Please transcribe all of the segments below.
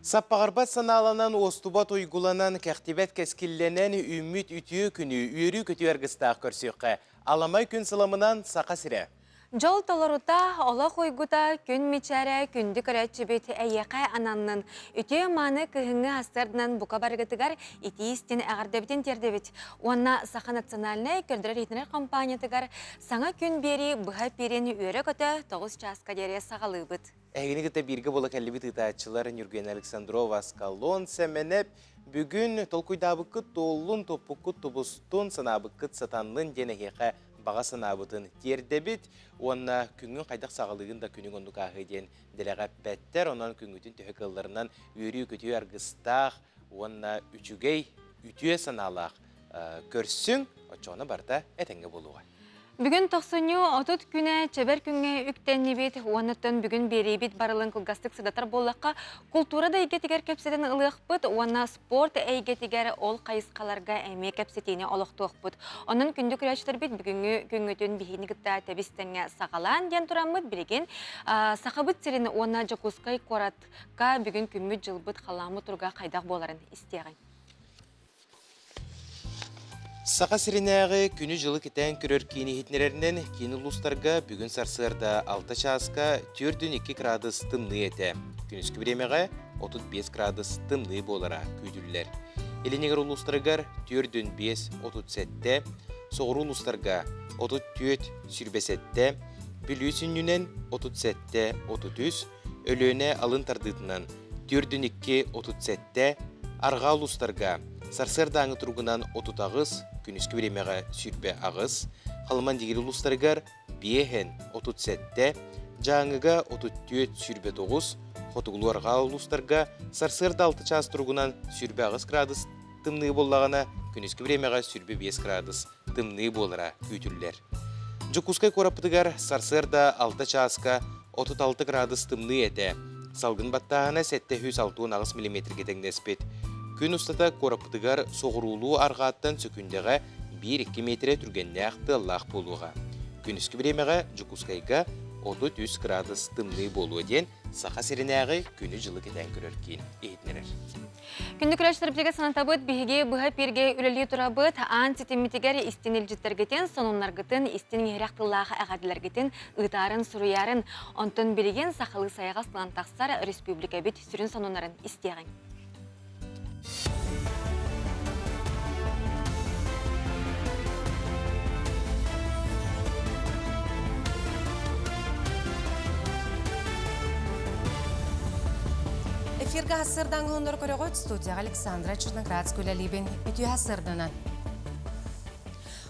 Саппағарбат саналанан остубат ойгуланан кәқтибет кәскілленен үміт үтіе күні үйірі көті әргістақ көрсеқі. Аламай күн сыламынан сақа сірі. Жол толорута, олақ ойгута, күн мечәрі, күнді көрәтші бет әйеқай ананның. Үтіе маны күйіңі астырдынан бұқа барғытығар итиістен әғардабетін тердебет. Онна Сақа национальный көрдірер етінер компаниятығар саңа күн бері бұға перені үйірі көті 9 часқа дере сағалы бұд. Әгені күті біргі болы кәлібет ұтачылар Нюрген Александрова Скалон сәменеп бүгін толкуйдабыққыт толын топыққыт тұбыстын санабыққыт сатанның денегеқі баға санабытын тердебет. Онна күнгі қайдақ сағалығын да күнің онды қағыден діліға бәттер, онан күнгітін түйекілерінен үйрі көтей арғыстақ, онна үчігей үтіе саналақ көрсің, очоғына барда әтенге болуға. Бүгін тоқсыну отут күні чәбір күнге үктенні бет, оныттын бүгін бері бет барылын күлгастық сыдатар болаққа культурада егетігер көпсетін ұлық бұд, оны спорт егетігер ол қайысқаларға әме көпсетіне олықтуық бұд. Оның күнді күрәштір бет бүгінгі күнгітін бейіні күтті тәбістіңе сағалан ден тұрамыд білеген. Сақабыт селені оны Жакускай Коратқа бүгін күмміт жылбыт қаламы тұрға қайдақ боларын істеген. Сақа сиренәғі күні жылы кетен көрер кейіні хетнерерінен кейіні ұлыстарға бүгін сарсырда 6 часқа 4-2 градус тымны еті. Күніскі біремеға 35 градус тымны болара көйділілер. Еленегер ұлыстарығар 4-5-37, соғыру ұлыстарға 34 сүрбесетті, бүлісіннен 37-33, өліне алын тардытынан 4-2-37, арға ұлыстарға сарсырда аңы тұрғынан 30 ағыз, күніскі біремеға сүрбе ағыз, қалыман дегер ұлыстарығар 5-37, жаңыға 34 сүрбе 9, қотығылу арға ұлыстарға сарсырда 6 час тұрғынан сүрбе ағыз градус тымны болағына, күніскі біремеға сүрбе 5 градус тымны болыра көйтілілер. Жакускай Корапытығар сарсырда 6 часқа 36 градус тымны еті, салғын баттағына 706 ағыз мм кетеңдеспет. Күн ұстата Корапытығар соғырулу арғаттан сөкіндеға 1-2 метре түргенне ақты лақ болуға. Күніскі біремеға Жакускайға 33 градус тымны болуы ден Сақа сиренәғі күні жылы кетен көрер кейін ейтінерер. Күнді күрәштір білге санатабыд бігі бұға перге үлілі тұрабыд аң сетемметігер істенел жіттергетен, сонунларгытын істен еңіряқтылағы әғадыларгетен ұйтарын сұруярын, онтын білген сақалы саяға сылан тақсар республика бет сүрін сонунларын істеген. Эфирга хассырдан ғылымдар көріғыт студияға Александра Черноградская либен үті хассырдынан.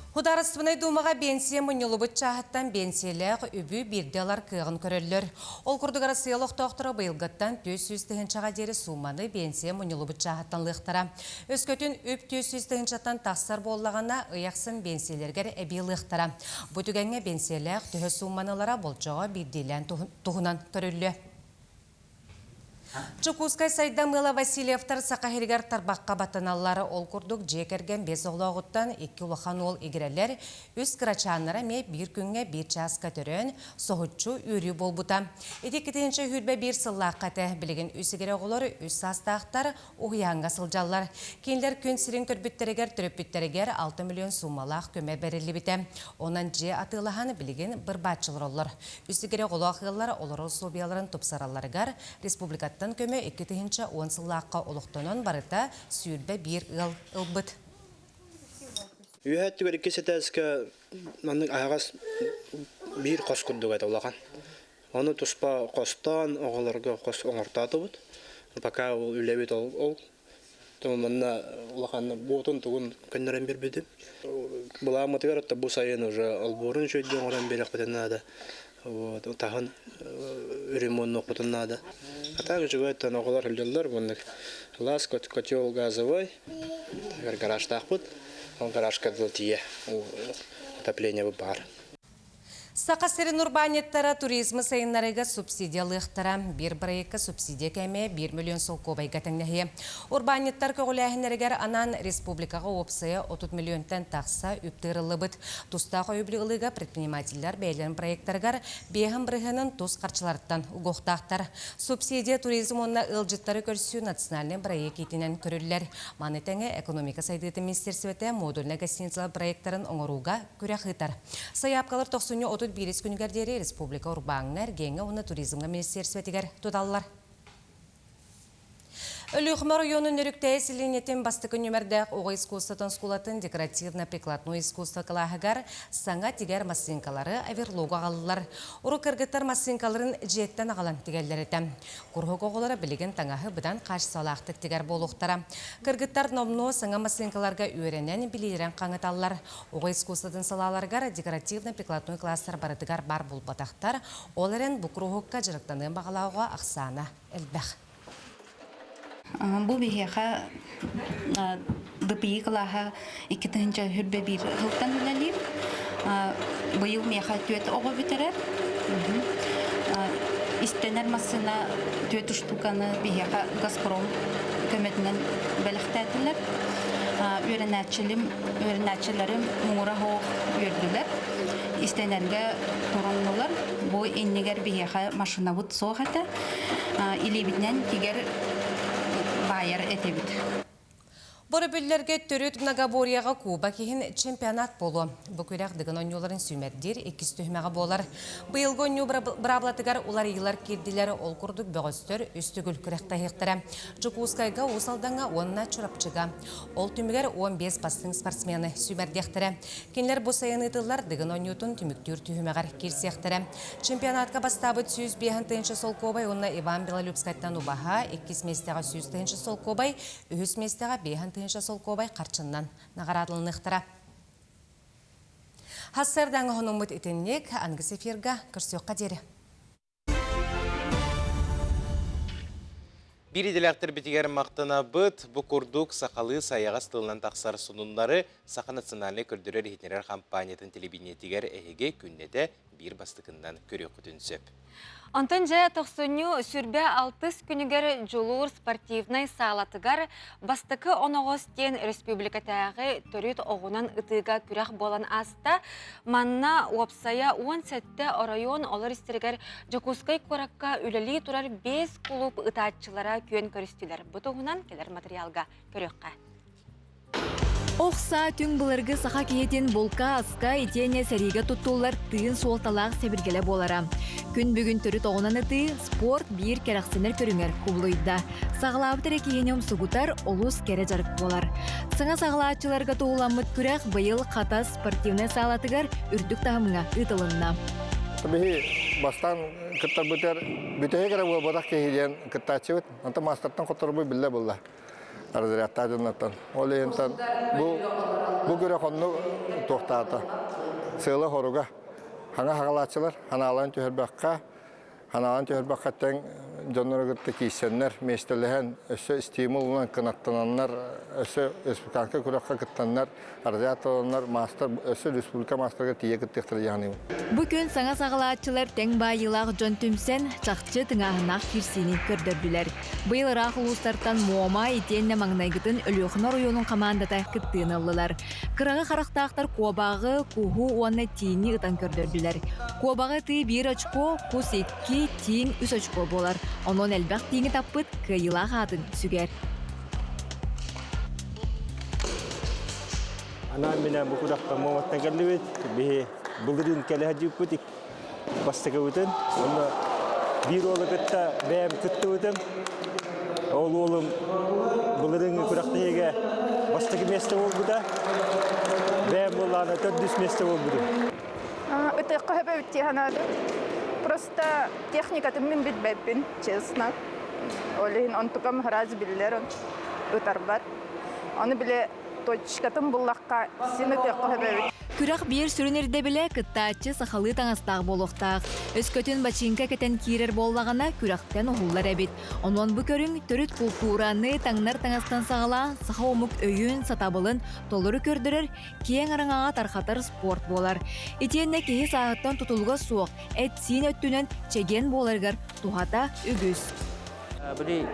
Хударыстывынай думаға бенсия мұнылы бұт чағыттан бенсиялық үбі бірделар кығын көрілер. Ол күрдігара сыйлық тоқтыры бұйылғыттан 400 чаға дері суманы бенсия мұнылы бұт чағыттан лықтыра. Өскөтін үп 400 чаттан тақсар болағана ұяқсын бенсиялергер әбей лықтыра. Бұтігәңе бенсиялық түхі суманылара болчаға бірделен тұғынан көрілі. Чукускай сайда Мыла Васильевтар сақахиргар тарбаққа батаналары ол күрдік жекерген 5 оғылағыттан 2 ұлақан ол егірелер үз қырачаныра ме бір күнге 1 часқа түрін соғытчу үрі бол бұта. Еті кетенші хүрбе бір сыллақ қаты білген үсігер оғылары үз састақтар ұғыянға сылжалар. Кейіндер күн сирен көрбіттерегер түріпбіттерегер 6 миллион сумалақ көме бәрілі біті. Онан же атылағаны білген бір батчылыр олар. Үсігер оғылақылар олары собияларын тұпсараларығар республикат көмі 2-10 сыллаққа олықтанын барыта сүйірбе бір ұлбыт. Үйәтті көрікке сетәскі мәнің ағас бір қос күндігі әді олаған. Оны тұспа қостан оғыларға қос оңыртаты бұд. Бақа ол үләбет ол. Тұмынна олағаны бұғытын тұғын күндерін бір беді. Бұла мұтығар өтті бұл сайын алборын жөйден оран берек бітінады. Тағын ремонт оқытынады. Также в этом оголар хлебдар, вон лаз котел газовой, гараж тахпут, он гараж кадлтие, отопление в бар. Сақасырын урбанеттара туризмы сайынларыга субсидиялықтара бір проектка субсидия кәме 1 миллион сол кобайга тәңнәхе. Урбанеттар көгіләхінерігер анан республикаға опсая 30 миллионтан тақса үптірілі бұд. Туста қойыблі ылыға предпринимательлар бәйлерін проекттаргар бейхін бірғының туз қарчыларттан ұғықтақтар. Субсидия туризм онна ылжыттары көрсі национальный проект етінен көрілер. Маны тәңе экономика сайдыты министерсветі модульна гостиницалар проекттарын оңыруға көрәқытар. Саяпқалар 90 бирис күнігердері республика урбаңнар геңі оны туризмға министерсветігер тұдалылар. Өліғмі районын үріктәйі селенетін бастықы нөмірдәқ оғы искусствотын скулатын декоративно-прикладной искусство калағығар саңа тигер массинкалары аверлуға қалылар. Ұры кіргіттар массинкаларын жеттен ағалан тигерлер еті. Күрғық оғылары білеген таңағы бұдан қаш салақтық тигер болуқтара. Кіргіттар номно саңа массинкаларға үйренен білерен қаңыталылар. Оғы искусствотын салаларғар декоративно-прикладной кластар барытығар бар бұл батақтар, оларын бұқырғыққа жырықтанын бағалауға ақсана әлбәқ. Бұл бейхеға дұпиы қылаға 2-ші хүрбе бір ғылттан үләлер. Бұйыл меха төт оғы бітірер. Истенер масына төт ұштуканы бейхеға Газпром көметінен бәліқтәділер. Өрінәтшілерім мұңыра хоқ өрділер. Истенерге тұрынлылар. Бұл еннегер бейхеға машина бұд соғаты. Илебітінен тегер байыр етебіт. Бұры бүллерге түріт Нагаборияға Куба кейін чемпионат болу. Бүкірек дығын ойныларын сүймердер 2 түймеға болар. Бұйылғы ойну бұраблатығар олар елар керділері ол күрдік бөғістер үстігіл күректі хектірі. Жукускайға осалдаңа онына чұрапчыға. Ол түмігер 15 бастың спортсмені сүймердектірі. Кенлер бұл сайынытылар дығын ойнутын түміктүр түймеғар керсектірі. Чемпионатқа бастабы 105 сол кобай, онына Иван Белолюбскайттан убаға 2 местеға 100 сол кобай, 3 местеға 5 сол кобай қарчыннан нағарадылынықтыра. Хассардан ғынымыт етіннек аңғыс эфирға көрсеуққа дері. Бір еделәқтір бітігер мақтана бұд, бұ күрдік сақалы саяға стылынан тақсар сұнынлары Сақа национальный көрдірер етінерер компаниятын телебинетігер әйге күннеде бір бастықындан көрі құтын сөп. Антон жа тоқсыну сүрбе 6 күнігер жолуыр спортивнай сағалатығар бастықы оноғостен республикатағы түрет оғынан ұтыға күрәқ болан аста манна уапсая 10 сәтті орайон олар істергер Жакускай қораққа үлілі тұрар 5 клуб ұтатчылара күйен көрістілер. Бұтығынан келер материалға көріққа. Оқса түң бұлырғы сақа кейетін болқа асқа етене сәриге тұттулар тыын суолталақ сәбіргелі болара. Күн бүгін түрі тоғынан ыты спорт бір керақсынер көріңер құбылыйда. Сағылабытыр екейенем сұғытар олус кере жарық болар. Сыңа сағылатчыларға тоғыламыт күрәқ бұйыл қата спортивны сағалатығар үрдік тағымыңа ұтылынна. Табиғи бастан күттар бұтер бүтеге кәрі бұлбадақ кейден күттачы бұт. Анта мастырттан құттыр бұй білі бұлда. Арзыряттадынлаттан. Ол ентан бұл көрі қонны тоқтаты. Сылы хоруға. Хана хағалатчылар, ханалан төхербаққа тәң жонырығытты кейсенлер, мейстеліген өсі стимулынан қынаттананлар, өсі республиканқа көріққа кіттанлар, арзияталанлар, өсі республика мастарға тие кіттіктір яғны. Бүкін саңа сағалатчылар тәң байылақ жон түмсен чақчы тыңағынақ кирсini көрдірділер. Бұйыл рақ ұлыстартан муама етенне маңнайгытын өліғына районын командата кіттіғын алылар. Қырағы қарақтақтар куабағы куху уанна тиіні ұтан көрдірділер. Куабағы ты 1 очко, кус 2 тиін 3 очко болар. Онон әлбәқ тиіні таппыт кайылақ атын сүгер. Ана мина букудаққа маматтан кәлібет, бе бұлырын кәлі хаджып бұтик бастығы өтін. Оны бір олы күтті бәйім күтті өтім. Ол олым бұлырын күрақта еге бастығы месті ол бұда. Бәйім оланы 400 месті ол бұды. Өтіққа хөбі өтте ханады. Просто техникаты мен бітбәппін, честно. Олейін онтықам ғыраз білдер, өтар бар. Оны біле точкатын буллакка сине төккө хөбөбүт. Күрәк бир сүрүнерде биле кыттаачы сахалы таңастаах болуктаах. Өскөтүн бачинка кетен кирер боллагана күрәктен ухуллар эбит. Онон бу көрүң төрүт культураны таңнар таңастан сагала, саха омук өйүн сатабылын толору көрдөрөр, киең араңага тархатар спорт болар. Итиенне кеһи сааттан тутулга суок, эт син өттүнөн чеген боларгар тухата үгүс. Били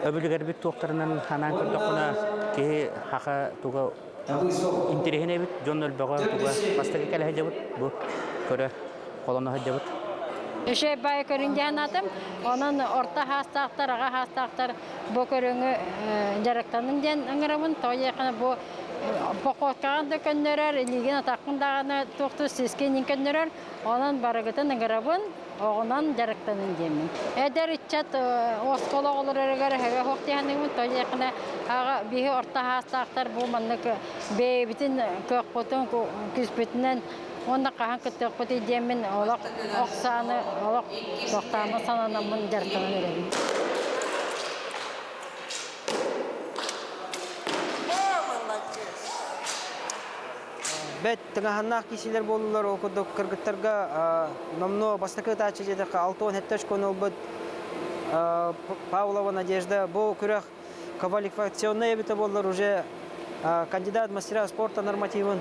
öbürler bit doktorundan hanan doktoruna ki haqa tuga interehine bit jonol baga tuga pastaki kala hajabut bu köre kolona hajabut. Şey bay körünge anladım. Onun orta hastalıklar, ağa hastalıklar bu körüngü jaraktanın den angaramın toyakana bu pokotkan da könderer, ilgin atakındağını toktu siskin könderer. Onun baragatan angaramın oğunan jaraktanın demin. Eder içat oskola olur eğer heve hoktiyanın toyakana ağa bir orta hastalıklar bu manlık be bütün kökpotun küspetinden onda kahan ketek peti demin olak oksanı olak doktorna sananamın jartanı verelim. Bet tengahnak kişiler bolurlar okuduk kırgıtlarga namno bastakı taçıcıda 6-10 hektar konul bud Павлова Надежда bu kürek kvalifikasyonuna ebite bollar уже кандидат мастера спорта нормативын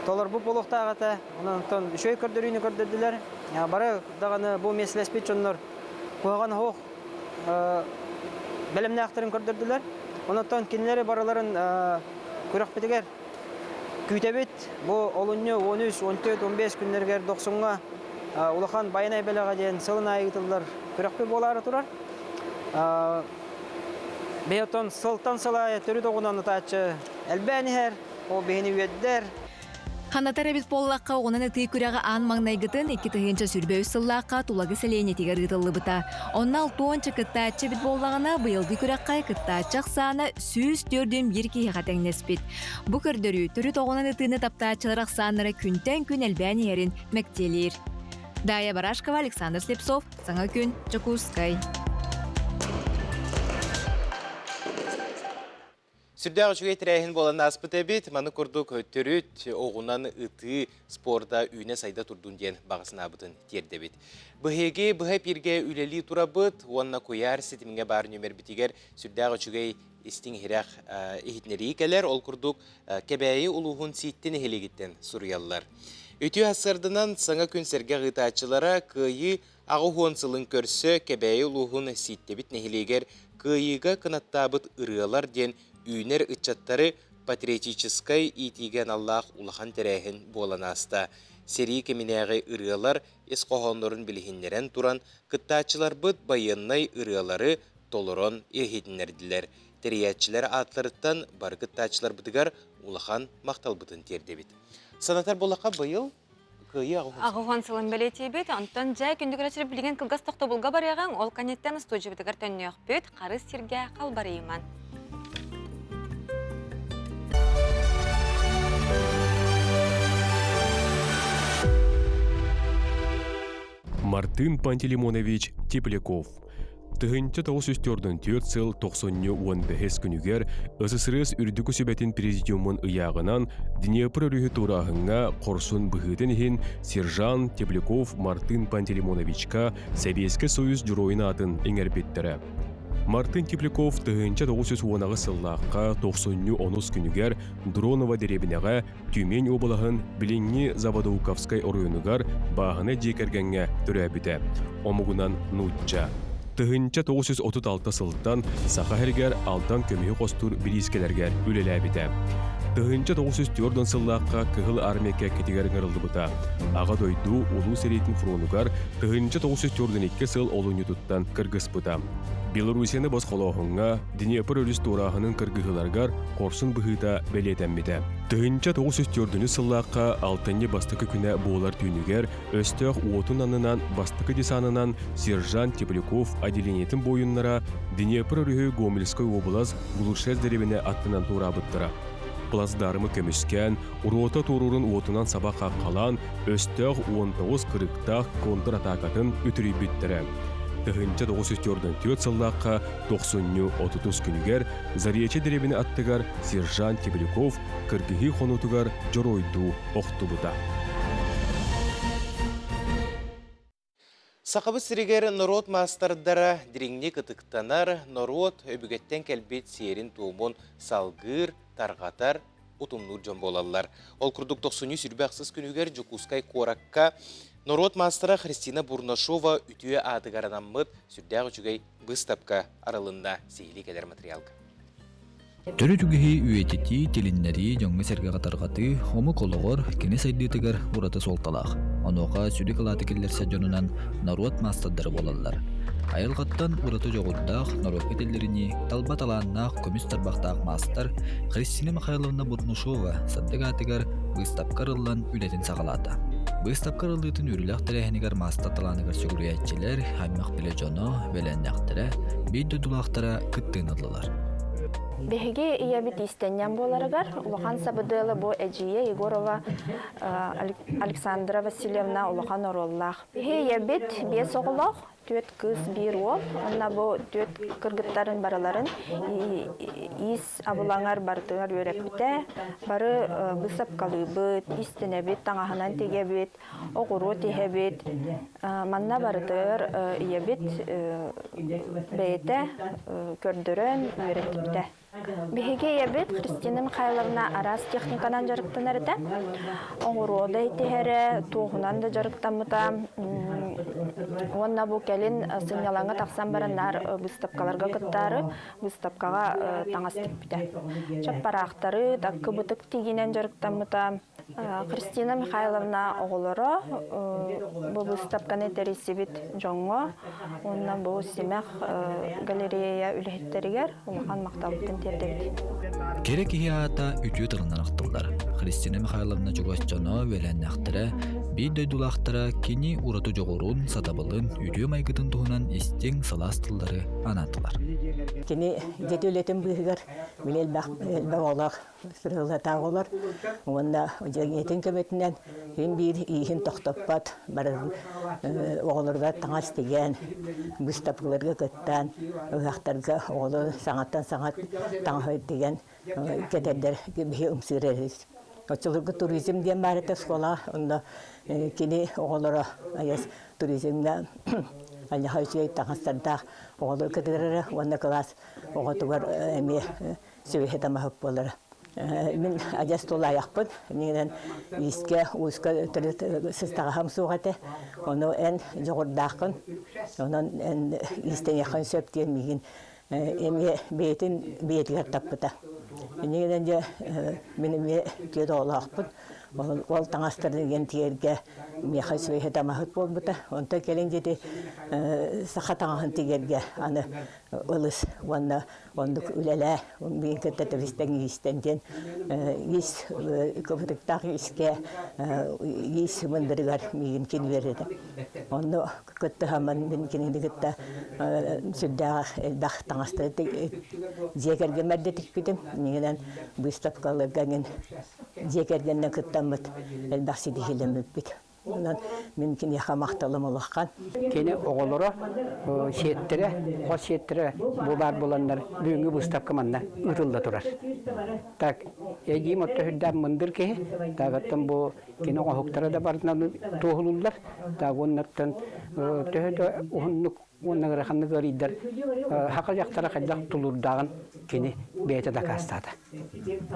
Толар bu polukta ondan şöy kördürüğünü kördürdüler. Bara dağını bu meselesi çonlar koygan hoq bilimli aktarın kördürdüler. Ondan kinleri baraların kurak bitiger. Kütebet bu olunyu 13, 14, 15 günlerger 90'a ulakan bayanay belaga diyen sılın ayıtıldılar. Kurak bir boları turar. Beyoton sıltan sılaya törü doğunan ataçı elbeni her o behini üyediler. Ханатар эбит боллакка онан ыты күрәгә ан маңнайгытын 2 тыгынча сүрбөй сыллакка тулагы селене тигер гытылыбыта. Оннал туонча кыттаачы бит боллагана быйылгы күрәккә кыттаачак саны 104 киһәгә тәңнеспит. Бу көрдөрү төрү тогонан ытыны таптаачылар аксаннары күнтен күн элбәни ярин мектелир. Дая Барашкова, Александр Слепцов, Саңа күн, Чокускай. Сүрдәгы жүгей тірәйін болан аспыт әбет, маны күрдік өттіріт оғынан ұты спорда үйіне сайда тұрдың ден бағысына бұтын терді бет. Бұхеге бұхай перге үлелі тұра бұт, онына көяр сетімінге бар нөмер бітігер сүрдәгы жүгей істің хирақ ехетнері екелер, ол күрдік кәбәйі ұлығын сейттен хелегеттен сұриялар. Өті асырдынан саңа күн сәрге ғытачылара көйі ағы хуансылын көрсі кәбәйі ұлығын сейттебет нехелегер көйіға қынаттабыт ұрыялар ден үйнер үтчаттары патриотическай итиген Аллах улахан тәрәхін боланаста. Сери кеминәғі ұрыялар ес қоғанларын білігіннерен туран қыттачылар бұд байыннай ұрыялары толырон ехетінерділер. Тәриятчілер атларыттан бар қыттачылар бұдығар улахан мақтал бұдын тердебет. Санатар болақа байыл Ағуған сылын бәлеті бет, антон жай күндік рәчіріп білген қылғас тоқты бұлға бар яған, ол қанеттен ұстойжы бітігір тәнне өқпет, қарыз серге қалбары еман. Мартын Пантелеймонович Тепляков. Тыгынча 904 сыл 90-15 күнүгер СССР үрдүкү сөбәтин президиумын ыягынан Днепр өрүхү турахыңа корсун быхытын сержант Тепляков Мартын Пантелеймоновичка Советский Союз журоюна атын эңербеттері. Мартын Тепляков тыгынча 910 сыллаққа 90-10 күнүгер Дронова деребинеға Тюмень облағын Билинни Заводоуковскай оройынығар бағыны жекергенге түрәбіді. Омугунан Нутча. Тыгынча 936 сылттан Саха-Хергер алдан көмейі қостур билискелергер үлеләбіді. Тыгынча 904 сыллаққа кығыл армияке кетігер ғырылды бұта. Аға дойду улу серейтін фронугар тыгынча 904 сыл олуны туттан кыргыз бұта. Белорусияны басқалауғынға Днепр өріс турағының кыргығыларғар қорсын бұғыта бәлетәммеді. Тыгынча 904 сыллаққа алтынне бастықы күні болар түйінігер өстіғ уотын анынан бастықы десанынан сержант Тепляков отделениетін бойыннара Днепр өрігі Гомельской облаз Глушез деревіне аттынан тура бұттыра. Плацдарымы көміскен, урота турурын уотынан сабаққа қалан өстіғ 19-40-тақ контратакатын үтірі бүттірі. тыгынча 904 сыллаққа 90-30 күнігер Зариече деребіні аттығар сержант Тепляков кыргыхи хонутугар жоройду оқтубыда. Сақабы сірігер народ мастардара диреңне кытыктанар, народ өбігеттен кәлбет серін туымын салгыр, тарғатар, утумнур жон болалар. Ол күрдік 90 сүрбәқсіз күнігер Жукускай Коракка народ мастара Христина Бурнашова үтіе адыгаранаммыд сүрдәғі жүгей бұстапқа аралында сейлі кәдер материалға. Төрі түгіхи үйететі теліннері жоңғы сәрге қатарғаты омы қолығыр кені сайдытығыр ұраты солталақ. Оноға сүрі қылаты келдерсе жонынан народ мастадары болалар. Айылғаттан ұраты жоғырдақ народ кетелеріне талбат аланнақ көміс тарбақтақ мастар Христина Михайловна Бурнашова саддық атығыр бұстапқарылан үлетін сағалады. Бұстапқарылытын үріліқ тірәхінігер мастаталанығыр сүгіріятчелер хаймақ біле жоно, беләннәқтірі, бейді дулақтыра күттіңідлілар. Беге иябит истеннян боларыгар, улахан сабыдылы бу Эджие Егорова Александра Васильевна улахан ороллах. Беге иябит бес оғылақ, төт кыз бир ол, онна бу төт кыргыттарын бараларын ис абулаңар бартыңар өрепте, бары бысап калыбыт, истенебит, таңаханан тегебит, оғыру тегебит, манна бартығыр иябит бейте көрдірін өретіпте. Беге ебет Христина Михайловна арас техниканан жарықтан әрді. Оңырода етігері, туғынан да жарықтамыта. Онна бұл кәлін сыңнялаңа тақсан баранар бұстапқаларға күттары, бұстапқаға таңастып біті. Чаппарақтары, таққы бұтық тегінен жарықтамыта. Христина Михайловна оғылары бұл бұстапқаны тәресебет жоңғы. Онна бұл семәқ галерея үліхеттерігер, ұлған мақталыптың тердебет. Керек ата үтіе тығынан ақтылдар. Христина Михайловна жүгәтчаны веләннәқтірі, бейді дулақтыра кені ұраты жоғырын сатабылын үтіе майгытын тұғынан істен саластылдары анатылар. Кені жеті өлетін бұйығыр, білел бәқ олақ, сұрғылы тағылар. Онда етін көметінен ен бір иін тоқтаппат, бар оғыларға таңас деген, бұстапқыларға көттен, ұғақтарға оғылы саңаттан таңғы деген кәдердер бейі ұмсыреріз. Очылығы туризм ден бар еті скола, онда кені оғылыра туризмге Аллаха үсей таңастардақ оғылы көтірері, онда класс оғытығар әме сөйхе тамахып болыр. Мен ажас тола аяқпын, менен еске уысқа сыстағам суғаты, оны ән жоғырдақын, онын ән естен яқын сөптен меген әме бейтігер таппыта. Менен де менің кеді олақпын, ол таңастырдың ен тиерге меха сөйхе тамахып болбыта, онта келен жеде сақа таңағын тегерге аны ылыс, ондық үләлі, мен көтті төвістен естенден ес көпіріктақ еске ес мұндырығар меген кен береді. Онды көтті хаман мен кеніңді көтті сүрдағы әлбақ таңастырды жекерге мәрдетік бедім. Менен бұстапқалы ғанген жекергеннен күттамыд әлбақ седі келеміп беді. Мен кені мақталым олыққан. Кені оғылыры, шеттірі, қос шеттірі бұлар боландар бүгінгі бұстапқы манна ұтылда тұрар. Так, әйгейм отты хүдден мұндыр кеге, тағыттан бұл кені оғықтары да бардынан тоғылылар. Так, оннаттан төхеді ұғынлық оннағыры қанны көрейдер. Хақы жақтара қайдақ тұлырдағын кені бәйті да қастады.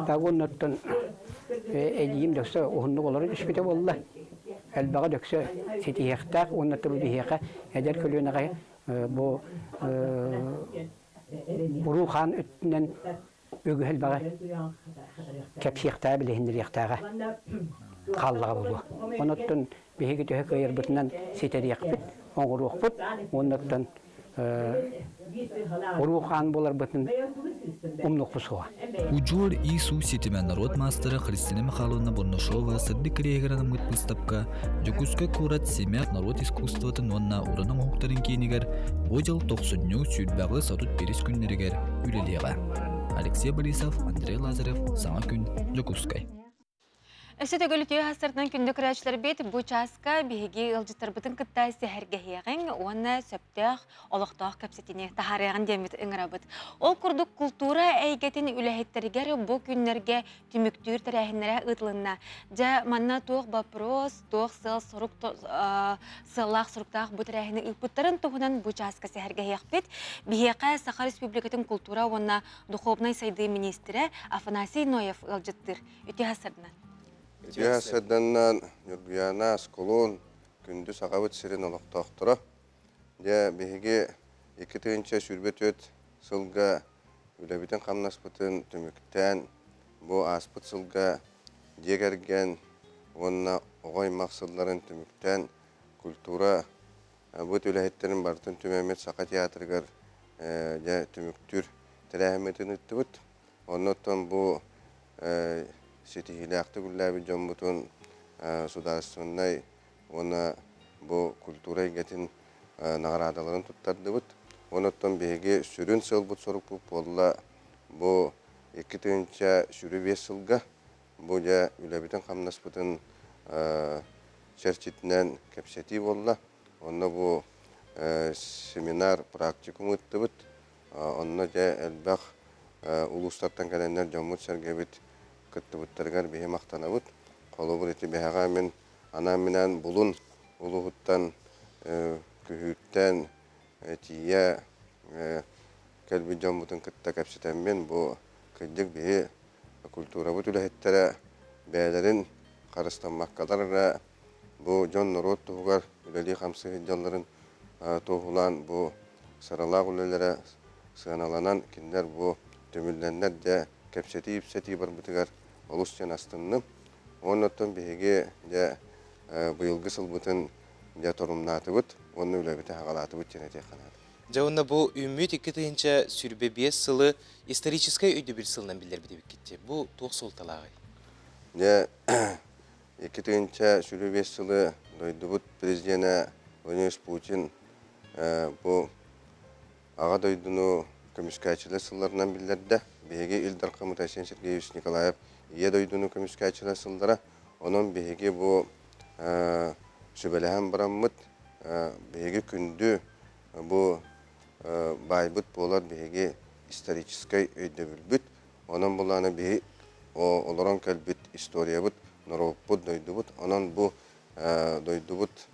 Так, оннаттан әйгейм дөксі ұғынлық олары үшпеті болылар. Әлбаға дөксі сетихектақ, оны тұру бейхеқа, әдер көлуінеға бұл бұруған үттінен өгі әлбаға кәпсияқтаға білігіндір яқтаға қалыға болу. Оныттың бейхеге төхе көйер бұтынан сетері яқпыт, оңғыр оқпыт, оныттың бұруған болар бұтын умнук пусуа. Учур Ису сетимен народ мастера Христина Михайловна Бурнашова сырдык реграным гыт выставка Жукускай Курат семя народ искусствотын онна ураның хуктарын кейнигер бу жыл 90-ню сүрбагы сатут берис күннеригер үлелега. Алексей Борисов, Андрей Лазарев, Саңа күн, Жукускай. Өсі төгілі түйе хастырдың күнді күрәчілер бет бұ часка бігеге ылжыттар бұтын күттайсы әргеғеғін, оны сөптіғ, олықтақ көпсетіне тахарияғын демет үңірабыт. Ол күрдік культура әйгетін үләхеттерігер бұ күнлерге түміктүр тәрәхінлері ұтылынна. Жа манна тоқ бапрос, тоқ сыллақ сұрықтақ бұ тәрәхіні ұпыттарын тұғынан бұ часкасы әргеғеғ бет. Бігеға Саха Республикатын культура оны духовнай сайды министрі Афанасий Ноев ылжыттыр. Үті хастырдынан. Ясаданнан Юргияна Сколон күндү сағабыт сирен олықтақтыра. Де беге 2-тінші сүрбет өт сылға үләбітін қамнаспытын түміктен бұ аспыт сылға дегерген онына оғай мақсыдларын түміктен культура бұт үләхеттерін бартын түмәмет сақа театргар түміктүр тәрәхіметін үтті бұт. Оннаттан бұ сетихилякты күлләбі жомбутун сударственной оны бу культура гетин наградаларын туттарды бут. Онуттан беге сүрүн сылбут сорук бу болла бу 2-тінші сүрү 5 сылга бу жа үләбитен камнаспытын черчитинен кепсети болла. Онна бу семинар практикум үтті бут. Онна жа элбах улустаттан кәлендер жомбут сәргебит кыттыбыттаргар бейе мақтанабыт. Қолы бір еті бейаға мен ана менен бұлын ұлығыттан, күхіттен, тия, кәлбі жамбытын кытта кәпсетен мен бұл күддік бейе культура бұт үләхеттері бәйлерін қарыстан маққадарыра бұл жон народ тұғығар үләлі қамсы жалларын тұғылан бұл саралақ үләлері сығаналанан кендер бұл төмілденлер де кәпсеті ипсеті бар бұтығар олыстен астынны. Оннаттан беге бұйылғы сылбытын торумнаты бұт, оны үләбіті хағалаты бұт жене тек қанады. Жауында бұл үміт 2-тінші сүрбе 5 сылы историческай өйді бір сылынан білдер бідебік кетті. Бұл тоқ сол талағай. 2-тінші сүрбе 5 сылы дойды бұт президенті Владимир Путин бұл аға дойдыны көміскәчілі сылларынан білдерді. Беге Илдар Қамытайсен Сергеевич Николаев ие дойдуну көміскәчілі сылдара. Оның беге бұл сүбәләһән бараммыт. Беге күнді бұл байбыт болар беге историческай өйді білбіт. Оның бұланы беге оларан кәлбіт история бұт, нұрауып дойды бұт. Оның бұл дойды бұт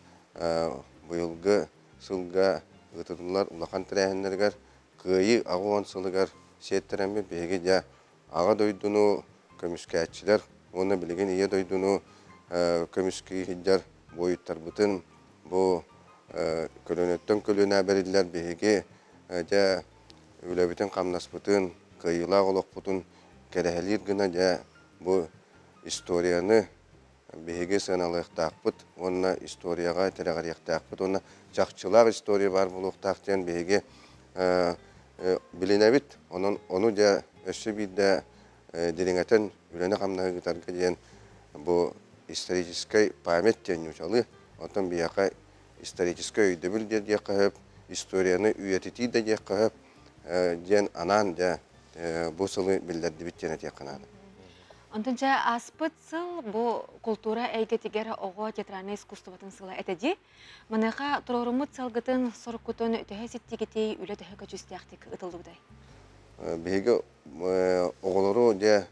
бұйылғы сылға ұтыдылар ұлақан тірәхіндергер күйі ағуан сылығар сеттерәмі беге жа аға дойдуну көміскәтчілер, оны білеген ие дойдуну көміскі хиджар бойыттар бұтын, бұл көлөнеттен көлөне бәрілер беге жа үләбітін қамнас бұтын, күйіла олық бұтын кәрәхелер гына жа бұл историяны беге сыналықтақ бұт, онына историяға тәрәғарияқтақ бұт, онына жақчылар история бар бұл ұқтақтен беге білінәбіт, оны да өсі бейді дереңәтен үләні қамнағы ғытарға дейін бұл историческай памет дейін ұшалы. Отын бияқа историческай өйді білдер дей қағып, историяны үйететі де дей қағып, дейін анан да бұл сылы білдерді біттен әте қанады. Онтынча аспыт сыл бұл культура әйгетігері оғы театральный искусствоватын сылы әтеді. Мұныға тұрорымыт сылғытын сұрыққытын өтіғі сеттегетей үлі түхі көчістіяқтік ұтылды бұдай. Беге оғылыру де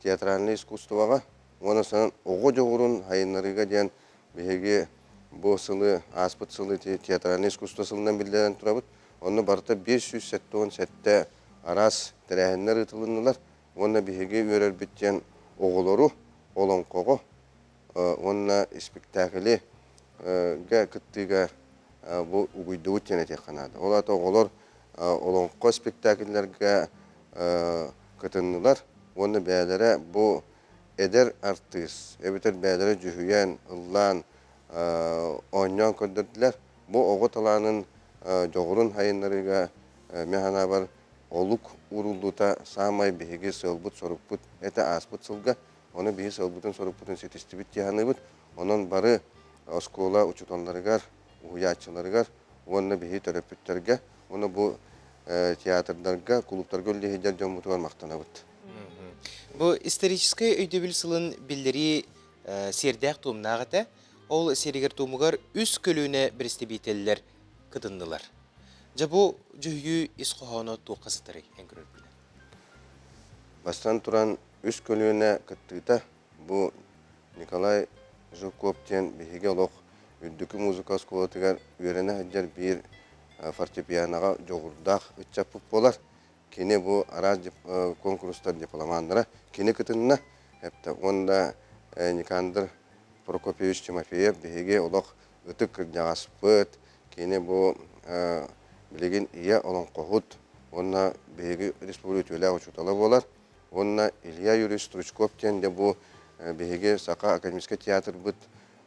театральный искусствоға, оны санын оғы жоғырын хайынларыға дейін беге бұл сылы, аспыт сылы театральный искусство сылынан білдерін тұрабыд. Оны барыта 500 сәттіғын сәтті арас тәрәхінлер ұтылынылар. Оны беге өрер біттен оғылыру, олон қоғы, онына спектакілі күттіға бұл ұғыйды өттен әте қанады. Олаты оғылыр олон қо спектакілерге күтінілер. Оны бәлері бұл әдер артист, әбітер бәлері жүхүйен, ұллан, ойнан көндірділер. Бұл оғы таланын жоғырын хайынларыға механа бар олук урулдута самай беге сылбут сорукпут это аспут сылга оны беге сылбутун сорукпутун сетистибит тиhanыбыт онон бары оскола учутонларыгар уячыларыгар оны беге төрөпүттерге оны бу театрдарга клубтарга өлдехидер жомутугар мактанабыт. Бу исторический өйдөбүл сылын билдери сердәк тумнағыта, ол серігер тумығар үс көліне бірістебейтелілер кыдындылар. Жабу жүхүйі исқоғаны туқасытыры әңгірір білі. Бастан туран үс көліне кыттыйта бұл Николай Жукоптен бігеге олық үддікі музыка сколатығар үйеріне әджер бір фортепианаға жоғырдақ үтчапып болар. Кені бұл араз конкурстар дипломандыра кені кытынына әпті. Онда Никандр Прокопьевич Тимофеев бігеге олық үтік кірдіғаспыт. Кені бұл білеген ия олон қоғыт. Онна бігеге республика өлі ұчуталы болар. Онна Илья Юрьевич Стручковтен де бұл бігеге Сақа академический театр бұд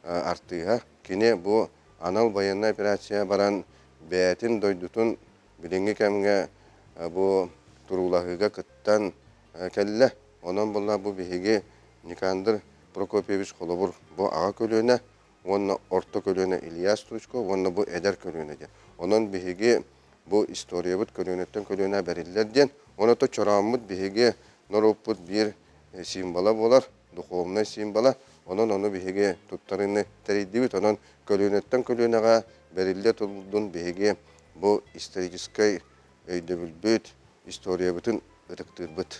артыға. Кені бұл анал баянна операция баран бәтін дойдутун біленге кәмге бұл турулағыға кыттан кәлі. Онан бұлна бұл бігеге Никандр Прокопьевич Холобур бұл аға көліне, онна орта көліне Илья Стручков, онна бұл әдер көліне де. Онан бігеге бұл история бұд көлінеттен көліне бәрілерден, оны то чорамыд бігеге норуппыд бір символа болар, духовный символа. Онан оны бігеге туттарыны тәрейдебіт, онан көлінеттен көлінеға бәрілдер тұлдың бігеге бұл историческай өйді бүлбіт, история бұтын өтіктір бұт.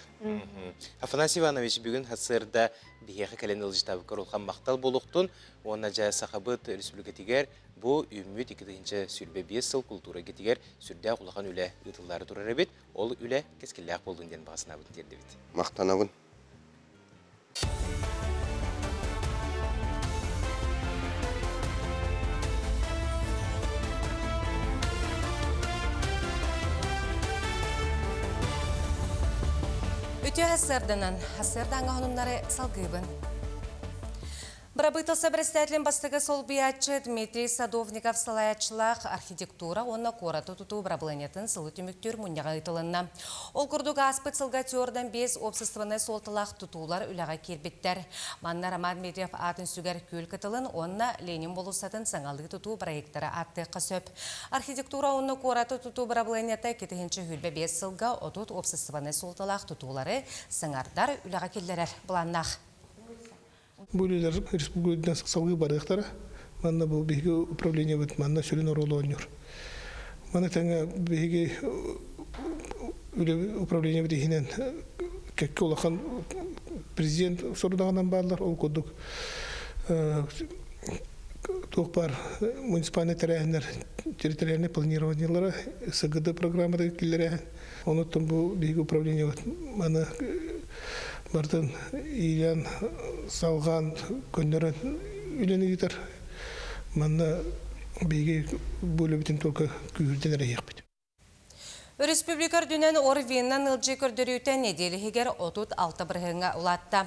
Афанасий Иванович бүгін хасырда бігеғі кәлен ылжытабы көрілған мақтал болуқтын, оны жа сақабыт республика тегер бұл үміт 2-ші сүрбе 5 сыл культура кетегер сүрді құлаған үлі ұтылары тұрар әбет, ол үлі кескелләқ болдың ден бағасына бұтын дерді бет. Мақтанабын. Үтө хасырданан, хасырдан ағынымнары салгыбын. Брабытылса бірістәтлін бастығы сол биятчы Дмитрий Садовников салаятчылақ архитектура онна қораты тұту брабыланетін сылы түміктер мұнияға ұйтылынна. Ол күрдігі аспыт сылға теордан 5 обсыстываны солтылақ тұтулар үліға кербеттер. Манна Роман Медведев атын сүгер көл кытылын онна Ленин болусатын саңалы тұту проекттары атты қысөп. Архитектура онна қораты тұту брабыланеті кетігінші хүлбе 5 сылға отут обсыстываны солтылақ тұтулары саңардар үліға келдерер бұланнақ. Булилер республикадан салгы барыктара. Манна бу биги управление бит манна сүрүн оролу ойнор. Мана таңа биги управление бит хинен кекке улахан президент сордаган барлар ол кодук. Токпар муниципальный территориальное планированиелары СГД программада киллере. Оны том бу биги управление бит мана бартын Ильян салған көндерін үйлені кетер. Манна бейге бөлі бітін толқа күйірден әрі еқпеді. Республикар дүнен орвиннан ылжы көрдірютен неделігер отут 6 бірғыңа ұлатта.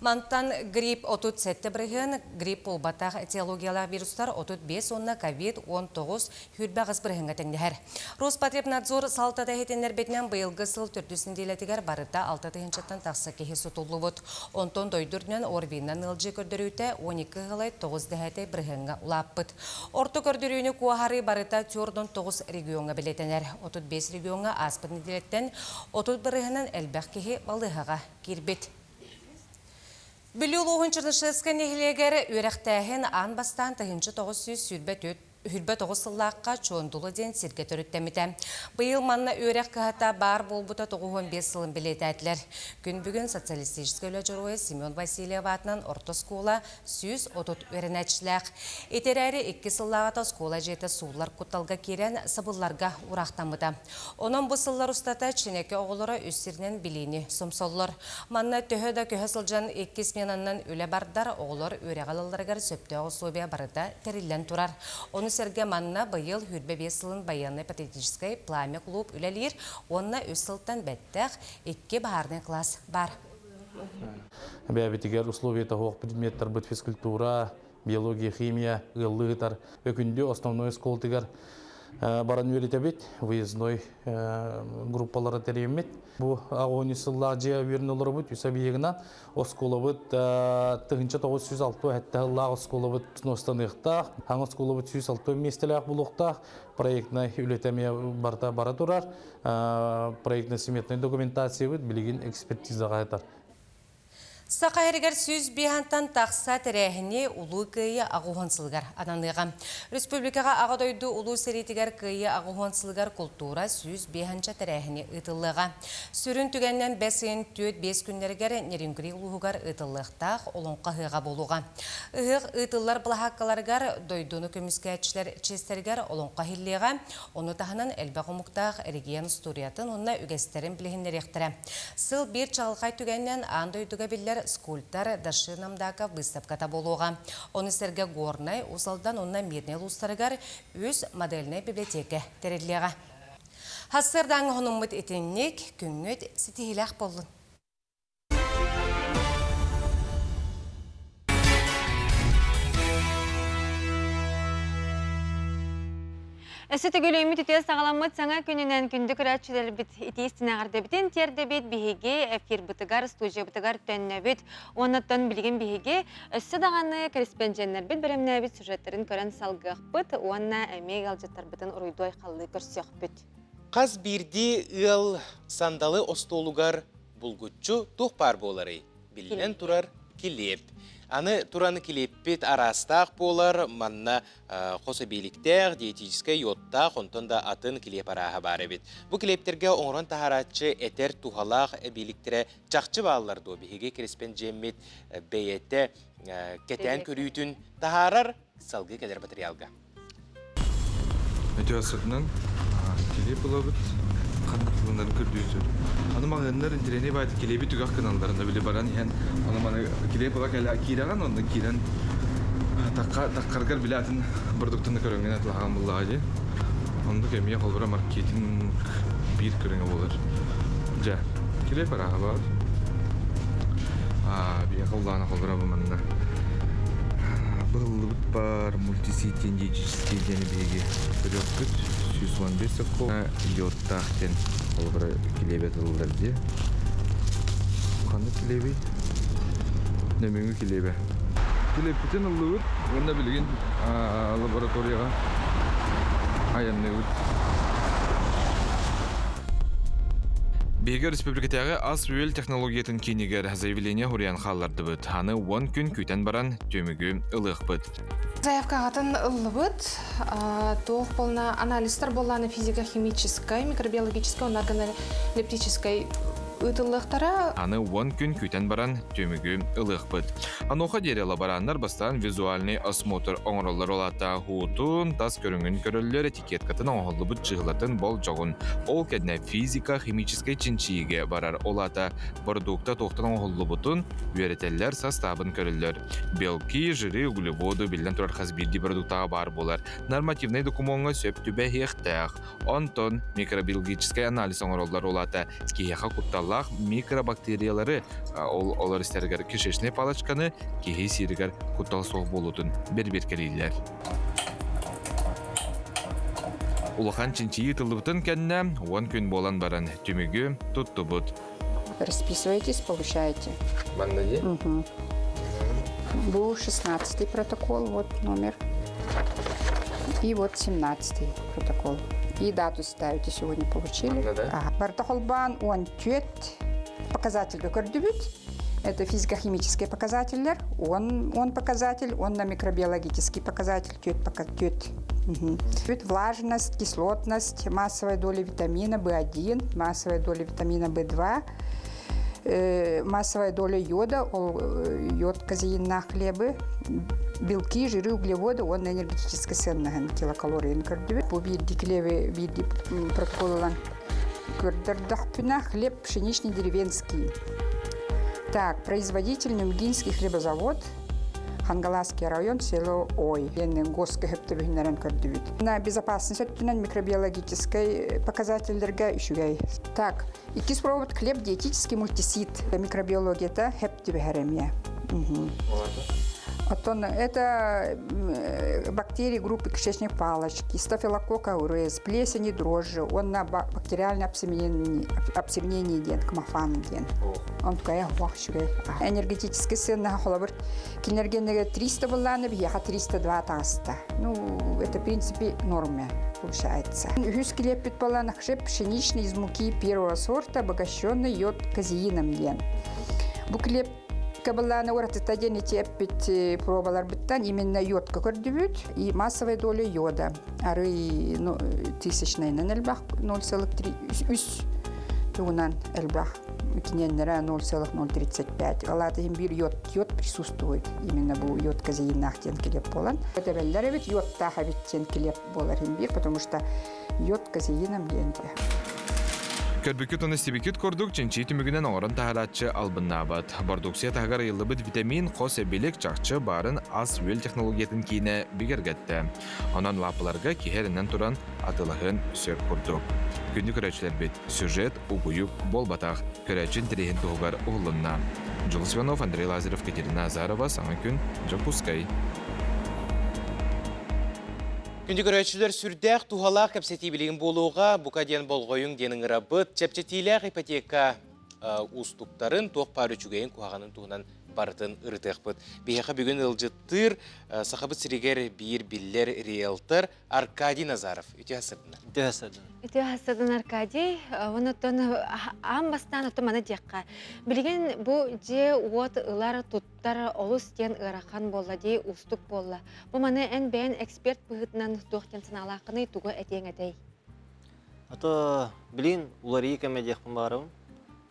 Мантан грипп отут 7 бірғын, грипп олбатақ этиологиялық вирустар отут 5, онна COVID-19 хүрбағыз бірғыңа тәңдер. Роспотребнадзор салтада хетенлер бетінен бұйылғы сыл түрдісінделетігер барыда 6-тығыншаттан тақсы кехе сұтулы бұд. Онтон дойдырдынан орвиннан ылжы көрдірюте 12 ғылай 9 дәхеті бірғыңа ұлап бұд. Орты көрдірюні куахары барыда түрден 9 регионға білетенер. Отут 5 регион аспыт неделеттен отут бірігінен әлбәқ кеге балығаға кербет. Білі ұлығын шырнышысқа нехілегері өріқтәхін ан бастан тағыншы 900 Хүрбе 9 сыллаққа чондулы ден сирге төріттемеді. Бұйыл манна өрек қағата бар болбыта 15 сылын білет әділер. Күн бүгін социалистическі өлі жұрғай Семен Васильев атынан орта скола 100 отут өрін әтшіләқ. Етер әрі 2 сыллағата скола жеті суылар құтталға керен сабылларға урақтамыды. Оның бұл сыллар ұстата ченеке оғылары өссерінен білейні сұмсоллар. Манна төхі да көхі сылжан 2 сменаннан өлі бардар оғылар өрек сөпті оғысуыбе барыда тәрілен тұрар. Оны сәрге манна бұйыл хүрбе 5 сылын баянны патетическай пламя клуб үлелер, онна өз сылттан бәттәқ 2 бағарны класс бар. Бәбетігер условиета хоқ предметтер бұд физкультура, биология, химия, ғылығытар. Өкінде основной сколтығар баран өретебет, выездной группалары тәреймет. Бұл ағуыны сыллағы жия вернулары бұд, үсәбиегінен осколы бұд тұғынша 906 әтті ғыллағы осколы бұд ностанықтақ, аңы осколы бұд 106 местеләқ бұлықтақ, проектна үлетемия барта бара тұрар, проектна сметный документация бұд, білеген экспертизаға айтар. Сақайрыгар сүз бейхантан тақса тәрәхіне ұлы күйі ағуғансылғар ананыға. Республикаға ағадойды ұлы сәритігер күйі ағуғансылғар культура сүз бейханча тәрәхіне ұтылыға. Сүрін түгеннен 5 күндергер нерінкірі ұлығығар ұтылықтақ олонқа ғыға болуға. Ұғық ұтылар бұлаққаларғар дойдуны көміскәтшілер честергер олонқа хиллеға, оны тағынан әлбәқ ұмықтақ регион студиятын онына үгестерін білігіндер ектірі. Сыл бір чағылқай түгеннен андойдуға білер скульптар дашинамдака выставката болуға. Оны серге горнай, усалдан онна мирне лустарыгар өз модельный библиотека тереллеға. Хассырдан ғынымыт етіннек күнгөт сетихилақ болын. Әсеті көлемі түтес сағаламыт саңа күнінен күнді күрәтшілер біт итейістіне ағарды бітін терді бет бігеге әфир бұтығар, студия бұтығар төнне бет. Онаттан білген бігеге өссі дағаны корреспонденттер бет біріміне бет сюжеттерін көрін салғық бұт, онна әмей ғалжеттар бітін ұруйду айқалы көрсек бет. Қаз бірді ұл сандалы остолуғар бұлгүтчу тұқпар болары. Білінен тұрар келеп. Аны тураны келеппет арастақ болар, манна қосы бейліктер, диетическай йоттақ, онтонда атын келеп араға бары бет. Бұл келептерге оңырын тахаратчы әтер тухалақ бейліктері чақчы балыларды бігеге кереспен жеммет бейетті кетен көрійтін тахарар салғы кәдер материалға. Өте асырынан келеп болабыт, қандықлыларын көрдүйсі. Аны мағынлар интерене байды келебі түгақ каналдарында білі баран, аны маны келеп болақ әлі кираған, онда киран таққарғар білі атын продуктыны көрінген атылаған бұллаға де. Онда кәмия қолбыра маркетинг бір көрінге болар. Жа, келеп араға бар. Бия қолдағына қолбыра бұманына. Бұл бар мультиситен дейческе дені беге көрек күт. 115 қол. Йоттақтен қолбыра келебет ұлдарды. Қанды келебей? Нөмеңі келебе. Келеппетен ұлды өт. Онда білген лабораторияға аянны өт. Беге республикатағы ас үйел технологиятын кенегер заявление хуриян қалларды бұд. Ханы 10 күн күйтен баран төмігі ұлық бұд. Заявкағатын ұлы бұд. Тоқ болна анализтер боланы физико-химической, микробиологической, органолептической ұтылықтары. Аны 10 күн күйтен баран төмігі ұлық бұд. Аноға дере лаборандар бастан визуальный осмотр оңырылар олата хуутун, тас көріңін көрілер этикеткатын оңғылы бұд жығылатын бол жоғын. Ол кәдіне физика-химической чинчиге барар олата продукта тоқтан оңғылы бұтын үйретелер составын көрілер. Белки, жиры, углеводы білден тұрар қазбирді продуктаға бар болар. Нормативный документға сөп түбә хектәқ. Онтон микробиологический анализ оңырылар олата скияға құтталақ микробактериялары олар істергер кишечный палачканы кеге сирігер құттал соқ болудың бір-бір келейлер. Улахан чинчиі тылыбытын кәнне 10 күн болан баран түмігі тұтты бұд. Расписывайтесь, получаете. Бандаде? Был 16-й протокол, вот номер. И вот 17-й протокол. И дату ставите, сегодня получили. Протоколбан, он тет показатель көрдүбүт. Это физико-химический показатель. Он показатель, он на микробиологический показатель. Тет. Влажность, кислотность, массовая доля витамина В1, массовая доля витамина В2, массовая доля йода, йод казеин на хлебы, белки, жиры, углеводы, он энергетически ценный килокалорий. По виде клевы, виде протокола хлеб пшеничный деревенский. Так, производитель Нумгинский хлебозавод, Хангаласский район, село Ой. На безопасность микробиологической показатель еще. Так, и кислород хлеб диетический мультисид. Микробиология это хептибихаремия. Это бактерии группы кишечной палочки, стафилококка ауреус, плесень и дрожжи. Он на бактериальное обсемнение ден, кмофан ден. Он такая вахшугай. Энергетический сын на холобр. Кинергенега 300 булланы, бьеха 302 таста. Ну, это в принципе норма получается. Гюскелеп предположен хлеб пшеничный из муки первого сорта, обогащенный йод казеином ден. Буклеп Кабылланы уратыта денети эппит пробалар биттан именно йодка көрдүбүт и массовая доля йода. Ары тысячныйнан элбах 0,3 тугунан элбах. Киненнера 0,035. Алаты бир йод присутствует. Именно бу йод казеинахтен келеп болан. Өтөбеллер бит йод тахабиттен келеп болар бир, потому что йод казеином денде. Көрбүккүт оны стебиккүт көрдүк, ченчи түмүгүнен оңорон тахалатчы албыннабат. Бардуксия тахагар йылыбыт витамин, қос эбелек чакчы барын ас үел технологиятын кийіне бигергетті. Онан лапыларга кихерінен туран атылығын сөп көрдүк. Күнді көрәчілер бет, сюжет, угуюк, болбатақ, көрәчін тірейін туғығар ұғылынна. Жыл Свенов, Андрей Лазарев, Катерина Азарова, Саңа күн, Жапускай. Күнді көрәтшілер сүрдәқ тухалақ кәпсеті білігін болуға бұқа ден болғойын денің рабыт, чәпчетейләқ ипотека ұступтарын тоқ пары чүгейін қуағанын туғынан бартын ұрытық бұд. Бейхақа бүгін ұлжыттыр, сақабыт сірегер бейір биллер риэлтор Аркадий Назаров. Үте асырдың? Үте асырдың Аркадий. Онытын ам бастан ұты маны деққа. Білген бұл же от ұлар тұттар олыс ден ұрақан болла, де ұстық болла. Бұл маны ән бәйін эксперт бұғытынан тоқтен сыналақыны тұғы әтең әтей. Ато білген ұлары екеме деқпін барым.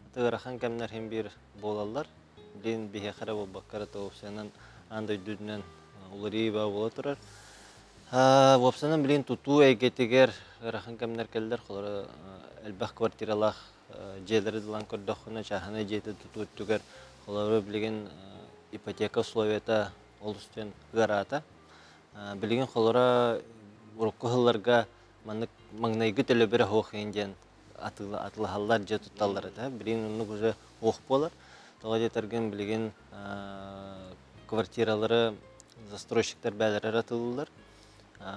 Аты ұрақан кәмнер хем бір болалар. Білген бейе қара бол баққара тауыпсанан андай дүдінен ұлары ба бола тұрар. Вопсанан білген тұту әйгетігер ұрақан кәмнер кәлдер. Қолары әлбәқ квартиралақ жерлері дылан көрдіқына чахана жеті тұту өттігер. Қолары білген ипотека условията олыстен ғарата. Білген қолары ұрыққы ғыларға маңнайғы төлі бірі хоқинден атылғалар же тұтталар. Білген ұнық уже оқ болар. Тоға жетерген білген квартиралары застройщиктер бәлері атылылар.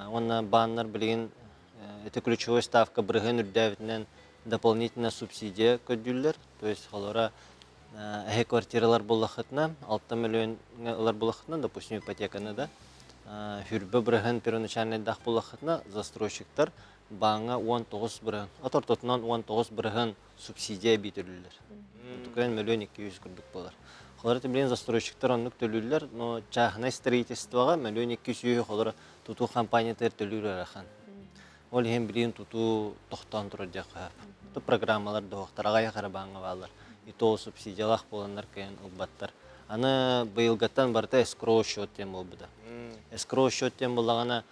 Онна баннар білген это ключевой ставка бірген үрдәвітінен дополнительно субсидия көдділер. То есть қолара әйе квартиралар болақытына, 6 миллион болақытына, допустим, ипотеканы да. Хүрбі бірген первоначальный дақ болақытына застройщиктер баңа 19 бірген, атортотынан 19 бірген субсидия бейтілілер. Түкен миллион 200 күрдік болар. Қолары білген застройщиктер онлық төлілер, но чағынай строительствоға миллион 200 қолары тұту компаниятар төлілер арақан. Ол ең білген тұту тоқтан тұрыр де қойып. Тұту программалар доғықтар, ағай қара баңа балар. Итол субсидиялақ боланлар кейін ұлбаттар. Аны бұйылғаттан барда эскроу счет тем бол бұда. Эскроу счет тем болағана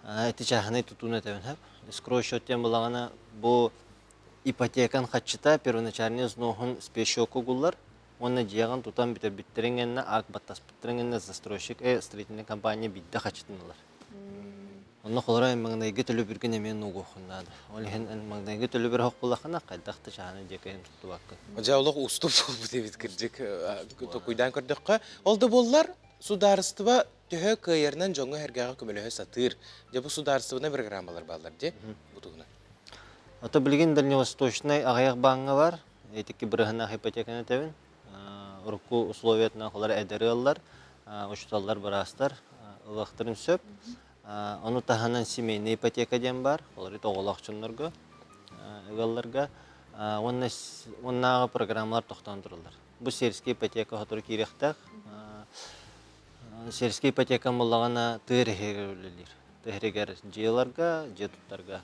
әті чағынай тұтуына тәуін әп. Эскроу счет тем болағана бұл ипотекан қатшыта первоначальный знохын спешоку гуллар. Онна жияган тутан біттерінгенне, ақ баттас біттерінгенне застройщик, строительный компания бітті қатшытынылар. Онна қолырай маңдайғы төлі бірген емен ұғуқындады. Ол ең маңдайғы төлі бір хоқ болақына қайдақты жағаны декайын тұтты баққын. Жаулық ұстып сол бұдебет кірдік көйдан көрдіққа. Олды болылар сударыстыва төхі көйерінен жоңы әргеға көмелігі сатыр. Бұл сударыстывына бір граммалар балдар де бұтығына. Ото білген дальневосточный ағаяқ баңы бар. Етекі бірғына ипотеканы тәуін. Ұрыққы условиятына қолар әдері алар, ұшыталар бірастар, ұлақтырын сөп. Оны таханан семейный ипотека дем бар, олар оғылақчынларға, ұғаларға. Оннағы программалар тоқтан тұрылар. Бұл серіске ипотека ғатыры керектақ. Серіске ипотека мұлағана тығырегер өлелер. Тығырегер жиыларға, жетуттарға.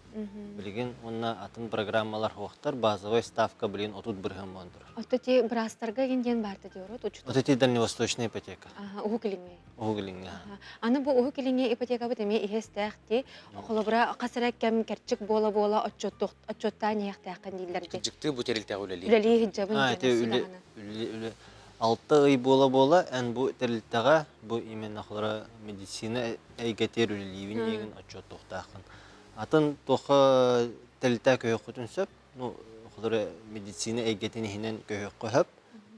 Білген, онна атын программалар хоқтар, базовый ставка білген отут бірген бондыр. Отыти брастарға генден барды деорот учут? Отыти дальневосточный ипотека. Уғы келіңе? Уғы келіңе. Аны бұл уғы келіңе ипотека бұд әме ихестәқті, қолыбыра қасыра кәм кәрчік бола-бола отчоттан еқтәқін дейлерді. Жікті бұтерілтәғі өлелі? Өлелі хиджабын өлі. 6 ай бола-бола, ән бұл тәрілтәға, бұл именно қолыра медицина әйгетер өлелейвін еген отчот тоқтақын. Атын тоқы тәлітә көйі құтын сөп, құлыры медицина әйгетіні хинен көйі қойып,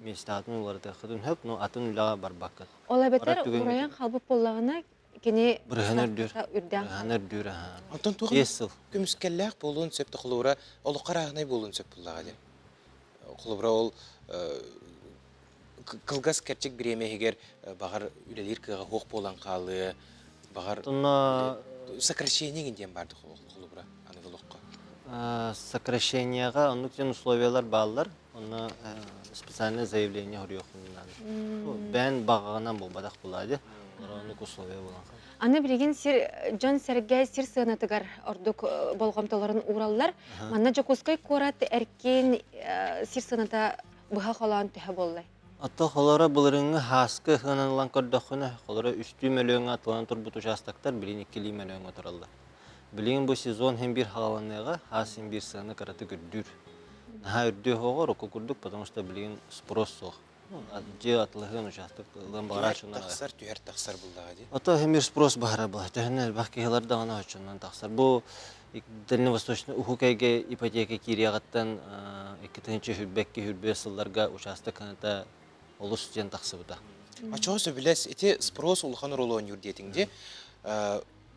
местағатын оларды құтын сөп, атын үліға бар баққы. Ола бәтер ұраян қалбып болағына кене бірген үрдір. Антон туғын көміскәлләқ болуын сөпті құлыра, олы қарағынай болуын сөп бұлаға де. Құлыра ол қылғас кәрчік біреме егер бағар үлелер кіға хоқ болан қалы, бағар сокращение генден барды құлыбыра, анығылыққа. Сокращенияға, онық жен условиялар балылар. специальное заявление хөрүөхүннан. Бен багаганан болбадак булады. Оронук условия булган. Аны билеген Джон Сергей сир сыынатыгар ордук болгомтолорун ураллар. Манна жокускай корат эркен сир сыыната быха холан төһө боллай. Ата холора булырыңы хаскы хынанлан көрдөхүнө, холора 3 миллион атылан турбут участактар 1,2 миллион туралды. Билген бу сезон hem bir халаныга хасин bir сыны караты көрдүр. Наха үрдү хогор окурдук, потому что билген спрос сох. Же атылыгын участактан барачына. Тахсар түһәр тахсар булдагы. Ата hem bir спрос бара була. Тәһнәл бакыйлар да ана өчен тахсар. Бу Дальневосточный ухукайга ипотека кириягаттан 2-нче хүрбәккә хүрбәсылларга участакта олус стен тахсыбыта. Ачосы билес, эти спрос улхан ролон юрдетинде.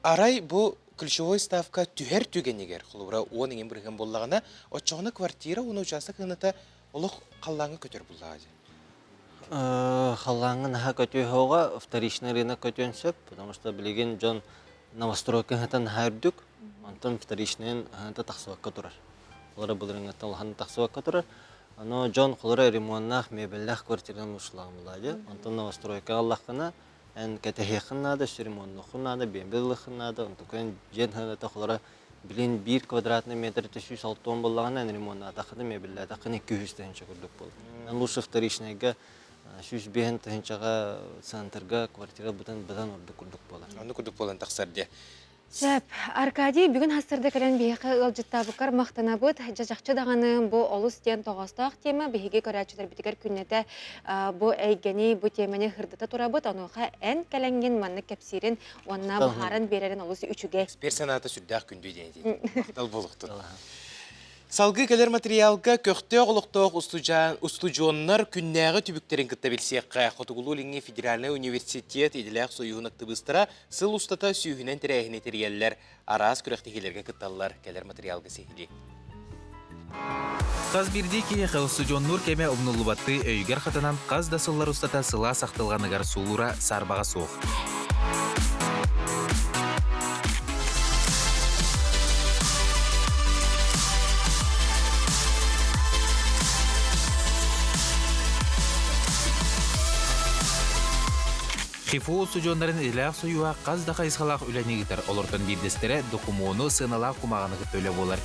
Арай бу ключевой ставка түһәр түгенегер. Хулура 10 бирген боллагына, очоны квартира уны участакта улук каллаңы көтөр буллагы. Халлаңы наха көтө хога вторичный рынок көтөнсөп, потому что билеген жон новостройка хатан хайрдык, антон вторичный хата тахсыбакка турар. Олар булырыңаттан улхан тахсыбакка турар. Ано жон холора ремонтнах мебеллах квартираны ушлагымлады. Антон новостройка аллахына эн кетехнада ремонтнахнада бембеллахнада антокен женхада холора билин 1 квадратный метр 360 боллаган ремонтна тахыды мебеллар тахын 200 тенче көрдүк болду. Ан лучше вторичныйга 100 тенчега центрга квартира бутан орду көрдүк болду. Аны көрдүк болан тахсарде. Сәп, Аркадий бүгін хастырды кәрен бейқі ұлжыттабықар мақтана бұд. Жажақчы дағаны бұл олыс ден тоғастақ тема бейге көрәтшілер бітігер күннеті бұл әйгені бұл темені хырдыта тұра бұд. Онуға ән кәләнген манны кәпсерін, онына бұхарын берерін олысы үшіге. Персонаты сүрдәқ күнді дейін. Мақтал болуқтыр. Салгы кәлер материалға көқті оғылықтық устужоннар күннәғы түбіктерін күтті білсеққа Хотугулулинге Федеральный университет еділәқ сойуын ақтыбыстыра сыл ұстата сүйінен тірәйін етериялер арас күрәқтігелерге күтталылар кәлер материалға сейхілі. Қаз бірді кейі устужоннур кәме ұмнулубатты өйгер қатанан қаз да сыллар ұстата сыла сақтылғаныгар сулура сарбаға соқ. Хифу устужоннарын иләқ союа қазда қайысқалақ үләнегітер олыртын бірдестері докумону сыналақ құмағаны күттөлі болар.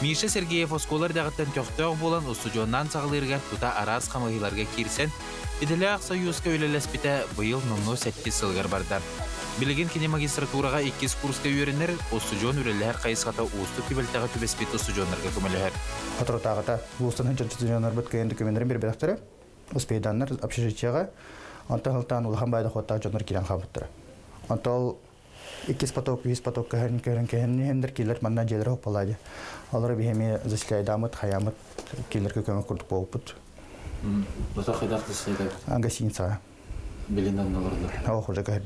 Миша Сергеев осколар дағыттан төқтөғ болан устужоннан сағылырға тута арас қамығыларға кирсен, иділәқ союзға өлелеспіті бұйыл нұмну сәтті сылғар бардар. Білген кене магистратураға 2 курска үйерінер, устужон үлелер қайысқата ұсты түбелтіға түбеспет устужонларға көмілігер. Отыртағыта ұстын устужонлар бүткейін документтері бір бедақтары, ұспейданлар общежитияға Анталтан улхан байда хота жонор килен хабыттыр. Антал 2 поток, 20 поток хендер киллер манна желер хопалады. Алар бихеме зашлай дамыт, хаямыт киллер көкөмө курдук болупут. Бота хайдакты сайда. Ангасинца. Билиндан наларды. Охурда.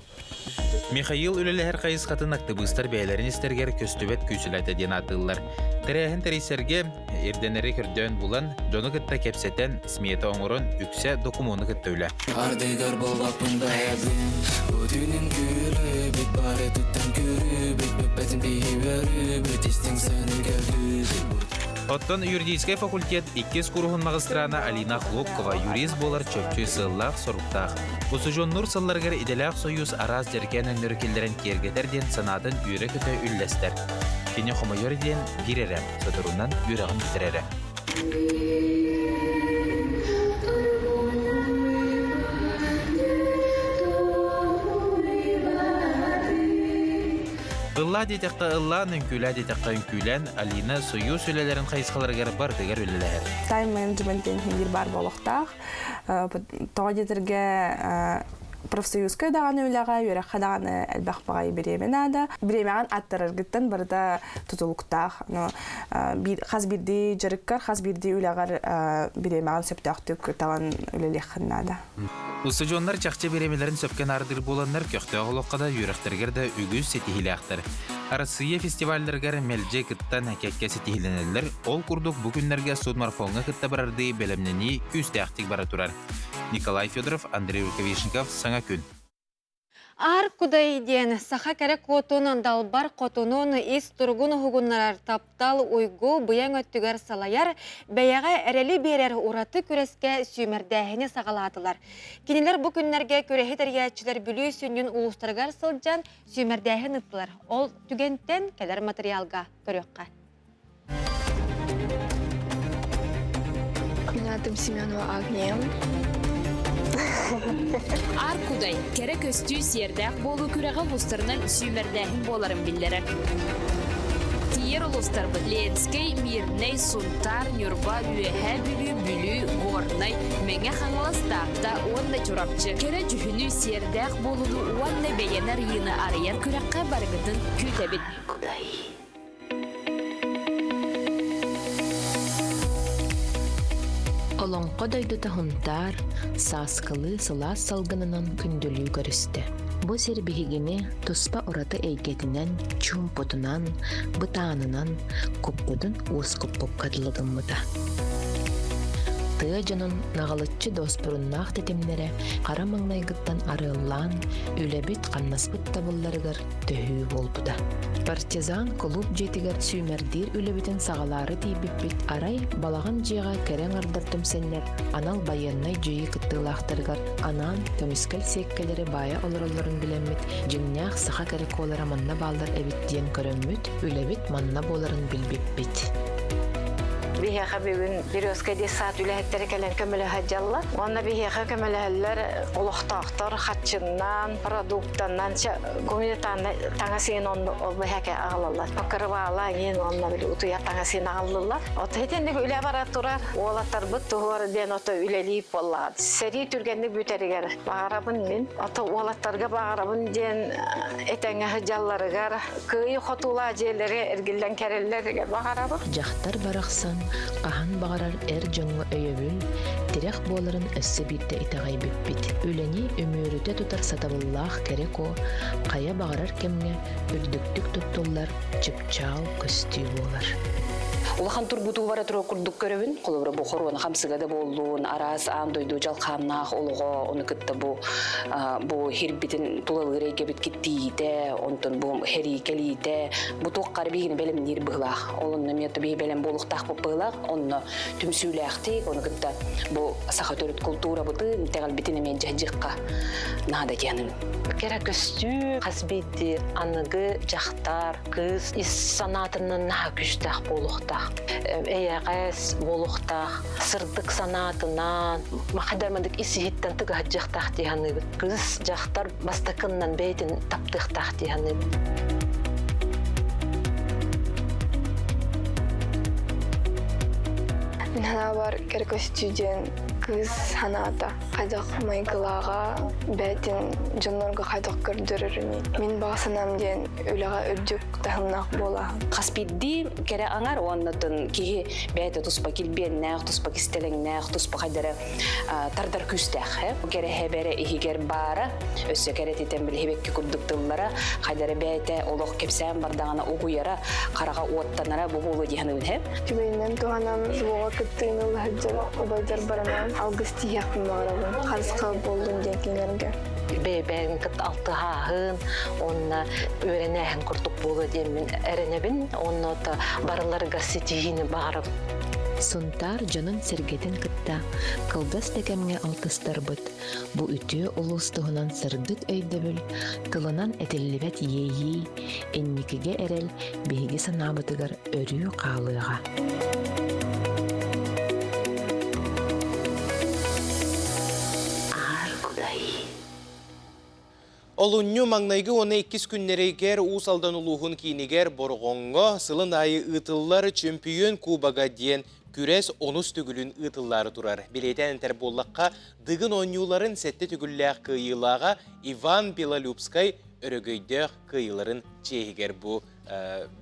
Михаил үлелер қайысқатын актыбыстар бәйлерін істергер көстөбет күйсіләті ден атылар. Тірәхін тәрейсерге ерденері көрден бұлан, жоны күтті кепсеттен смета оңырын үксе докумоны күттөйлі. Ардегар болбақпын бәбін, өтінің күлі, бет бары түттен көрі, бет-бәтін бейбәрі, бетестің сәні кәрді. Оттон юридический факультет 2 курухун магистрана Алина Хлопкова юрист болар чөпчөй сыллақ соруқтақ. Устужоннур сылларгар иделәқ союз араз жерген өңіркелдерін кергетерден санатын үйрі көті үлләстер. Кене хомайорден бирері, содырунан үйрағын бітірері. Ылла детекта ылла, нүнкүлә детекта үнкүлән, Алина союз үлелерін қайысқаларғар бар дегер үлелер. Тайм менеджменттен хендер бар болуқтақ. Тоға детерге профсоюзка дағаны үләға, үйрек қадағаны әлбәқпағай беремен ада. Беремеген аттырыр гіттен барда тұтылуқтақ. Қаз бірді жарыққар, қаз бірді үләғар беремеген сөптақтық тағын үлелек қыннада. Устужоннар чақчы беремелерін сөпкен ардыр боланлар көқті оғылыққада үйректергерді үгіз сетихілі ақтыр. Арасыя фестивальдергер мәлже кыттан әкәкке сетихіленелер, ол күрдік бүгінлерге судмарфонға кытта барарды бәлемнені үсті ақтик бара тұрар. Николай Федоров, Андрей Рукавишников, Саңа күн. Ар кудайден саха кере котунун далбар котунун ис тургун хугуннарар таптал уйгу буян өттүгер салаяр бәяға әрелі берер ураты күреске сүймердәхіне сағалатылар. Кинелер бу күннерге көрехи тәргәтчілер бүлі сүннен улустаргар сылжан сүймердәхін ыттылар. Ол түгенттен келер материалга көрөкқа. Меня там Семенова Агния. Ар кудай, керек өстүү сердәк болу күрәгә улустарынан сүймердәхин боларын билләре. Тиер улустар Ленскей, Мирней, Сунтар, Нюрба, Бүәһә, Бүлү, Горнай, Меңә хаңластакта, онда чурапчы. Кере жүхүнү сердәк болуну, онда бәйәнәр йыны арыяр күрәккә баргытын күтәбит. Олонқо дойдута хунтар, саскалы сылас салгынынан күндүлүү көрүстө. Бу сербихигини туспа ураты эйгетинен, чумпотунан, бытаанынан, куппудун уус куппуп кадылыдыммыта. Тыа жонун нагалыччы доспуруннаах тетемнере кара маңнайгыттан арыыллаан, үлебит каннаспыт табылларыгар төһүү болбуда. Партизан клуб жетигер сүймердир үлебитин сагалары тийбиппит арай балаган жыйга керең ардартым сеннер анал байыннай жыйы кыттыылаахтарыгар анан көмүскел секкелери бая олороллорун билеммит жыңнях саха керек олара манна баалар эбит диен көрөммүт үлебит манна боларын билбиппит. Бихеха бүгін Березка десат үләһеттері кәлен көмілі хаджалла. Онна бихеха көміләлілер олықтақтар, хатчыннан, продуктаннан, гуманитарны таңа сейін онды бихеке ағылылар. Покырвала ең онна білі ұтуя таңа сейін ағылылар. Оты етендік үлә бара тұрар. Олаттар бұт тұғыр ден оты үлелейіп болады. Сәрі түргенді бүтерігер бағарабын мен. Оты олаттарға бағарабын ден етәңі хаджалларығар. Күйі қотула жерлері әргілден кәрелерге бағарабы. Жақтар барақсан, Qahan bağarar joңu өйөбүл, тирек боларын өссө битте итагай биппит. Үлени өмөрүтө тутар сатабыллах керек о, кая бағарар кемге үрдүктүк туттулар, чыпчал көстүү болар. Улахан турбуту бара туру курдук көрөбүн, колобра бу хорон хамсыгада болдун, арас андойду жалкамнах олого, оны кытта бу хирбитин тулалырыйке бит киттиите, онтон бу херикелиите, бу тоққар бигин белем нир быглах. Олон немети би белем болуктак быглах, онно түмсүлэхти, оны кытта бу сахатөрүт культура быты тегал битине мен жажыкка нада жаным. Керек көстүү касбети аныгы жактар, кыз ис санатынын на күчтак болуктак. Эйгәс болуктак, сырдык санатынан, махадармандык иситтен тыга жактак дигәнне кыз жактар бастакыннан бейтин таптыктак дигәнне. Мен бар керек студент кыз саната кайдак майгылага бәтин жонорго кайдак көрдөрөрүн. Мен басынам ден үлага үрдүк тахыннак бола. Каспидди кере аңар оннотун ки бәте туспа килбен нах туспа кистелең нах туспа кайдары тардар күстәх. Кере хебере ихигер бара өссө кере титен бил хебекке курдуктуллара кайдары бәте олох кепсәм бардагана угуяра карага оттанара бу болу дигәнен хеп. Түбәйнән туганам зуга кыттыйны хаҗҗар обайдар бараман. Август яқын барабын. Қарысқа болдым дегенлерге. Бәйбән кыт алты хахын, онна өренәһен куртук болу демен әренебин, онна та барылар гасетигини барып. Сунтар жонун сергетин кытта, кылдас текемге алтыстарбыт. Бу үтүө улустугунан сырдык өйдөбүл, кылынан этилибет ейи, энникиге эрел, биһиги санабытыгар өрүү каалыга. Олунню маңнайгы оны 2 күннерегер усалдан улуғын кейінегер борғонға сылын айы ұтыллар чемпион кубаға дейін күрес онус түгілін ұтыллары тұрар. Билетен әнтер боллаққа дығын онюларын сәтті түгілләқ кыйылаға Иван Белолюбскай өрігөйдіқ кыйыларын чейгер бұ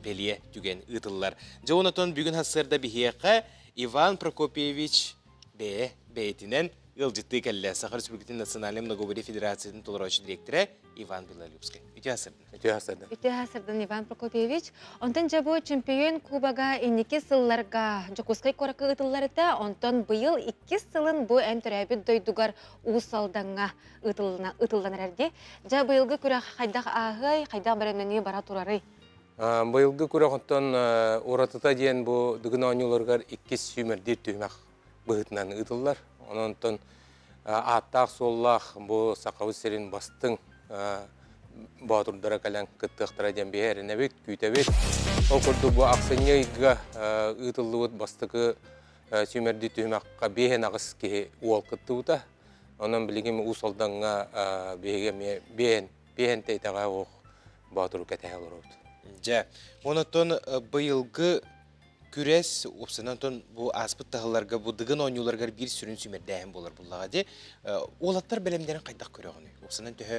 беле түген ұтыллар. Жауынатон бүгін хасырда бігеққа Иван Прокопьевич бәйтінен ылжытты кәлі Саха Республикатын Национальный многоборье федерацияның толыраушы директоры Иван Белолюбский. Үті асырдың. Үті асырдың Иван Прокопьевич. Онтан жабу чемпион кубага инеки сылларға жокускай коракы ытылларыта, онтан быйыл 2 сылын бұ ән түрәбі дойдугар уысалдаңа ытылданар әрде. Жа быйылғы күрі қайдақ ағай, қайдақ бірімнені бара турары. Быйылғы күрі қонтан оратыта дейін бұ дүгін ойнуларғар 2 сүймердер түймәк бұғытынан ытыллар. Онтан аттақ соллақ бұ сақауыз серін бастың батырдара кәлән кыттықтыра ден бейәріне бет, күйті бет. Ол күрді бұ ақсынейға ытылы бұд бастықы сүймерді түймәққа бейен ағыз ке уал кытты бұта. Онан білігім ұсалданға бейен тейтаға оқ батыру кәтәғі олар өт. Жа, онытын бұйылғы күрес, опсанантон бұл аспыт тағыларға, бұл дығын ойнуларға бір сүрін сүймердәйін болар бұллаға де. Олаттар бәлемдерін қайдақ көріғыны? Опсанан төхі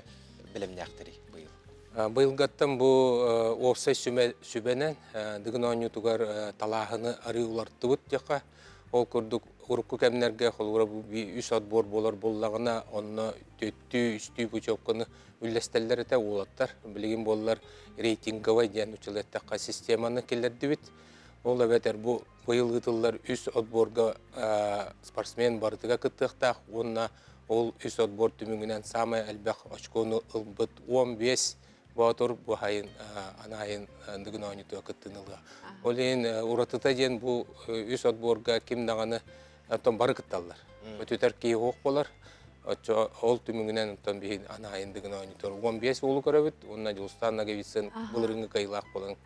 бәлемді ақтыры бұйыл. Бұйылғаттан бұл опсай сүбәнен дығын ойнутығар талағыны ары ұларты бұд деқа. Ол күрдік ұрыққы кәмінерге қолуыра үс отбор болар боллағына, онына төтті, үсті бұчоққыны үлләстәлдер әті олаттар. Білген болар рейтинговай ден ұчылеттаққа системаны келерді бит. Ол әбәтер бұл бұйылғы тыллар үс отборға спортсмен бардыға күттіқтақ. Онына ол үс отбор түмігінен самай әлбәқ очконы ұлбыт 15 батыр бұхайын анайын дұғын ойнытуға күттінілға. Ол ең ұратыта ден бұл үс отборға кем дағаны бары күтталар. Өтетер кей оқ болар. Ол түмігінен бейін анайын дұғын ойнытуға 15 олы көрәбіт. Онына жылыстанына кебесін бұлырыңы қайлақ болың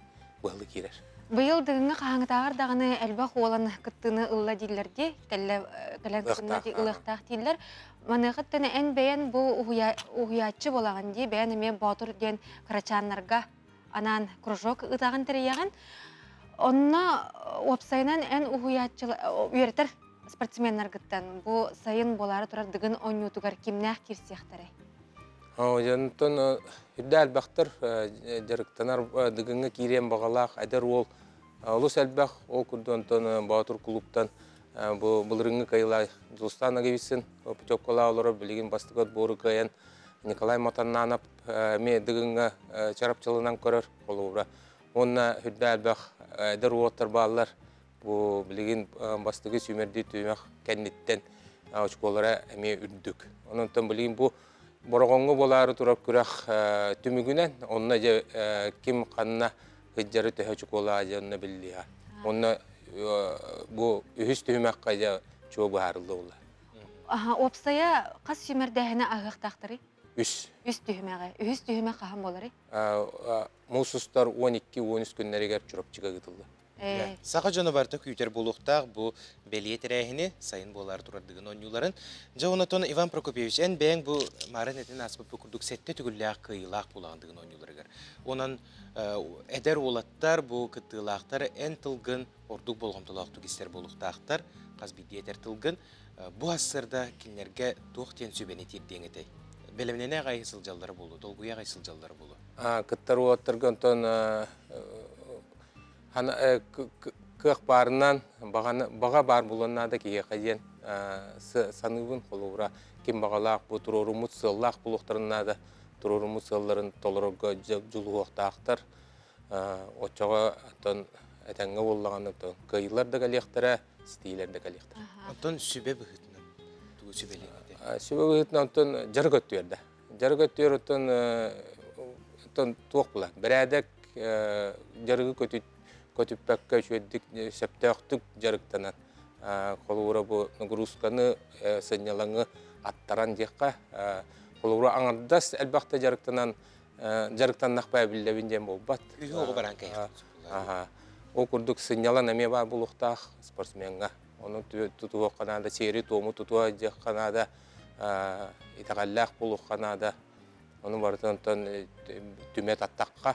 бұғылы керер. Быйыл дығыңы қағаңытағыр дағыны әлбақ олан күттіні ұлла дейлерде, кәлән күттіні ұлықтақ дейлер. Манығыттыны ән бәйін бұл ұғиятчы болаған дей, бәйін әме батыр ден қарачанларға анан кружок ұтағын тірейяған. Онына опсайынан ән үйретір спортсменлер күттін. Бұл сайын болары тұрар дығын ойнутығар кемнәқ керсияқтары. Жантон үрді әлбәқтір жарықтанар дығыңы кейрен бағалақ, әдір ол ұлыс әлбәқ, ол күрдентон Батыр клубтан бұлырыңы қайылай жылыстан ағевесін, пүтөккала олары білеген бастығат боры қайын Николай Матаннанап ме дығыңы чарапчылынан көрір олуыра. Онына үрді әлбәқ әдір оғаттар бағалар, білеген бастығы сүймерді түймәқ кәннеттен очколара әме үрдік. Онынтан білеген бұл Борғонғы болары тұрап күрәқ түмігінен, онына кем қанына ғыджары төхі кола ажанына білдіға. Онына бұл үхіс түймәк қайда чуы бұхарылды олар. Опсая қас сүймердәхіні ағықтақтыры? Үс. Үс түймәғі. Үхіс түймәк қаған болары? Мұсыстар 12-13 күнлерігер чұрап чыға ғытылды. Сақа жаны барты күйтер болуқтақ бұл бәлиет рәйіні сайын болар тұрардығын ойнуларын. Жауынатон Иван Прокопьевич ән бәң бұл марын әтін аспып бүкірдік сәтті түгілләқ қиылақ болағындығын ойнуларығар. Онан әдер олаттар бұл күттілақтар ән тылғын ордық болғымтылақ түгістер болуқтақтар қазбейді әдер тылғын. Бұл асырда кенлерге тоқтен сөбені терден етай. Бәлімнене ғай сылжалары болу, толғуя ғай сылжалары болу. Күттар олаттырғын кық барынан баға бар болуына да кейе қаден санығын қолуыра кем бағалақ бұл тұрорымыз сыллақ бұлықтарына да тұрорымыз сылларын толырығы жылу оқтақтар отчаға әтәңі болағаны қайылар да кәлектірі, стейлер да кәлектірі. Онтон сүбе бұғытынан, тұғы сүбелерді? Сүбе бұғытынан жарғы өттуерді. Жарғы өттуер туық бұла. Бір әдік жарғы көтіппәкке шөйдік сәптәқтік жарықтанан. Қолуыра бұл нұғырусканы сәнялаңы аттаран деққа. Қолуыра аңырдас әлбақты жарықтанан жарықтаннақ бәй білдәбін дем бол бат. Үйі оғы баран кәйіқ. Ол күрдік сәнялан әме бар бұлықтақ спортсменға. Оның тұтуы қанада, сері тому тұтуы дек қанада, итағаллақ бұлық қанада. Оның бартын түмет аттаққа.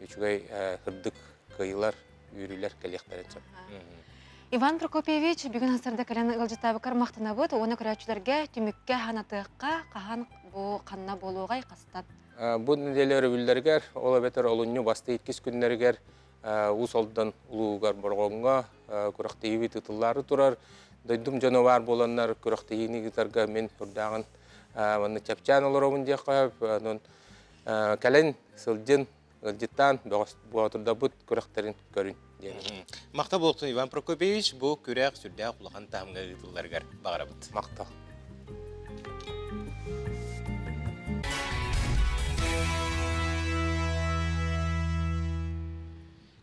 Үчігай қырдық кыйлар, үйрілер кәлектәрін сөп. Иван Прокопьевич бүгін асырда кәләні ұлжытабы қармақтына бұд, оны көрәчілерге түмікке ханатыққа қаған бұл қанна болуғай қастат. Бұл неделері білдергер, ол әбетер олынны басты 2 күндергер ұс олдан ұлуғар борғонға, күріқті ебет ұтылары тұрар. дойдум жановар боланнар көрөктейини гитарга мен урдаган маны чапчан олоробун дияқап анон кален сылжын ылжыттан буатурда бут көрөктерин көрүн диэн. Мақта болуқтын Иван Прокопьевич бұл көрәк сүрдә құлаған тағымға ғытыларғар бағарабыт. Мақта.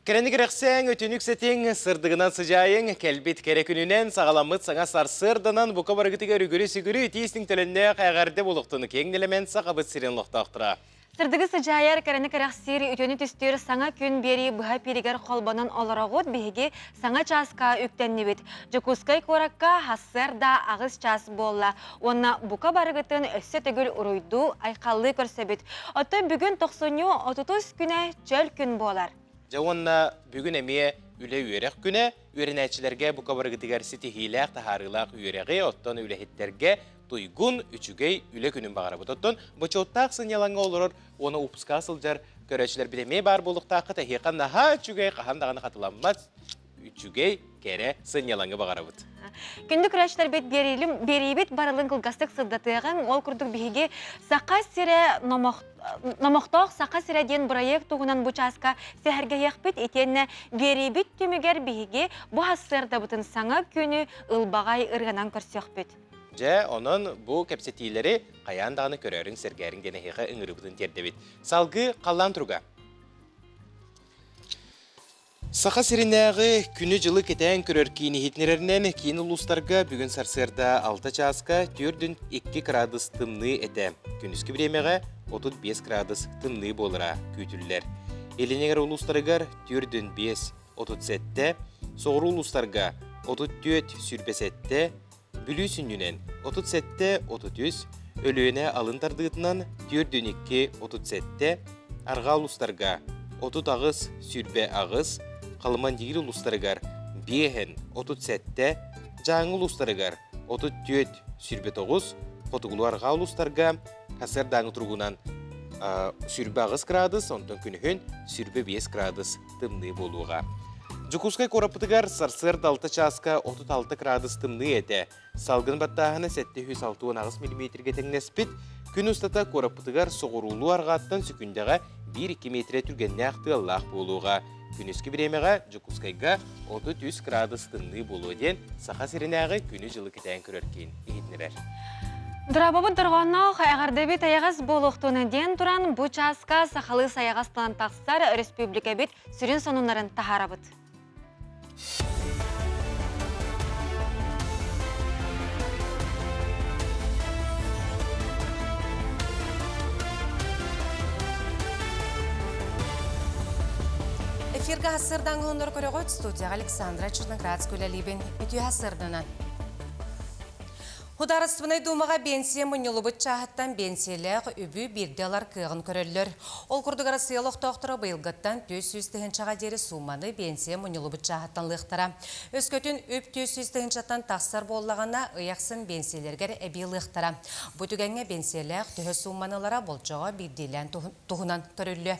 Керенік рәқсәң өтінік сәтең сырдығынан сыжайың, кәлбет кәрі күнінен сағаламыт саңа сарсырдынан бұқа барғытыға үргірі-сүгірі тейістің тілінде қайғарды болуқтыны кеңнелемен сақабыт сирен лоқтақтыра. Сырдығы сыжайар керенік рәқсері өтіні түстері саңа күн бері бұға перегер қолбанын оларағыт бейге саңа часқа үктенні бет. Жокускай коракка хассар да ағыз час болла. Онна бұқа барғытын өссі түгіл ұруйду айқалы көрсебет. Отты бүгін 90-30 күні чөл күн болар. Жауанна бүгін әме үлі үйерек күні, үйерінәтшілерге бұқа барғытығар сеті хейләқ тахарылақ үйереғі, оттан үліхеттерге туйгун үчүгей үле күнүн багара бутоттон бочоттак сынялаңга олорор оны упуска сылжар көрөчүлөр билеме бар болуктакы тахикан наха үчүгей кахандаганы катыламмат үчүгей кере сынялаңга багара бут. Күндү күрәчләр бет берибит барылын кылгастык сылдатыган ол курдук биге сака сире намактак сака сире ден проект тугунан бучаска сәһәргә яхбит итенне берибит түмегер биге бу хассырда бутын саңа күнү ылбагай ырганан көрсөкбит. Жа, онын бұл кәпсетейлері қаяндағыны көрерін сәргәрін денеғеға үңірібдің тердебет. Салғы қалан тұрға. Сақа сиренәғы күні жылы кетен көрер кейіні хетнерерінен кейін ұлыстарға бүгін сарсырда 6 часқа 4-2 градус тымны әді. Күніскі біремеға 35 градус тымны болыра көйтілілер. Елінегер ұлыстарығар 4-5-37, соғыру ұлыстарға 34 сүрбесетті, Бүлі сүннінен 37-33, өліөне алындардығытынан 4-2-37, арға ұлыстарға 30 ағыз сүрбе ағыз, қалыман дегір ұлыстарығар 5-37, жаңы ұлыстарығар 34 сүрбе 9, қотығылу арға ұлыстарға қасыр даңы тұрғынан сүрбе ағыз градус, онтан күнігін сүрбе 5 градус тымны болуға. Жукускай корапытыгар сарсыр 6 часқа 36 градус тымны әді. Салгын баттағыны 706 мм-ге тәңнеспіт, күн ұстата корапытыгар соғырулу арғаттан сүкіндеға 1-2 метре түргенне ақты Аллах болуға. Күніскі біремеға Жукускайға 33 градус тымны болуы ден сақа сиренәғы күні жылы кетен көреркен егетнерер. Дұрабабы дұрғаннау әғардабет аяғыз болуқтуны ден тұран бұ часқа сақалы саяғастан тақсар республика бет сүрін сонунларын тахарабыт. Эфирга хассырдан ғылындар көріғыт студияға Александра Черноградская либен үті хассырдынан. Хударыстывынай думаға бенсия мұнылы бұт чағыттан бенсиялық үбі бірделар кығын көрілер. Ол күрдігара сыйлық тоқтыры бұйылғыттан 400 чаға дері суманы бенсия мұнылы бұт чағыттан лықтыра. Өскөтін үп 400 чаттан тақсар болағына ұяқсын бенсиялергер әбей лықтыра. Бұтігәңе бенсиялық түхі суманылара болчаға бірделен тұғынан көрілі.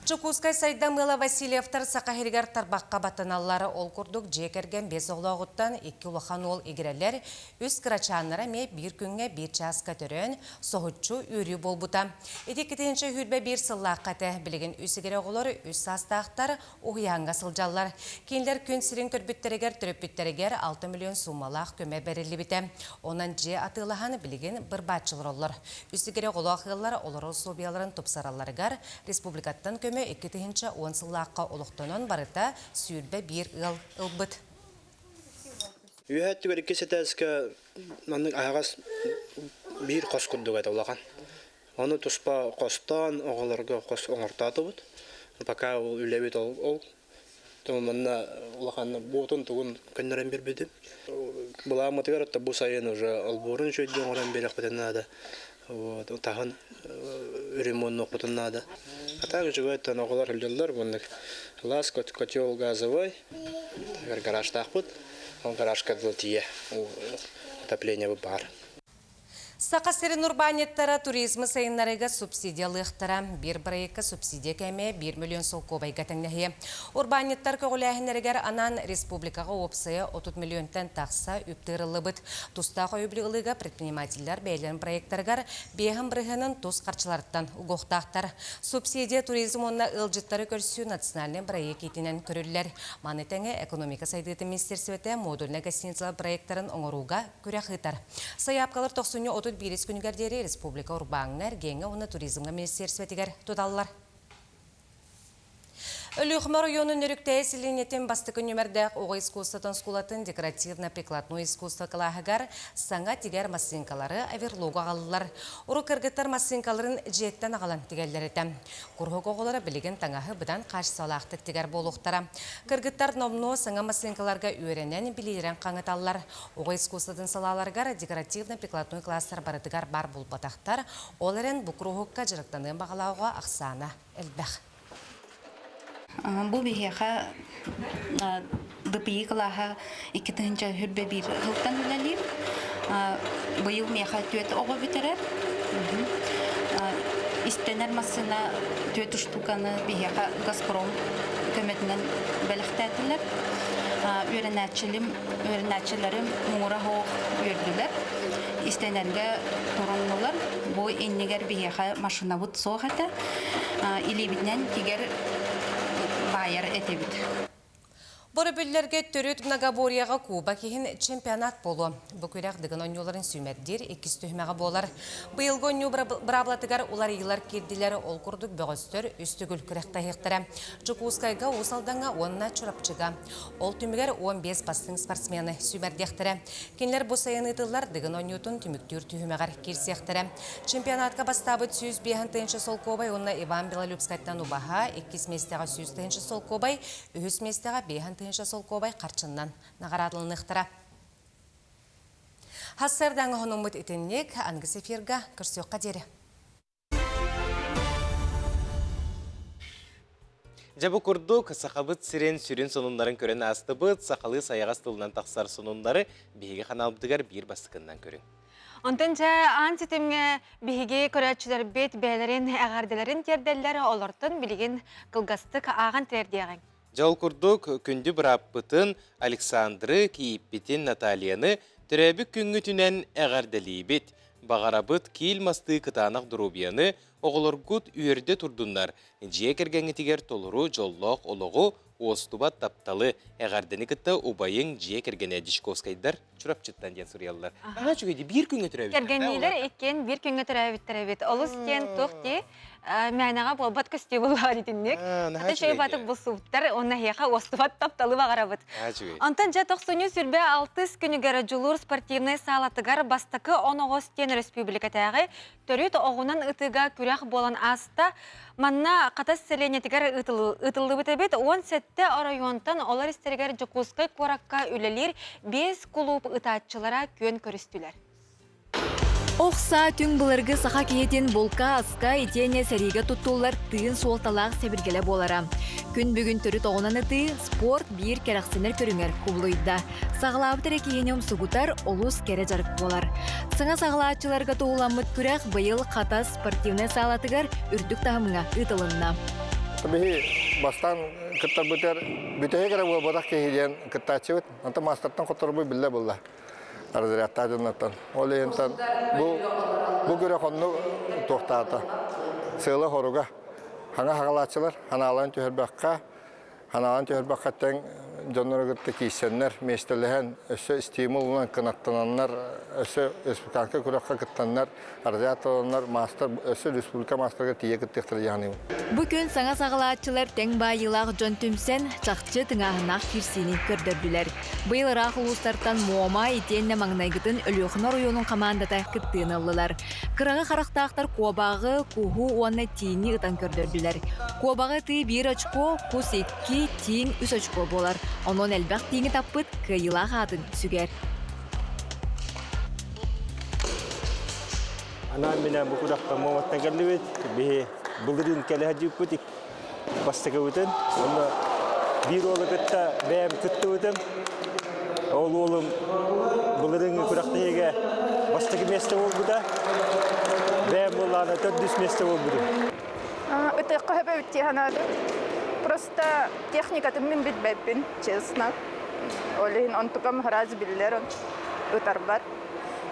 Чукускай сайда Мыла Васильевтар сақахиргар тарбаққа батаналары ол күрдік жекерген 5 оғлағыттан 2 улахан ол егірелер үз қырачаныра ме бір күнге 1 часқа түрін соғытчу үрі бол бұта. Еті кетенші хүрбе бір сыллаққаты білген үсігері оғылары үз састақтар ұғиянға сылжалар. Кейіндер күн сирен көрбіттерегер түріпбіттерегер 6 миллион сумалақ көме бәрілі біті. Онан же атылағаны білген бір батчылыр олар. Үсігері оғылақылар олары собияларын тұпсараларығар республикат көмі 2-10 сыллаққа олықтанын барыта сүйірбе бір ұлбыт. Үйәтті көрікке сетәскі мәнің ағас бір қос күрдігі әді олаған. Оны тұспа қостан оғыларға қос оңыртаты бұд. Бақа ол үләбет ол. Тұмынна олағаны бұтын тұғын көнерен бір беді. Бұла мұтығар өтті бұл сайын ұжы алборын жөйді оңыран берек бітіннады. Тағын ремонт оқытыннады. Также в этом оғылар үлділдер, бұндық лас, котел газовой, гараж тақпыт, он гараж кәділ тие, отопление бар. Сақасырын урбанеттара туризмы сайынларыға субсидиялықтара бір проектқа субсидия кәме 1 миллион сол кобайға тәңнәхе. Урбанеттар көғіләхінерігер анан республикаға опсая 30 миллионтан тақса үптірілі бұд. Туста қойыблі ұлыға предпринимательлар бәйлерін проекттарғар бейхім бірғының тұз қарчыларттан ұғықтақтар. Субсидия туризм онына ұлжыттары көрсі национальный проект етінен көрілілер. Маны тәңе экономика сайдыты министерсветі модульна гостиницалар проекттарын оңыруға көрәқытар. Саяпқалар 90 бирис күнігердері республика урбаңнар геңі оны туризмға министерсветігер тұдалылар. Өліғмі районын үріктәйі сілінетін бастықы нөмірдәқ оғы искусствотын скулатын декоративно-прикладной искусство калағығар саңа тигер массинкалары аверлуға қалылар. Ұры кіргіттар массинкаларын жеттен ағалан тигерлер еті. Күрғық оғылары білеген таңағы бұдан қаш салақтық тигер болуқтара. Кіргіттар номно саңа массинкаларға үйренен білерен қаңыталылар. Оғы искусствотын салаларғар декоративно-прикладной кластар барытығар бар бұл батақтар, оларын бұқырғыққа жырықтанын бағалауға ақсана әлбәқ. Бұл бейхеға дұпиы қылаға 2-тінші хүрбе бір ғылттан үләлер. Бұйыл меха төт оғы бітірер. Истенер масына төт ұштуканы бейхеға Газпром көметінен бәліқтәділер. Өрінәтшілерім мұңыра хоқ өрділер. Истенерге тұрынлылар. Бұл еннегер бейхеға машина бұд соғаты. Илебітнен тегер байыр етебіт. Бұры бүллерге түріт Нагаборияға Куба кейін чемпионат болу. Бүкірек дығын ойнуыларын сүймердер 2 түймеға болар. Бұйылғы ойну бұраблатығар олар елар керділері ол күрдік бөғістер үстігіл күректі хектірі. Жүкуызқайға осалдаңа онына чұрапчыға. Ол түмігер 15 бастың спортсмені сүймердектірі. Кенлер бұл сайынытылар дығын ойнуытын түміктүр түймеғар керсектірі. Чемпионатқа бастабы 105 сол кобай, онына Иван Белолюбскайттан убаға 2 местеға 100 сол кобай, 3 местеға 5 сол кобай қарчыннан нағарадылынықтыра. Хассардан ғынымыт етіннек аңғыс эфирға көрсеуққа дері. Жабы күрдік, сақабыт сирен сүрін сонындарын көрін астыбыт, сақалы саяғас тылынан тақсар сонындары бейге қаналбдығар бір бастықындан көрін. Онтанча анситемге биһиге көрәтчілер бет бәлерін әғарделерін терделері олыртын білген қылғастық аған тердеғен. Жол күрдік күнді біраппытын Александры кейіппетін Наталияны түрәбі күнгі түнен әғарделейбет. Бағарабыт кейл масты кытанақ дұрубияны оғылыргут үйерде тұрдынлар. Жие кергенгі тегер толыру жоллоқ олығы остубат тапталы әғардені кітті ұбайың жие кергені дишковскайдар чурапчыттан ден сұриялылар. Аға жүгейді бір күнгі түрәбет. Кергенелер екен бір күнгі түрәбет. Олыс кен тоқты мәнаға болбат көстебілға детіндек. Аты шөй батып бұл суыттар, оны хеқа остубат тапталы бағарабыт. Антан жа 90 сүрбе 6 күнігері жылур спортивный салатығар бастықы 19 кен республикатағы төрет оғынан ұтыға күрәқ болан аста манна қатас селенетігер ұтылды бітебет 10 сәтті районтан олар істергер жүкускай қораққа үлелер 5 клуб ұтатчылара көн көрістілер. Оқса түн бұлырғы сақа кейетін болқа асқа етене сәриге тұттулар тыын суалталақ сәбіргелі болара. Күн бүгін түрі тоғынан ыты спорт бір кәрақсынер көріңер құбылыйда. Сағылабытыр екейенем сұғытар олус кәрі жарық болар. Сыңа сағылаатчыларға тоғыламыт күрәқ бұйыл қатас спортивный салатығар үрдік тағымыңа ұтылынна. Табиғи бастан күттар бүтәйе кәрі бұл бұдақ кейден күттачы өт. Анта мастырттан құттар бұл білді бұлда. Разрядта жөнөттөн. Ол ентен бу көрө конну токтата. Сыйлы хоруга. Хана хагалачылар, ханалан төһөрбакка тең жоноргытты кийсеннер, местелеген өсө стимулунан кынаттананнар, өсө республика көрөккө кыттаннар, радиаторлар, мастер, өсө республика мастерге тие кыттыктыр яны. Бүгүн саңа сагалаатчылар тең байылак жон түмсен чакчы тыңаһынак кирсини көрдөрдүлөр. Быйыл рах улустартан мома итенне маңнайгытын өлөкнөр уюнун командата кыттыын аллылар. Кырагы характаактар кобагы куху уанна тиини ытан көрдөрдүлөр. Кобагы ты 1 очко, кус 2 тиин 3 очко болар. Онон әлбәқ тиңі таппыт кыйыла қатын сүгер. Ана менә бұқырақта мауаттан кәлі бет, бе бұлырын кәлі әдіп көтік бастығы өтін. Оны бір олы күтті бәйім күтті өтім. Олым бұлырың күрақтыға бастығы месте ол бұда. Бәм боланы 400 месте ол бұда. Это қағыба өтте ғанады. Просто техникатын мен бітбәппін, честно. Олейін онтықам ғыраз білілер, өтар бар.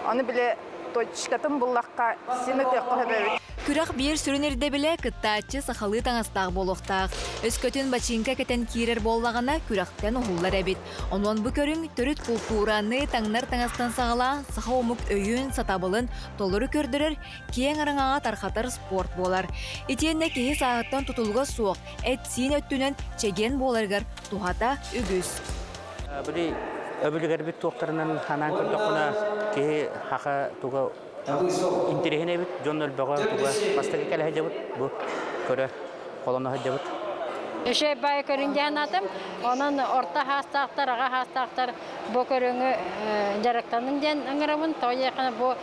Оны біле точкатын бұллаққа сені де қағыба өтте. Күрәк бир сүрінерді біле кыттаатчы сақалы таңастақ болуқтақ. Өскөтін бачинка кетен кирер боллағына күрәқтен ұғылар әбит. Онуан бұ көрің түріт культураны таңнар таңастан сағала сақа омық өйін сатабылын толыры көрдірір, кең арыңаға тарқатар спорт болар. Етенне кейі сағаттан тұтылға суық, әтсин өттінен чеген боларғар тухата үгіз. Бұды өбілігер біт тоқтарынан ханан көрдіқына кейі хақа туға интерехіне бит, жон өлбіға туға бастығы кәлі хәджабыт, бұл көрі қоланы хәджабыт. Үші бай көрінге анатым, onun орта хастақтар, аға хастақтар бұл көріңі жарықтанын ден ұңырымын, той еқіні бұл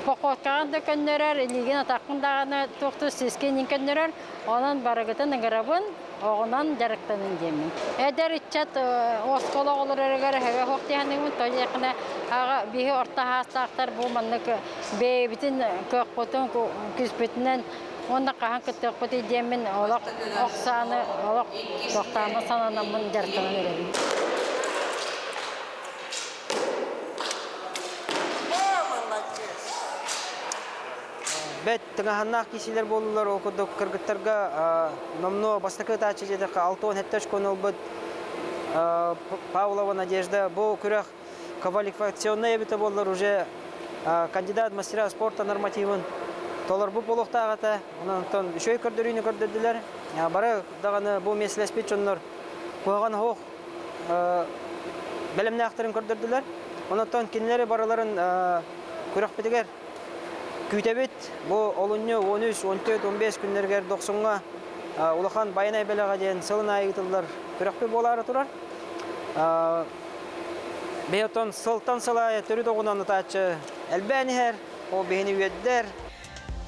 поқотқаған да көннерер, илеген атақындағаны тоқты сескенін көннерер, onun барығытын ұңырымын, оғынан жарықтанын демін. Әдер үтчат оскола олар өрігер әве хоқтияның той еқіні аға бейі орта хастақтар бұл маннық бейбітін көк бұтын күзбітінен онда қаған күттік бұты демін олақ оқсаны, олақ тоқтаны сананамын жарықтанын өрігін. Бәт тыңағаннақ кесілер болулар оқыдық кыргыттарға номно бастықы тачы жедіқі 6-10 хетташ көн олбыд Павлова Надежда. Бұл күрек квалификационный әбіті болулар уже кандидат мастера спорта нормативын. Толар бұл болуқтағыта, онан үшөй көрдірүйіні көрдірділер. Бары дағаны бұл меселес бет жонлар қойған хоқ бәлімні ақтырын көрдірділер. Онан кенлері барыларын күрек бітігер. Күйтебет, бұл олынны 13-14-15 күндергер 90-ға улахан байынай бәліға дейін сылын айғытылар күрекпе болары тұрар. Бейтон сылтан сылайы түрі доғынан ұтачы әлбәні әр, ол бейіні үйеддер.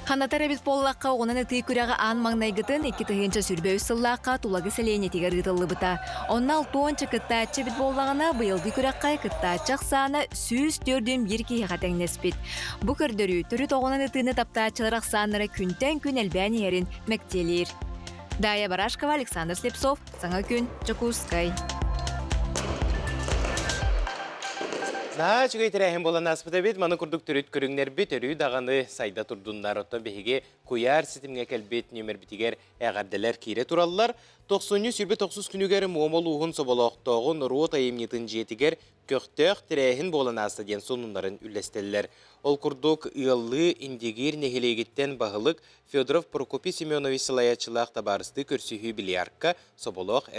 Ханатар әбіт боллаққа оғынан ұтый күрәға аң маңнайгытын 2 тұхынча сүрбәуі сыллаққа тулагы сәлейіне тегер ғытылы бұта. Онна 6-10 кыттаатчы бит боллағына бұйылғы күрәққа кыттаатчақ саны сүз 4-1 кейіға тәңнеспет. Бұ көрдірі түрі тоғынан ұтыны таптаатчылар ақсаныры күнтен күн әлбәні әрін мәктелер. Дая Барашкова, Александр Слепцов, Саңа күн, Чакускай. Наға жүгей тірәхін болан аспыда бет, маны күрдік түріт көріңнер бет өрі дағаны сайда тұрдыңдар оттан бәхеге көяр сетімге кәлбет нөмір бітігер әғарделер кейре тұралылар. 90-90 күнігер момол уғын собалақтағын руот айымнетін жетігер көқтөк тірәхін болан астаден сонындарын үлестелілер. Ол күрдік ұялы индегер нехелегеттен бағылық Федоров Прокопий Семенович Салаячылақ табарысты көрсіхүй білярка собалақ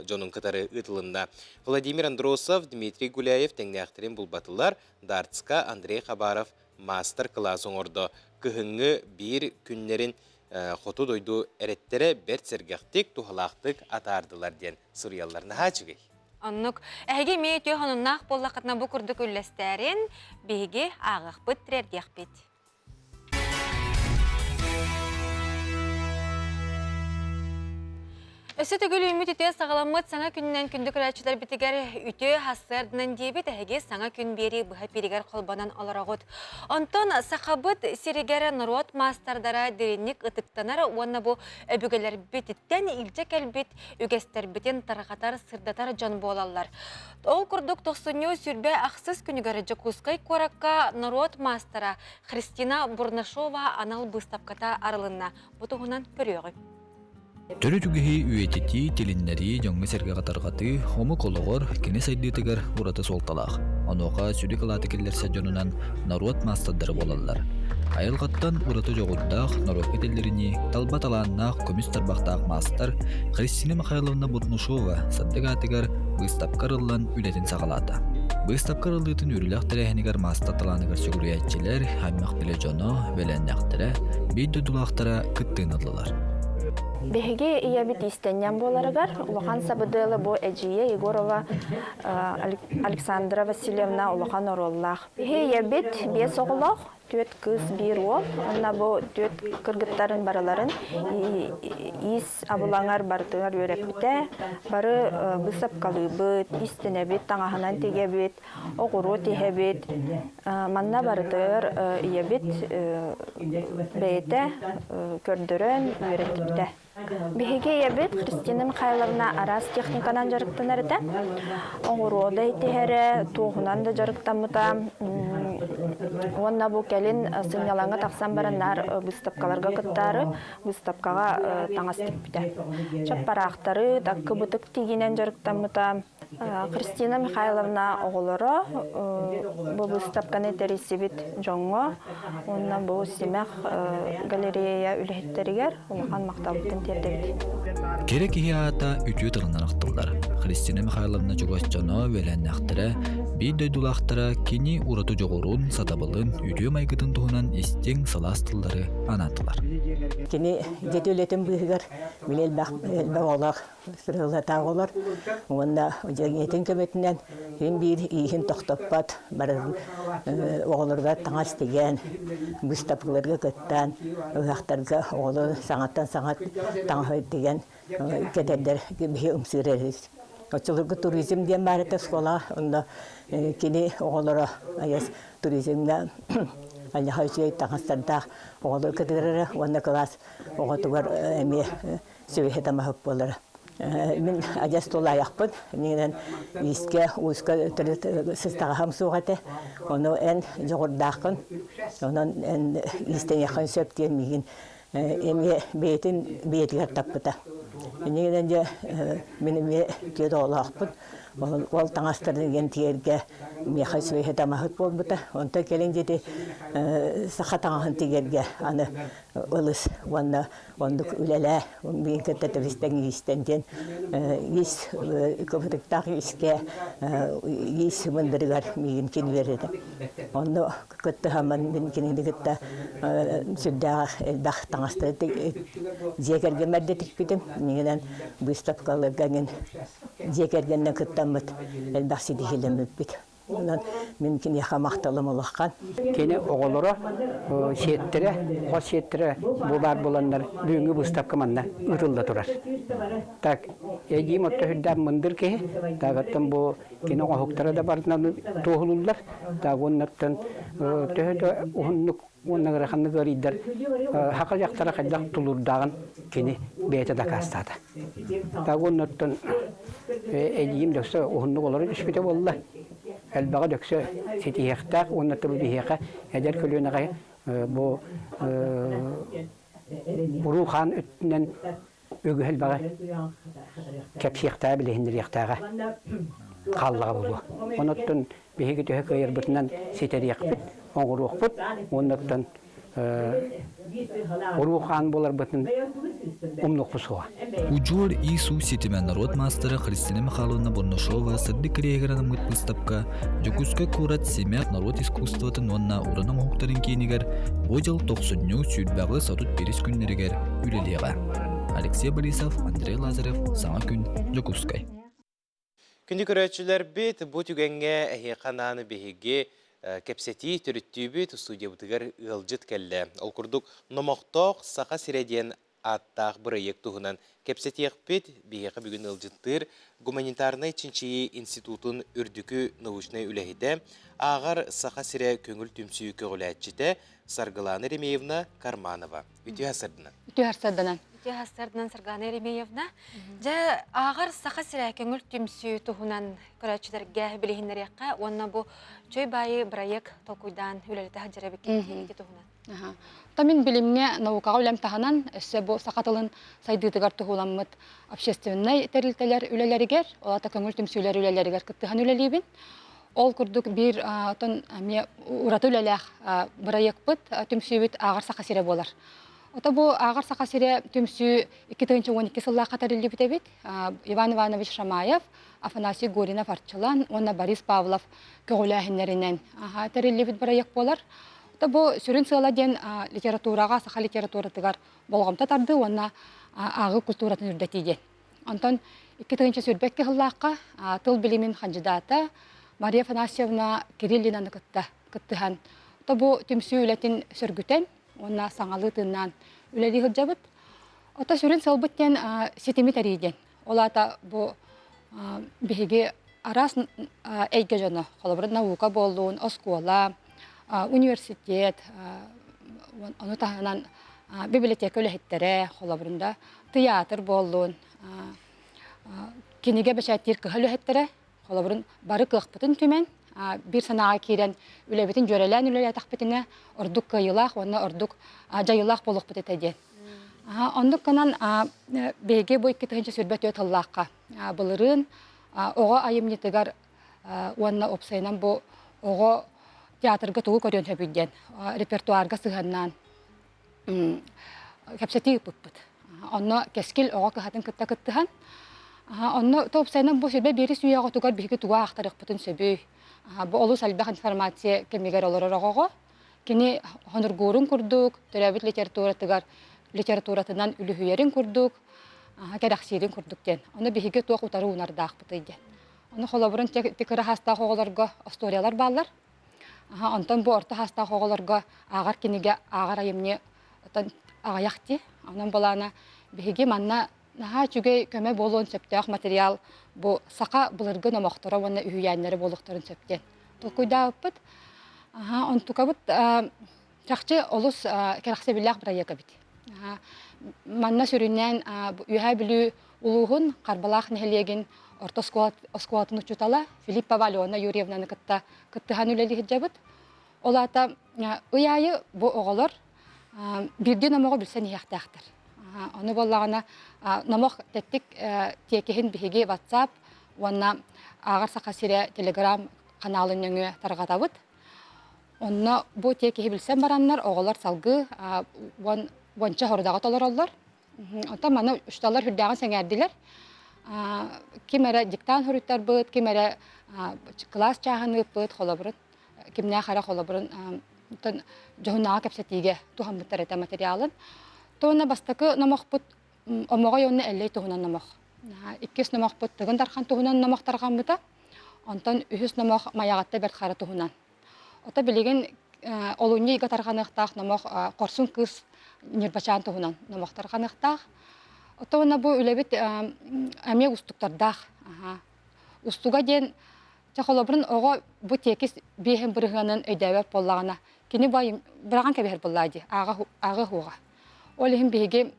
Жонун кытары ытылында. Владимир Андросов, Дмитрий Гуляев тәңнәқтірін бұлбатылар, Дартска Андрей Хабаров мастер-класс оңырды. Күхіңі бір күннерін қоту дойду әреттері бәрт сәргіқтік, тухалақтық атардылар ден сұрыяларына хачугей. Оннук, әге мей түйіғанын нақ боллақытына бұл күрдік үлләстәрін бейге ағық бұт тірердек бет. Өсі түгіл үміт үте сағаламыт саңа күнінен күндік үрәтшілер бітігер үте хасырдынан дебет әге саңа күн бері бұға перегер қолбанан аларағыт. Онтон сақабыт серегері нұрот мастардара деренік ұтықтанар, оны бұл өбігілер бетіттен илчек әлбет үгестер бітен тарғатар сырдатар жан болалар. Ол күрдік 90 сүрбе ақсыз күнігері Жакускай қораққа нұрот мастара Христина Бурнашова анал бұстапқата арылына. Бұтығынан көріғі. Төрі түгіхи үйететі теліннері жоңғы сәрге қатарғаты омы қолығыр кені сайдытығыр ұраты солталақ. Онуға сүрі қылаты келдерсе жонынан наруат мастадары болалар. Айылғаттан ұраты жоғырдақ наруат кетелеріне талбат аланнақ көміс тарбақтақ мастар Христина Михайловна Бурнушова саддығатығыр бұстапқарылан үлетін сағалады. Бұстапқарылытын үріліқ тәрәхінігер мастаталанығыр сүгіріятчелер хаммақ біле жоны веләннәқтірі бейді дұлақтыра күттін адылар. Беге иябит истеннян боларыгар, улахан сабыдылы бу Эджия Егорова Александра Васильевна улахан ороллах. Беге иябит бес оғылақ, Төт кыз бир ол. Онна бу төт кыргыттарын бараларын ис абулаңар бартыгар өрөпүтэ. Бары бысап калыбыт, истенебит, таңаханан тегебит, огуру тегебит. Манна бартыгар иебит бейте көрдөрөн өрөпүтэ. Биһиге ебит Кристина Михайловна арас техниканан жарыктанар да. Огурода итеһере тугунан да жарыктамыта. Онна бу келин сыйналаңа таксан бараннар выставкаларга кыттары, выставкага таңастып бите. Чаппарактары таккы бутык тигинен жарыктамыта. Кристина Михайловна оголоро бу выставканы терисибит жоңго. Онна бу Семах галерея үлехеттеригер улахан макталбытын Керек ата үтүү тылынан ақтылдар. Кристина Михайловна Чугасчано веленнақтыра, бейді дулақтыра кені ұрату жоғырун сатабылын үтүү майгытын туғынан истең саластылдары анатылар. Кені жеті өлетін бұйығыр, мен әлбәқ олақ сұрғылата олар. Онда етін көметінен мен бір иихін тоқтаппат, бар оғылырға таңас деген, бұстапқыларға көттен, ұғақтарға оғылы саңаттан саңат таңғы деген кетердер бейі ұмсыреріз. Очылырғы туризм ден бәріті скола, онда кені оғылыры аяс туризмна Аллаха үсей таңастардақ оғылыр кедірері, онда класс оғытығар әме сөйхет амағып болыр. Мен ажас тола аяқпын, менен иске уйска сыстағам суғаты, оны ән жоғырдақын, онын ән истен яқын сөптен меген әме бейтігер таппыта. Менен де менің көді олақпын, ол таңастырдың тиерге меха сөйхет амағыт болбыта. Онта келен жеті сақа таңағын тигерге аны ылыс, ондық үлелі, мен көтті туристен естенден ес көптіктақ еске ес мұндырығар меген кен вереді. Оны көтті хаман мен кеніңді көтті сүрдағы әлбақ таңастырды жекерге мәрдетік бідім. Менен бұйстапқалырғанын жекергеннен күттамыд әлбақ седі келеміп біт. Мен кені қамақталым олыққан. Кені оғылыры шеттірі, қос шеттірі бұлар боландар бүгінгі бұстапқы манна ұтылда тұрар. Так, егейм отты хүдден мұндыр кеге, тағыттың бұл кені оғықтары да бардынан тоғылылар. Так, оннаттан төхіді ұғынлық оннағыр қанны көрейдер. Хақы жақтара қайдақ тұлырдағын кені бәйті да қастады. Так, оннаттан егейм дөксі ұғынлық олары үшкіде болылар. Әлбаға дөксі сетиектақ, оны тұру бейеқа әдер көлуінеға бұл бұруған үттінен өгі әлбаға кәпсияқтаға білігіндер яқтаға қаллаға болу. Оныттың бейеге төе көйер бұтынан сетер яқпыт, оңғыр оқпыт, оныттың бұруған болар бұтын умнук пусуа. Учур ису сетимен народ мастера Кристина Михайловна Борношова сырды кірегерінің мұт выставка жүкізгі курат семяк народ искусствотын онна ұраның хоқтарын кейінігер божал 90-ню сүйдбағы сатут берес күннерігер үлелеға. Алексей Борисов, Андрей Лазарев, Саңа күн, Жүкізгай. Күнді көрәтшілер бет, бұ түгенге әйеқананы бейге кепсети түріттүйбіт студия бұтығар ғылжыт кәлі. Ол күрдік номоқтоқ сақа сиреден аттақ бұрайек тұғынан кепсетиек бет бейеқі бүгін ғылжыттыр гуманитарный чинчии институтын үрдікі научный үләхіде ағар сақа сире көңіл түмсүйі көгіләтчіде Саргалана Ремеевна Карманова. Үті ғасырдынан. Саргалана Ремеевна. Жа ағар сақа сире көңіл түмсүйі тұғынан көрәтшілерге білігіндер яққа, онна бұл чөй байы бұрайек тоқуйдан үләліті ғажырабы кеңгенге тұғынан. Тамин билимне наукага үлем таханан эссе бу сакатылын сайдыдыгар тугуламмыт общественный терилтелер үлелеригер, олата көңүл түмсүлөр үлелеригер кыттыхан үлелибин. Ол курдук бир тон ме ураты үлелех бырайыкпыт түмсүбүт агар сакасире болар. Ота бу агар сакасире түмсү 2012 сылла катарылып битебит. Иван Иванович Шамаев, Афанасий Горинов арчылан, онна Борис Павлов көгүләһиннәреннән терилибит бырайык болар. Бу сүрін сыла ден литератураға, саха литературатыгар болғамта тарды, онна ағы культуратын үрдетейден. Антон 2-тігінші сүрбекке ғыллаққа тыл білімін қанжидата Мария Афанасьевна Кириллинаны кыттыхан Ота бу түмсүү үлетин сөргүтен, онна саңалы тыннан үлели хыржабыт. Ота сүрен салбыттен сетеми тариден. Олата бу биһиги арас эйге жона, холобрын наука болуун, оскола, университет, оны таханан библиотека үлехеттере, холобрында театр болуун, кенеге бәшәттер кыһы үлехеттере, холобрын бары кыхпытын түмен, bir sanağa kiren ülebitin jörelen üle taqpetine orduk kayılaq, onu orduk jayılaq boluq bit etedi. Onduk kanan bege boy kitahınca sürbet öt Allahqa. Bulurun oğa ayımnitigar onu opsaynan bu oğa teatrga tuğu körön höbüden, repertuarga sığannan. Kapsati pıpıt. Onu keskil oğa kıhatın kıtta kıttıhan. Onu opsaynan bu sürbet biri suyağa tuğar bigi tuğa aktarıq pıtın söbüy. Bu olus albaq informasiya kemigar oloroğo. Kini honurgurun kurduk, törabit literaturatından ülühüyerin kurduk, kadaksirin kurduk den. Onu bihige tuaq utarı unardaq bıtıyden. Onu xolabırın tekira hasta xoğolarga istoriyalar ballar. Ondan bu orta hasta xoğolarga ağar kinige ağar ayımni ağayaqti. Ondan bolana bihige manna naha çüge köme bolun septaq material bu saqa bulurgu namaqtara onu ühüyenleri boluqtarın septen. Tokuyda öpüt. Ontukabıt çaqçı olus keraqse billah biraya bit. Manna sürünen ühe bilü uluğun qarbalaq neheliyegin orta oskуатын uçutala Filippa Valyona Yurievna'nı kıttıhan üleli hicabıt. Olata ıyayı bu oğulur birden amağı bilsen iyaqtaqtır. Onu bollağına namaq tettik tekehin bihigi WhatsApp, ona ağır saqasire Telegram kanalın yöngü tarğatabıt. Onu bu tekehi bilsen baranlar oğullar salgı bonça hordağı tolar ollar. Ota mana ustalar hürdağın sengərdiler. Kimere diktan hürütler bıt, kimere klas çağını bıt xolabırın. Kimne xara xolabırın johunağa kapsatige tuham bitarete materialın. Toğuna bastakı namaq bıt omağa yonne elley toğunan namaq. İkkis namaq bıt tığın darxan toğunan namaq tarğan bıta. Ondan ühüs namaq mayağatta bert xara toğunan. Ota bilegen olunye iga tarğanıqtaq namaq qorsun kız nirbaçan toğunan namaq tarğanıqtaq. Ota ona bu ülebit əmək ustuqtardaq. Ustuğa den çaxolabırın oğa bu tekis behen bırığının öydəvət bollağına. Kini bayım bırağan kəbər bolladı, ağı huğa. Olihim bihege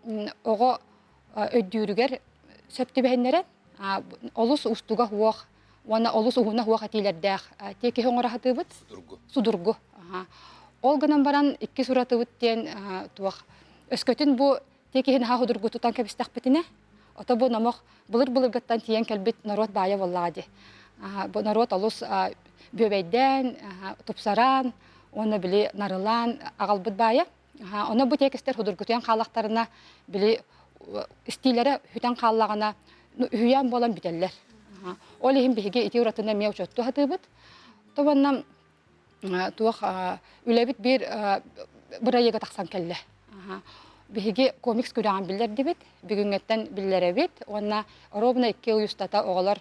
oğa öydürüger söptü behenlere olus ustuğa huaq, ona olus uğuna huaq atilərdəq. Teki hoğara hatıbıt? Sudurgu. Olğanan baran iki suratı bıtten tuaq. Öskөtün bu tekihin ha hudurgu tutan kəbistaq bitine. Ota bu namaq bulur gıttan tiyen kelbit narot baya valladı. Bu narot olus böbeyden, tupsaran, onu bili narılan, ağalbıt baya. Ona bu tekistler hudurgutuyan qalaqtarına bili istilere hüten qallağına hüyen bolan biteller. Olihim bihige iti uratına mevcuttu hatıbıt. Tabanna tuaq ülebit bir buraya taqsan kelle. Bihige komiks görəğən biller dibit, bugüngətten billere bit. Ona robna 2 uyustata oğular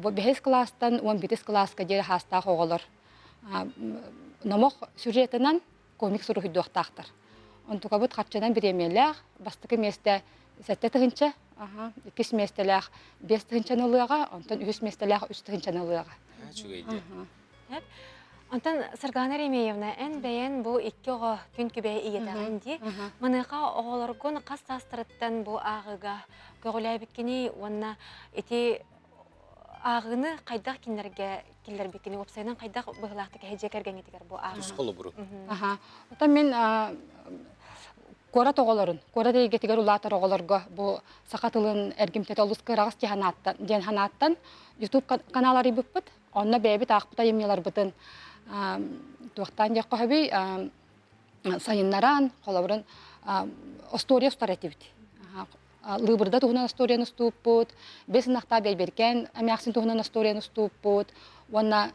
bu 5 klastan 11 klaska deri hasta oğular. Namaq süjetinden komiks ruhu taqtar. Ontukabıt qarçadan bir emeler, bastıkı meste sette tığınca, 2 mesteler 5 tığıncan ılığa, ondan 3 mesteler 3 tığıncan ılığa. Ondan Sırgana Remeyevna en beğen bu iki oğa gün kübeye iyetağın di. Manıqa oğalargun qas sastırıttan bu ağıga köğülay bitkini, ona eti ağını qaydaq killer bitkini, opsaydan qaydaq bığılaqtaki hecekergen etiger bu ağı. Tüskolu buru. Otan men Korat oğaların, korat eygetiger ulatar oğalarga bu saqatılın ergimtet olus kırağız hanattan YouTube kanalları büppüt. Onna bebit aqpıta yemyeler bıtın. Tuaqtan jaqqı höbey sayınlaran, qolabırın ostoriya ustar etibit. Lıbırda tuğunan ostoriyan ustupput, besin aqta belberken əmyaqsin tuğunan ostoriyan ustupput, onna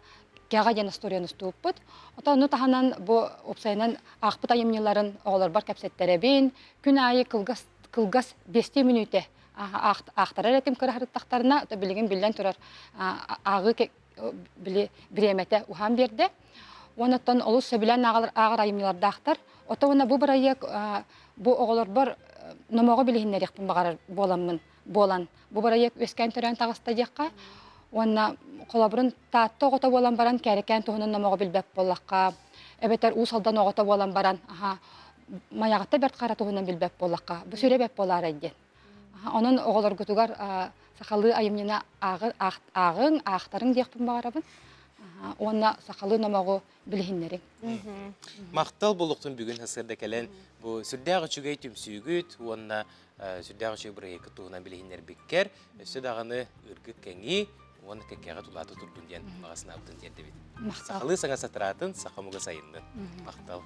Kağayan istoriyanı tutupput. Ota onu tahanan bu opsaynan aqpıta yemyeların oğlar bar kapsettere bin. Gün ayı kılgas 5 minüte aqtarar etim kırahırıttaqtarına bilgin bilden turar ağı biremete uhan berdi. Онаттан олус сөбілен ағыр айымылардақтар. Отауына бұл бір айек бұл оғылар бар номоғы білігінер еқпін бағар болан. Бұл бір айек өскен түрен тағыста деққа. Онна қолабырын таатты оғыта болан баран кәрікен тұғының номоғы білбәп болаққа. Әбетер ұсалдан оғыта болан баран маяғытта бәрт қара тұғынан білбәп болаққа. Бұл сөре бәп болар әйден. Оның оғылар күтігар сақалы айымнена ағын, ақтарын деқпін бағарабын. Онна сақалы номоғы білігінерін. Мақтал болуқтың бүгін хасырда кәлін бұл сүрдәғі чүгей түмсүйгіт, онна сүрдәғі чүгей бір екі тұғынан білігінер беккер, өсі дағаны үргі кәңі, оны кәкәға тұлаты тұрдың ден бағасына аптын дерді бет. Сақалы саңа сатыратын, сақамыға сайынды. Мақтал.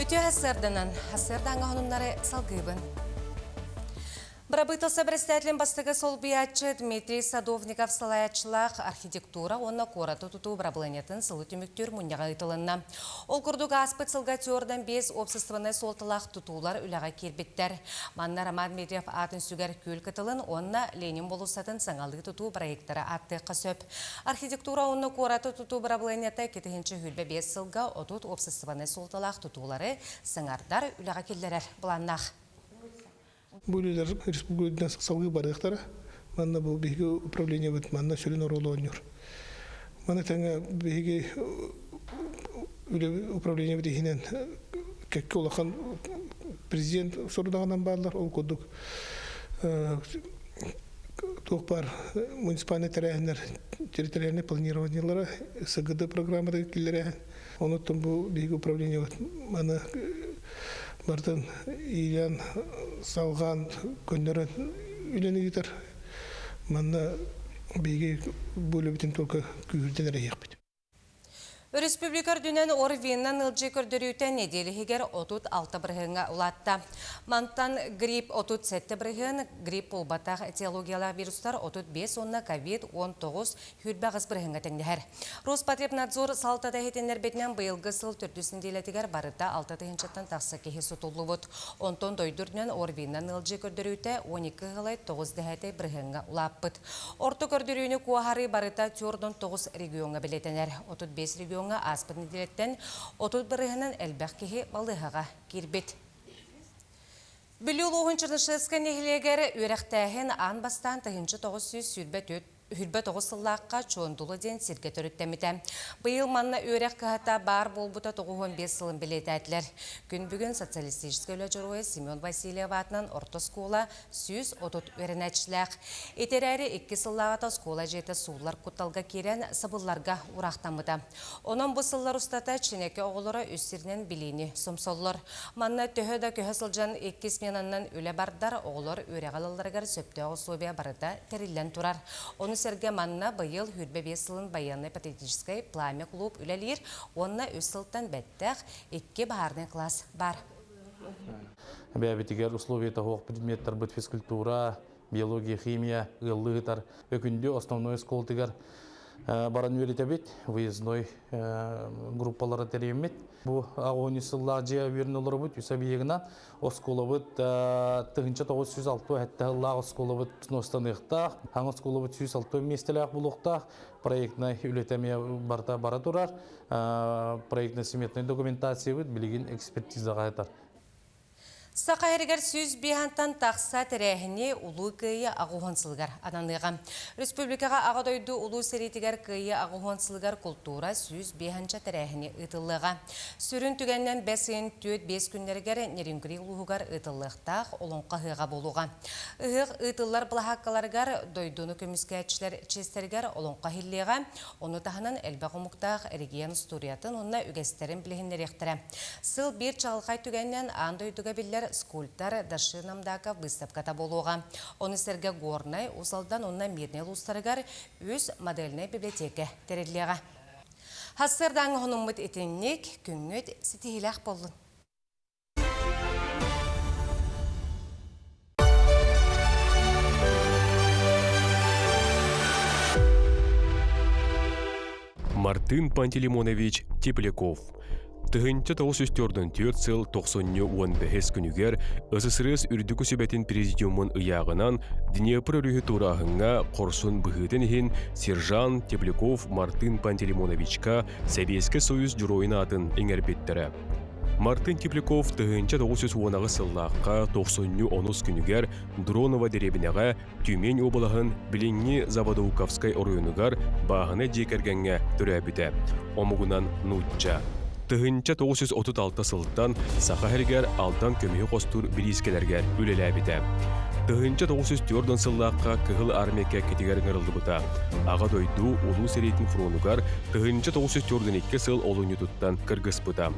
Өте хасырданан, хасырданға хонымдары салгыбын. Барабытылса бірістәтлін бастығы сол биятчы Дмитрий Садовников салаятчылақ архитектура онна қораты тұту барабыланетін сылы түміктер мұнияға ұйтылынна. Ол күрдік аспыт сылға теордан без обсыстываны солтылақ тұтулар үліға кербеттер. Манна Роман Дмитриев атын сүгер көл кытылын онна Ленин болусатын саңалы тұту проекттары атты қысөп. Архитектура онна қораты тұту барабыланеті кетігінші хүлбе без сылға отут обсыстываны солтылақ тұтулары сыңардар үліға келдерер бұланнақ. Бұлелер республикадан салғы барықтары, манна бұл бейгі управление бұд, манна сөлін оролы ойныр. Манна тәңі бейгі управление бұд ехінен кәкке олақан президент сұрудағынан барлар, ол көдік тоқпар муниципальный тәрәхінер территориальный планированиялары сығыды программада келдері. Оныттың бұл бейгі управление бұд, манна бартын Ильян салған көндерін үйлені кетер. Манна бейге бөлі бітін толқа күйірден әрі еқпет. Республикар дүнен орвиннан ылжы көрдіріутен неделі хегер отут 6 бірғыңа ұлатта. Мантан грипп отут 7 бірғын, грипп олбатақ этиологиялар вирустар отут 5 онна COVID-19 хүрбағыз бірғыңа тәңдер. Роспотребнадзор салтада хетенер бетінен бұйылғы сыл түрдісінделетігер барыда 6-тығыншаттан тақсы кехе сұтулы бұд. Онтон дойдырдүнен орвиннан ылжы көрдіріуте 12 ғылай 9 дәхеті бірғыңа ұлаппыд. Орты көрдіріуіні куахары барыда түрден 9 регионға білетенер. Отут 5 регион аспыт неделеттен отут бірігінен әлбәқ кеге балдығаға кербет. Бүлі ұлығын шырнышысқан ехілегер өрәқтәхін ан бастан тұхыншы 900 Хүрбе 9 сыллаққа чондулы ден сирге төріттемеді. Бұйыл манна өрек қағата бар болбыта 15 сылын білет әділер. Күн бүгін социалистическі өлі жұрғай Семен Васильев атынан орта скола сүз отут өрінәтшіләқ. Етерәрі 2 сыллағата скола жеті суылар құтталға керен сабылларға урақтамыды. Онын бұл сыллар ұстата ченеке оғылары өссерінен білейні сұмсоллар. Манна төхі көхі сылжан 2 сменаннан өлі бардар оғылар өреғалыларғар сөпті оғысуыбия барыда тәрілен тұрар. Серге манна бұйыл хүрбе 5 сылын баянный патриотический пламя клуб үлелер, онна өз сылттан бәттәқ 2 бағарный класс бар. Бәбетігер условията хоқ предметтер бұд физкультура, биология, химия, ғылығытар. Өкінде основной сколтығар баран өлетебет, выездной группалары тәреймет. Бұл ағуыны сыллағы жия өрін олар бұд, үсі бейігінен оскола бұд тұғынша 906 әтті ғыллағы оскола бұд ностанықтақ, аңы оскола бұд 106 местеләқ бұлықтақ, проектна үлетемия бара тұрар, проектна сметной документация бұд, білеген экспертизаға айтар. Сақайыргар сөз бейхантан тақса тәрәхіне ұлы күйі ағуғансылғар ананығам. Республикаға ағадойды ұлы сәретігер күйі ағуғансылғар культура сөз бейханча тәрәхіне ұтылыға. Сүрін түгеннен 5-5 күндергер нерінгірі ұлығығар ұтылықтақ олонқа ғыға болуға. Ұғық ұтылар бұлаққаларғар дойдуны көміскәтшілер честергер олонқа хиллеға, оны тағынан әлбәқ ұмықтақ регион студиятын онына үгестерін білігіндер ектірі. Сыл бір чағылқай түгеннен андойдыға білер скульптор дашинамдака выставката болуға. Оны серге горнай, усалдан онна мирне лустарыгар өз модельный библиотека терелеға. Хассырдан ғынымыд етіннек күнгөд сетейләқ болын. Мартын Пантелеймонович Тепляков, Тыһынча 904 сыл 90-15 күнүгер СССР үрдүкү сөбетин президиумун ыягынан Днепр өрүхү турахыңа корсун быһытын ихин сержант Тепляков Мартын Пантелеймоновичка Советский Союз журоюна атын эңербеттере. Мартын Тепляков тыһынча 910 сыллааққа 90-10 күнүгер Дронова деребинеге Тюмень облағын Билинни Заводоуковскай оройынығар бағыны жекергенге түрәбіде. Омугунан Нучча. Тыһынча 936 сылттан саха хергер алдан көмігі қостур билискелергер үлеләбіде. Тыһынча 904 сыллааққа кыһыл армияка кетигер ыңырылды бұта. Аға дойду улу серейтін фронугар тыһынча 942 сыл олуны туттан кыргыз бұта.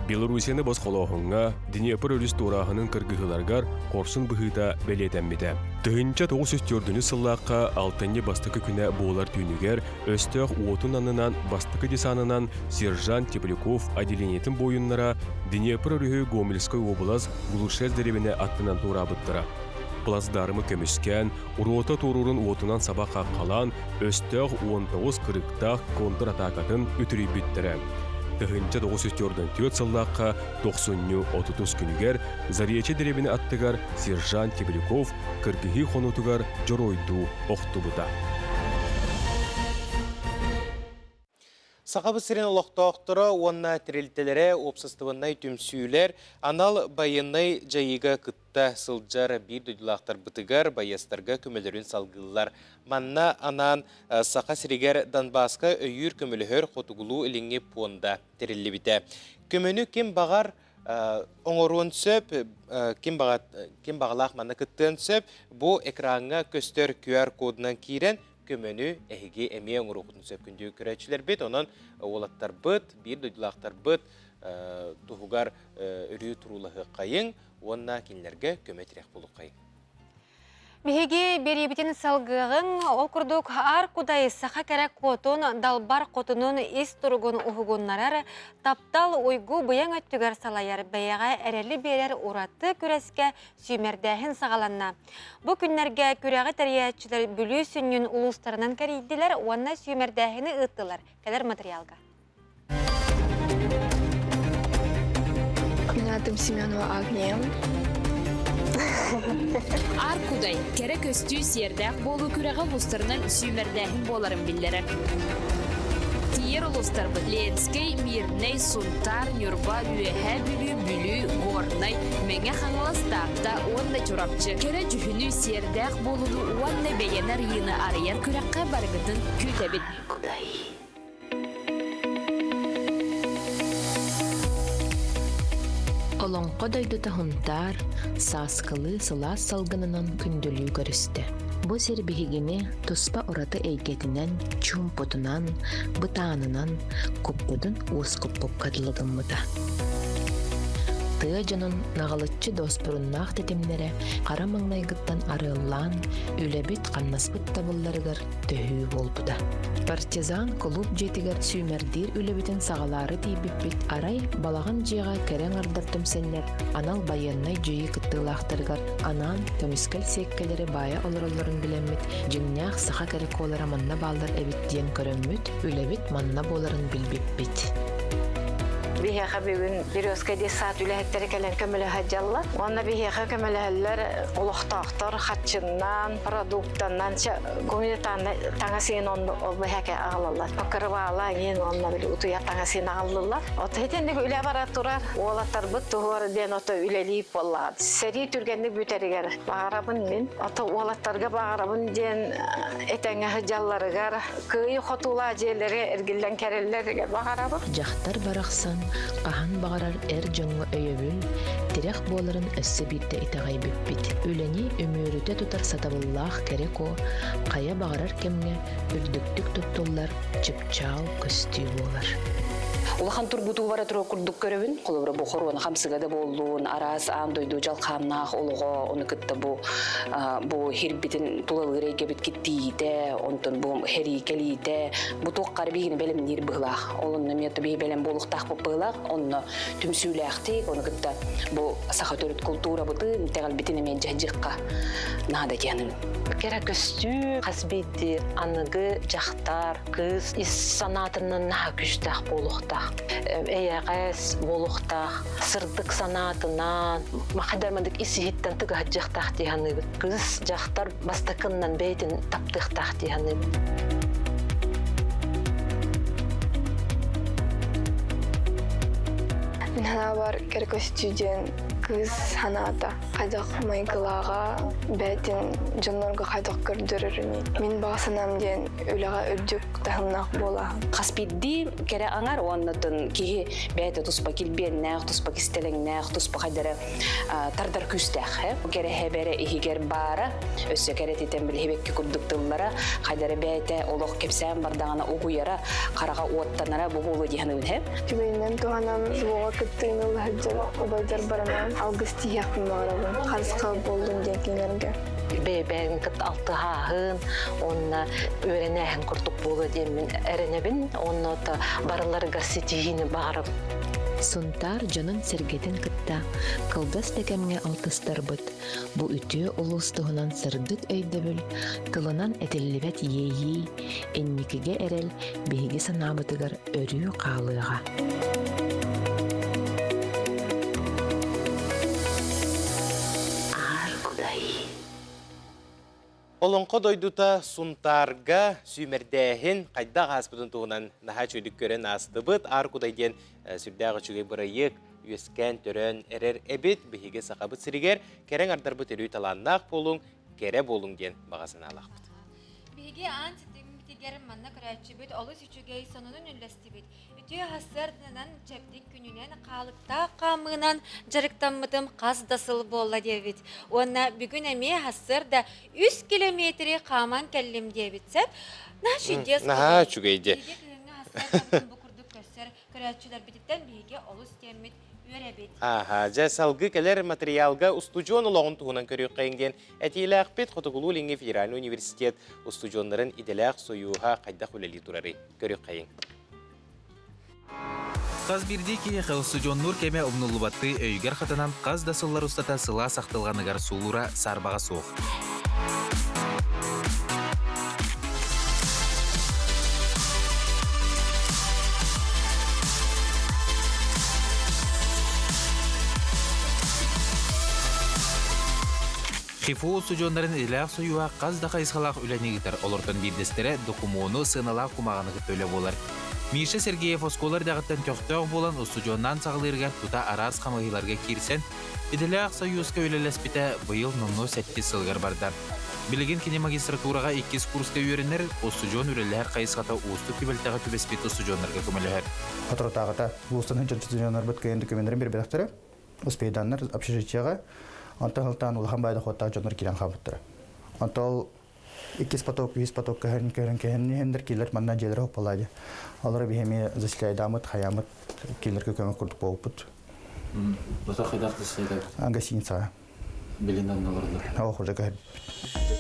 Белорусияны басқалауғынға Днепр өріс турағының кыргығыларгар корсын бұхыта бәлетәммеді. Тыһынча 904 сыллаққа алтынне бастықы күні болар түйінігер өстіғ уотын анынан бастықы десанынан сержант Тепляков отделениетін бойыннара Днепр өрігі Гомельской облас Глушез деревіне аттынан тура бұттыра. Плацдарымы көміскен, урота турурын уотынан сабаққа қалан өстіғ 19 кырықтақ контратакатын үтірі біттірі. Тыһынча 904 сыллаққа 90-30 күнігер Зарече деревіне аттығар сержант Тепляков кыргыхи хонутугар жоройду оқтубыда. Сақабы сирен олықтауқтыры онна тірелтелері опсыстывыннай түмсүйлер, анал байыннай жайыға кытта сылжар бір дөділақтар бұтығар байастарға көмелерін салғылар. Манна анан сақа сирегер Донбасқа өйір көмелігер қотығылу іліңе понда тірелі біті. Көмені кем бағар оңыруын сөп, кем бағалақ манна кыттын сөп, бұл экранға көстер QR кодынан кейрен көмені әйге әме оңыруқытын сөпкінді көрәтшілер бет, онын олаттар бұд, бір дөділақтар бұд, тұғығар үрі тұрулығы қайын, онына кенлерге көметірек болу қайын. Беге беребетін салғығын ол күрдік ар кудай сақа кәрек қотын далбар қотының ес тұрғын ұғығынларар таптал ойгу бұяң өттігер салайар бәяға әрелі берер ұратты көреске сүймердәхін сағаланна. Бұл күнлерге көрәғі тәриятчылар бүлі сүннің ұлыстарынан кәрейділер, онына сүймердәхіні ұттылар. Кәлер материалға. Мен атым Семенова Агния. Ар кудай, керек өстүү сердәк болу күрәға бұстарынан сүймердәхін боларын білдері. Тиер ұлыстар бұд Ленскей, Мирней, Сунтар, Нюрба, Үйәхә, Бүлі, Горнай, Мәңе қаңыластақта онда жұрапчы. Кере жүхіні сердәк болуды онда бәйенер ені арияр күрәққа барғытын күтәбіт. Олонқо дойдута хунтар, саскалы сылас салгынынан күнділі көрісті. Бұ сербихигіне тұспа ұраты әйгетінен, чумпотынан, бұтанынан, көппудын уыз көппоп қадылыдың мұта. Тыа жонун нағалытчы доспұрыннақ тетемнері қара маңнайгыттан арыллан, үләбіт қаннаспыт табылларығыр төхі болбуда. Партизан клуб жетігер сүймердер үләбітін сағалары дейбіппет арай балаған жиға кәрен ардартым сенлер, анал байыннай жүйі кыттылақтырғар, анан көміскіл секкелері бая олырыларын білеммет, жыңнях сақа кәрек олара манна балдар әбіттен көрөммет, үләбіт манна боларын білбеппет. Бихеха бүгін березке де саат үләхеттері кәлен көмілі хаджалла. Онна бихеха көмілі хәллер олықтақтар, хатчыннан, продуктаннан, көмілетан таңа сейін ол бихеке ағылылар. Покыры бағала ең онна білі ұтуя таңа сейін ағылылар. Оты хетендегі үлә бара тұрар, олаттар бұт тұғыр ден оты үләлейіп боллағады. Сәрі түргенді бүтерігер бағарабын мен. Оты олаттарға бағарабын ден әтәңі хаджалларығар, көйі қотула жерлері әргілден кәрелерге бағарабын. Жақтар барақсан, қахан бағарар әр жоңғы өйөбіл, тирек боларын өссі бірді итағай бүппет. Үләне өміріте тұтар сатабыллақ керек о, қая бағарар кемге үрдіктік тұттулар, чыпчау көстүй болар. Улахан турбуту бара туру курдук көрөбүн, колобра бу хорона хамсыгада болдун, арас ам дойду жалкамнах олого, оны кытта бу хирбитин тулалгырейге бит киттиите, онтон бу хери келиите, бу тоққар бигини белем нир быглах, олонно мето би белем болуктах быглах, онно түмсүлэхти, оны кытта бу сахатөрүт культура быты, тегал битине мен жахжыкка нада кенин. Кера көстүү, касбиттир, аныгы жактар, кыз ис санатынын наha күчтах болуктах. эйэҕэс буолуохтаах сырдык санаатынан махадармадык исиһиттэн тыгаһаджахтаах тиһаныыбыт кыыс дьахтар бастакыннан бэйэтин таптыахтаах тиһаныыбыт. Мен хана бар керко студент кыз ханата кайдак майгылага бәтин жоннорго кайдак көрдөрөрүн. Мен басанам ден өлага өдүк тахыннак бола. Хаспидди кере аңар оннотун кихи бәйте туспа килбиеннәх, туспа кистеленнәх, туспа кайдары тардар күстәх. Кере хәбәре ихигер бара, өссө кере титен билһебекке курдуктыллара, кайдары бәйте олох кепсән бардагана угуяра, карага уоттанара бу болу диһанын хәп. Тибейнен туганам зуга кыттыйныл хаҗыр, обайдар баранам. Август яқынларым, қазқа болдым декенерге. Бәйбән кыт алтыһаһын, онна өйрәнәһен куртук болу демен әренебин, онна барыларга сетихини барып. Сунтар жонун сергетин кытта, кылгас текемге алтыстарбыт. Бу үтүө улустугунан сырдык өйдөбүл, кылынан этеллибет ейи, энникиге эрел, биһиги санаабытыгар өрүү каалыга. Олонқо дойдута сунтарга сүймердәһин қайда ғаспыдың туғынан наға чөйдік көрін астыбыт ар кудайден сүрдәғы чүгей бұрайық, үескен түрін әрер әбет біхеге сақабыт сірігер кәрен ардарбы түрі таланнақ болуң, кәрі болуң ден бағасын алақпыд. Біхеге ант тегерім манна көрәтші бүт, олы сүчігей сонының үлләсті бүт. Үтіе хасырдынан чәптік күнінен қалықта қамығынан жарықтанмытым қаздасыл болла дебіт. Онна бүгін әме хасырда 3 километрі қаман кәлім дебітсеп, наға чүгейде. Көрәтшілер бітіттен біге олыс термит өрәбет. Жа салғы кәлер материалға устудион олағын туғынан көрек қайыңден әтейлі ақпет Хотығылу Ленге Федеральный университет устудионларын иделәқ сойуға қайдақ өлелі тұрары көрек қайың. Қаз бірді ке устудионнур кеме ұмнулубатты өйгер қатынан қаз дасылар ұстата сыла сақтылғаныгар сулура сарбаға соқ. Хифу студионларын иләқ союа қазда қайысқалақ үленегітер олыртын бирдестері докумону сыналақ кумағаны күттөлі болар. Миша Сергеев осколар дағыттан төқтөг болан студионнан сағылырға тута арас қамығыларға кирсен, иләқ союзға өлелеспіті бұйыл нұмну сәтті сылғар бардар. Білеген кене магистратураға 2 курска үйерінер, студион үрелер қайысқата ұсты кебелтіға түбеспеті студионларға көмілігер. Отыртағыта ұстың хүнчен студионлар бүткейін документарын бір бедақтары, ұспейданлар общежитияға Анталдан улхан байда хоттаа жонор килен хабыттыр. Антал 2 поток, 5 поток кәрін хендер килер манна желер хоппалады. Алар бихеме заселяйдамыт, хаямыт килерге көмек күрдік болыпыт. Бұта қайдақты сайдап? Ангасинца. Белинан оларды? Охырда кәр.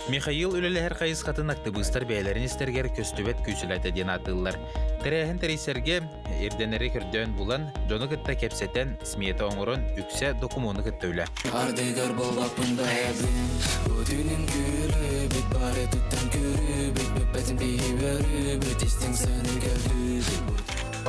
Михаил үлелер қайысқатын актыбыстар бәйлерін істергер көстөбет күйсіләті ден атылар. Тірәхін тәрейсерге ерденері көрден бұлан, жоны күтті кепсетен сметі оңырын үксе докумоны күттөйлі. Ардегар болапында әбін, өтінің күлі, бет бары түттен көрі, бет бәтін бейвері, бет істің сәні кәлді.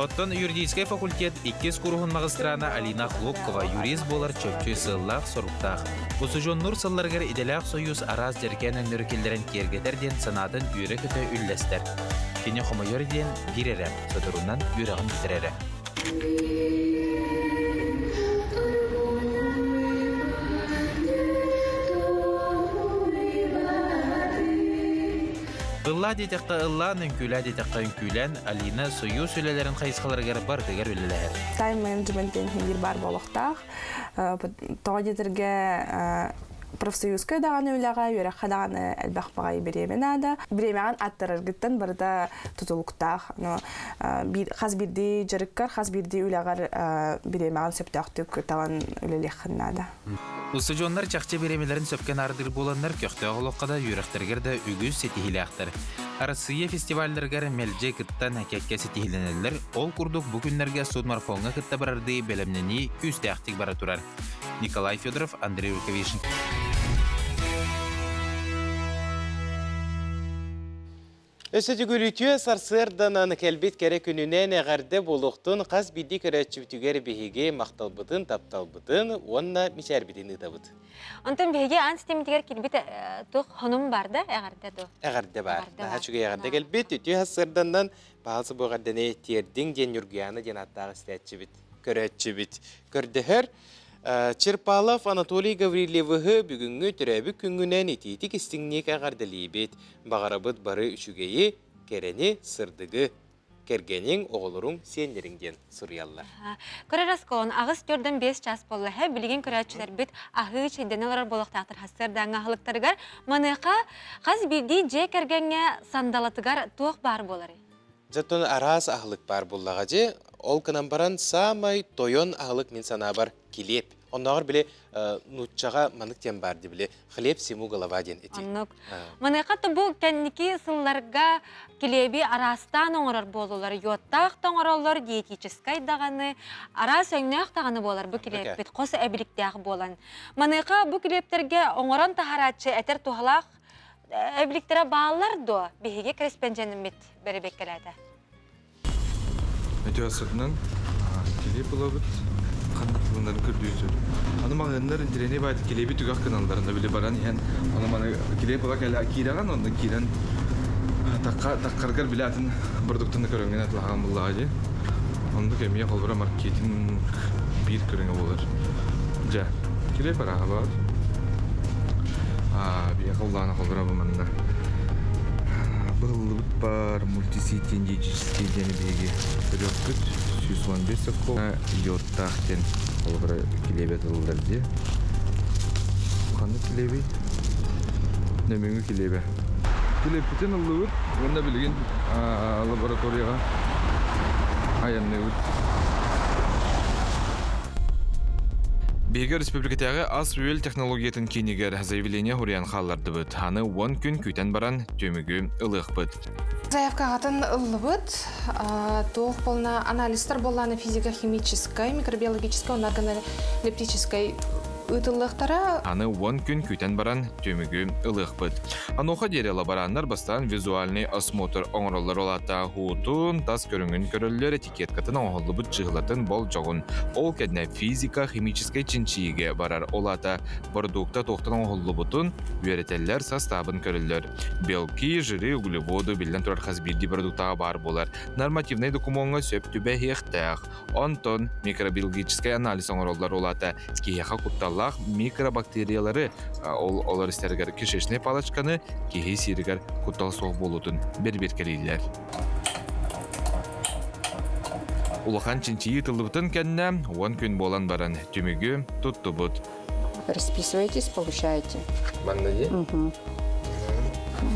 Оттон юридический факультет 2 курухун магистрана Алина Хлопкова юрист болар чөпчөй сыллақ соруқтақ. Усужоннур сылларгар иделақ союз араз жеркен өңіркелдерін кергетерден санатын үйрі көті үлләстер. Кене хомайорден бирері, содырунан үйрағын бітірері. Ылла детекта ылла, нүнкүлә детекта үнкүлән, Алина союз үлелерін қайысқаларғар бар дегер үлелер. Тайм менеджменттен хендер бар болықтақ. Тоға детерге профсоюзка дағаны үләға, үйрәққа дағаны әлбәқпағай беремен ада. Беремеген аттырыргыттан барда тұтылықтақ. Қаз бірді жарыққар, қаз бірді үләғар беремеген сөптіқтік тағын үлелеқін ада. Устудионлар чақчы беремелерін сөпкен ардыр боланлар көқті оғылыққада үйрәқтергерді үгіз сетихілі ақтыр. Арасыя фестивальдергер мәлже кыттан әкәкке сетихіленелер, ол күрдік бүгінлерге судмарфонға кытта барарды бәлемнені күсті ақтик бара тұрар. Николай Федоров, Андрей Рукавишин. Өсөтү гүлүтүө сарсырданан келбит кере күнүнен эгарде болуктун каз бидди көрөчүбүтүгер биһиги макталбытын тапталбытын онна мичәрбитин ытабыт. Онтон биһиги анситемитигер килбит тух хонум бар да эгарде до. Эгарде бар. Хачуга эгарде келбит үтү сарсырданан баасы богардане тердин ден юргияны ден аттагы стәчибит, көрөчүбүт. Көрдөһөр Черпалов Анатолий Гаврилевығы бүгінгі түрәбі күнгінен итетік істіңнек ағарделейбет. Бағарабыт бары үшігейі керені сырдығы кергенің оғылырың сендеріңден сұрыялар. Көрәраскон, ағыз көрден 5 час болы хә білген көрәтшілер біт ағы чайденелер болықтақтыр хастырдан ағылықтарығар маныға қаз білді же кергенге сандалатығар тоқ бар болары. Жаттон арас ағылық бар боллаға же, ол кынан баран самай тойон ағылық мен сана бар келеп. Оннағыр біле нұтчаға манықтен барды біле хлеб сему голова ден еті. Маныға бұл кәннекі сылларға келеби арастан оңырар болулар, йоттақ тоңыралар, диетическай дағаны, арас өңнәқ дағаны болар бұл келеп бет, қосы әбіліктәғі болан. Маныға бұл келептерге оңыран тахаратшы әтер туғалақ әбіліктері бағалар до, бігеге креспенженім бет бәрі беккеләді. Өте асырынан келеп болабыт. Қандықтылындарын көрдүйізі. Аны мағындар интерене байды келебі түгақ каналдарында біле баран ең. Аны маны келеп болақ әлі кейраған, ондан кейран таққарғар біле атын продуктыны көрінген атылаған бұллаға же. Онды кәмия қолбыра маркетинг бір көрінге болар. Жа, келеп бараға бағад. Бия қолдағына қолбыра бұманда. Бұл бар мультиситен дейческе дені бейге көрек күт. 115 саққол. Йоттақтен қолбыра келебет ұлдар де. Қанды келебе? Нөмеңі келебе. Келеппетен ұлды өт. Онда білген лабораторияға аянны өт. Беге республикатағы ас үйел технологиятын кенегер заявление хуриян қалларды бұд. Ханы 10 күн күйтен баран төмігі ылық бұд. Заявкағатын ылы бұд. Тоқ болна анализтар боланы физико-химической, микробиологической, органолептической ытылықтары. Аны 10 күн күйтен баран төмігі ылық бұд. Аноха дере лаборандар бастан визуальный осмотр оңырылар олата хуутун, тас көріңін көрілер этикеткатын оңғылы бұд жығылатын бол жоғын. Ол кәдіне физика-химической чинчиге барар олата продукта тоқтан оңғылы бұтын үйретелер составын көрілер. Белки, жиры, углеводы білден тұрар қазбилді продуктаға бар болар. Нормативный документға сөп түбә хектәқ. Онтон микробиологический анализ оңырылар олата скияға құтталақ микробактериялары олар істергер кишечный палачканы кеге сирігер құттал соқ болудың бір-бір келейлер. Улахан чинчиі тылыбытын кәнне 10 күн болан баран түмігі тұтты бұд. Расписывайтесь, получаете. Бандаде?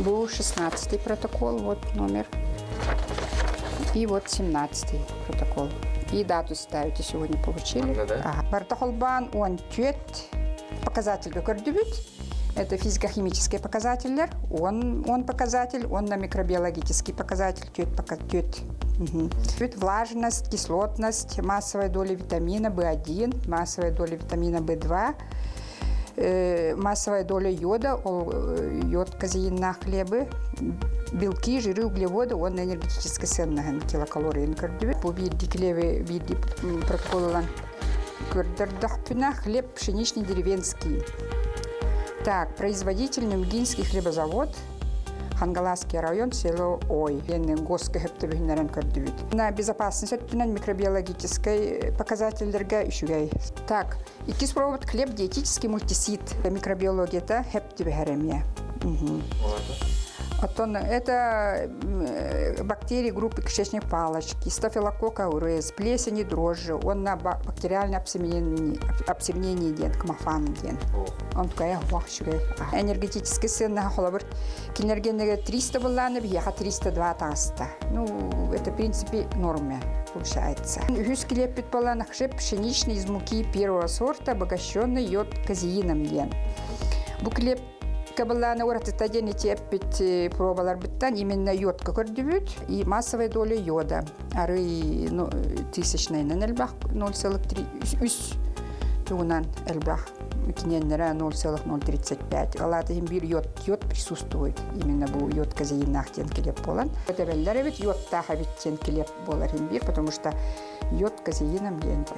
Был 16-й протокол, вот номер. И вот 17-й протокол. И дату ставите, сегодня получили. Протоколбан, он тет, показатель көрдүбүт. Это физико-химический показатель, он показатель, он на микробиологический показатель, тет. Влажность, кислотность, массовая доля витамина В1, массовая доля витамина В2, массовая доля йода, йод казеин на хлебы, белки, жиры, углеводы, он энергетически ценный килокалорий. По виде клевы, виде протоколан көрдірдіқпіна хлеб пшеничный деревенский. Так, производитель Нумгинский хлебозавод, Хангаласский район, село Ой. На безопасность микробиологической показатель еще. Так, икис пробовать хлеб диетический мультисит. Микробиология это хептибихаремия. Это бактерии группы кишечной палочки, стафилококка ауреус, плесени, дрожжи. Он на бактериальное обсемнение ден, кмофан ден. Он такая вахшугай. Энергетический сын на холобр. Кинергенега 300 булланы, бьеха 302 таста. Ну, это в принципе норме получается. Гюскелепит баланах хлеб пшеничный из муки первого сорта, обогащенный йод казеином ден. Буклеп Кабаланы уратыта денете эппит пробалар биттан именно йодка көрдүбүт и массовая доля йода. Ары тысячный нельбах 0,3 тугунан элбах киненнера 0,035. Алатыгин бир йод присутствует. Именно бу йод казеиннахтен келеп болан. Өтебеллер бит йод тахабиттен келеп боларын бир, потому что йод казеином ленде.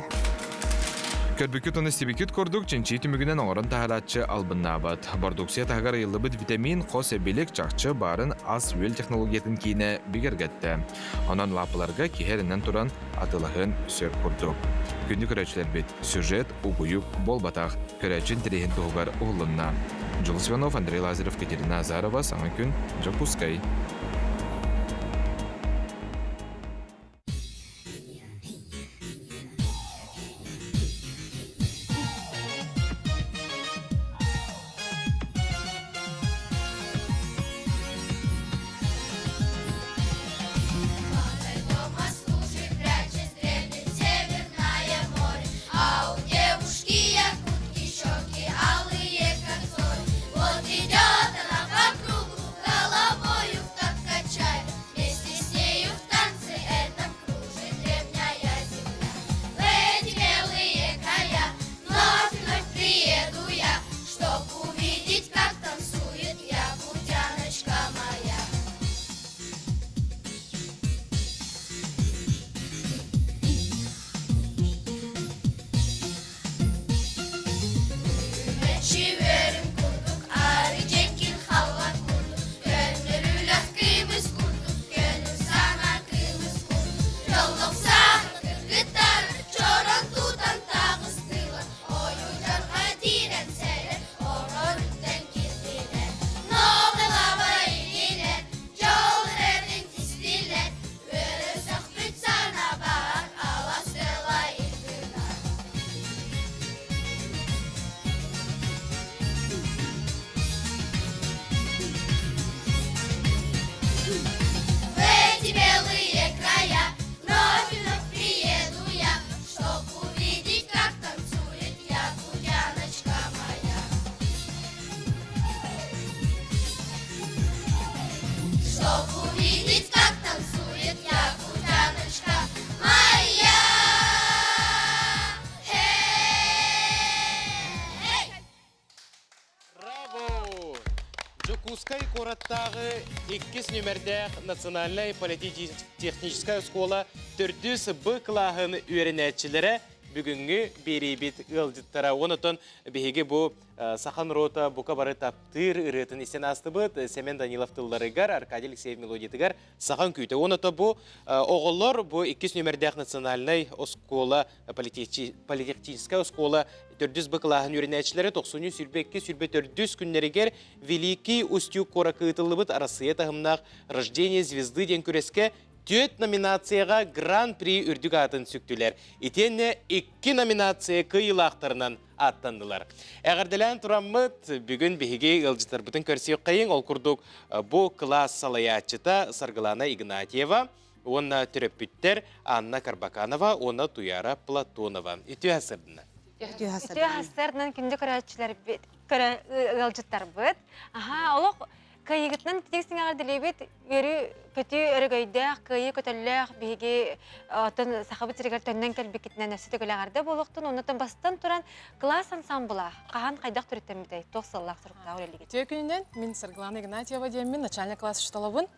Көрбүкүт оны стебикүт көрдүк, ченчи түмүгүнен оңорон тахалатчы албыннабат. Бардуксия тахагар йылыбыт витамин, қос эбелек чакчы барын ас үел технологиятын кийіне бигергетті. Онан лапыларга кихеринен туран атылығын сөп көрдүк. Күнді көрәчілер бет, сюжет, угуюк, болбатақ, көрәчін тірейін туғығар ұғылынна. Жыл Свенов, Андрей Лазарев, Катерина Азарова, Саңа күн, Жапускай. Жукускай кораттағы 2 нөмірдәқ Национальная политехническая школа 400 Б клағын үйренәтчілері бүгінгі беребет ғылдеттара. Онытын бейге бұл Сахан рота бука бары таптыр ырытын исен асты бұд Семен Данилов тылларыгар, Аркадий Алексеев мелодиятыгар Сахан күйті. Оныты бұл оғылар бұл 2 нөмірдәқ Национальная школа политехническая школа 400 Б клағын үйренәтчілері 90 сүрбекке сүрбе 400 күннерігер Великий Устюг коракытылы бұд арасыя тағымнақ рождение звезды ден көреске Төт номинацияға Гран-при үрдік атын сүктілер. Итенне 2 номинация кыйлақтарынан аттандылар. Әғірділән тұраммыд бүгін бейге ғылжытар бұтын көрсек қайын ол күрдік бұл класс салаятчыта Сарғылана Игнатьева, онна түріппіттер Анна Карбаканова, онна Туяра Платонова. Үті әсірдіні? Үті әсірдінен күнді ғылжытар бұд. Олық Кайгытнан тексин ағардылебет, өрі көті өрігойдақ, кайы көтілләқ, бейге атын сақабы тірігер төннен кәлбекетінен өсі төгілі ағарды болуқтын, онытын бастан тұран класс ансамбыла, қаған қайдақ түреттен бітай, тоқсыллақ сұрықта өреліге. Түйе күнінен мен Сарғылана Игнатьева деймін, начальник класс ұшталабын.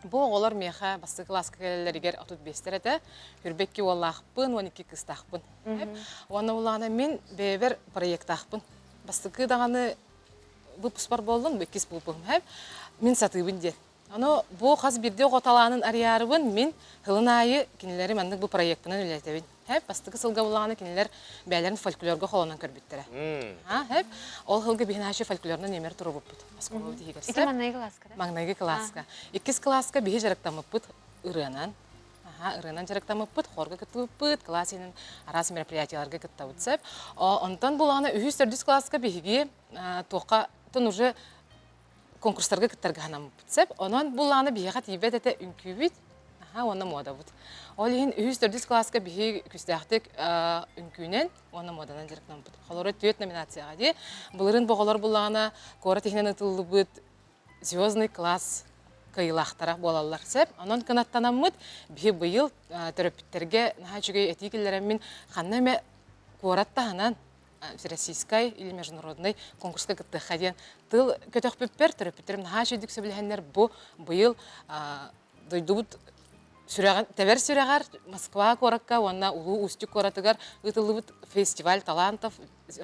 Бұл олар меха басты класс кәлелерігер 35-тер әті, үрбекке олақпын, 12 қыстақпын. Оны олағына мен бейбер проекттақпын. Басты қыдағаны выпуск бар болдың, бекес бұлпым, мен сатыбын де. Бұл қаз бірде қоталанын ариярыбын, мен ғылын айы кенелері мәндің бұл проектінің үлетебін. Бастығы сылға болағаны кенелер бәлерін фольклорға қолынан көрбеттірі. Ол ғылғы бейін ашы фольклорынан емер тұры бұппыд. Икі маңнайғы класска, да? Маңнайғы класска. 2 класска бейі жарықтамыппыд ұрынан. Ырынан жарықтамыппыд, қорға күттіппыд, классының арасы мероприятияларға күттауытсып. Онтан болағаны 3-4 класска бейге тоққа тон уже конкурстарға күттарға ғанамыппыдсып. Онан болағаны бейға тейбет әті үнкүйбет, оны мода бұд. Ол ең 3-4 класска бейге күстәқтік үнкүйнен, оны моданан жарықтамыппыд. Қолары 4 номинацияға де. Бұлырын бұғалар болағаны қоры технен ұтылы бұд, звездный класс кыйлақтара болалар сәп. Онан канаттанамыд бе бұйыл төрөпіттерге наға жүгей әтекелеріммен қаннаме қораттағынан всероссийской или международный конкурска кыттыхаден тыл көтөх пеппер төрөпүтерим наха шүйдүк сөбүлэхеннер бу быйыл дойдубут Тәбәр сүрәгәр Москва коракка, онна улу устюк коратыгар ытылыбыт фестиваль талантов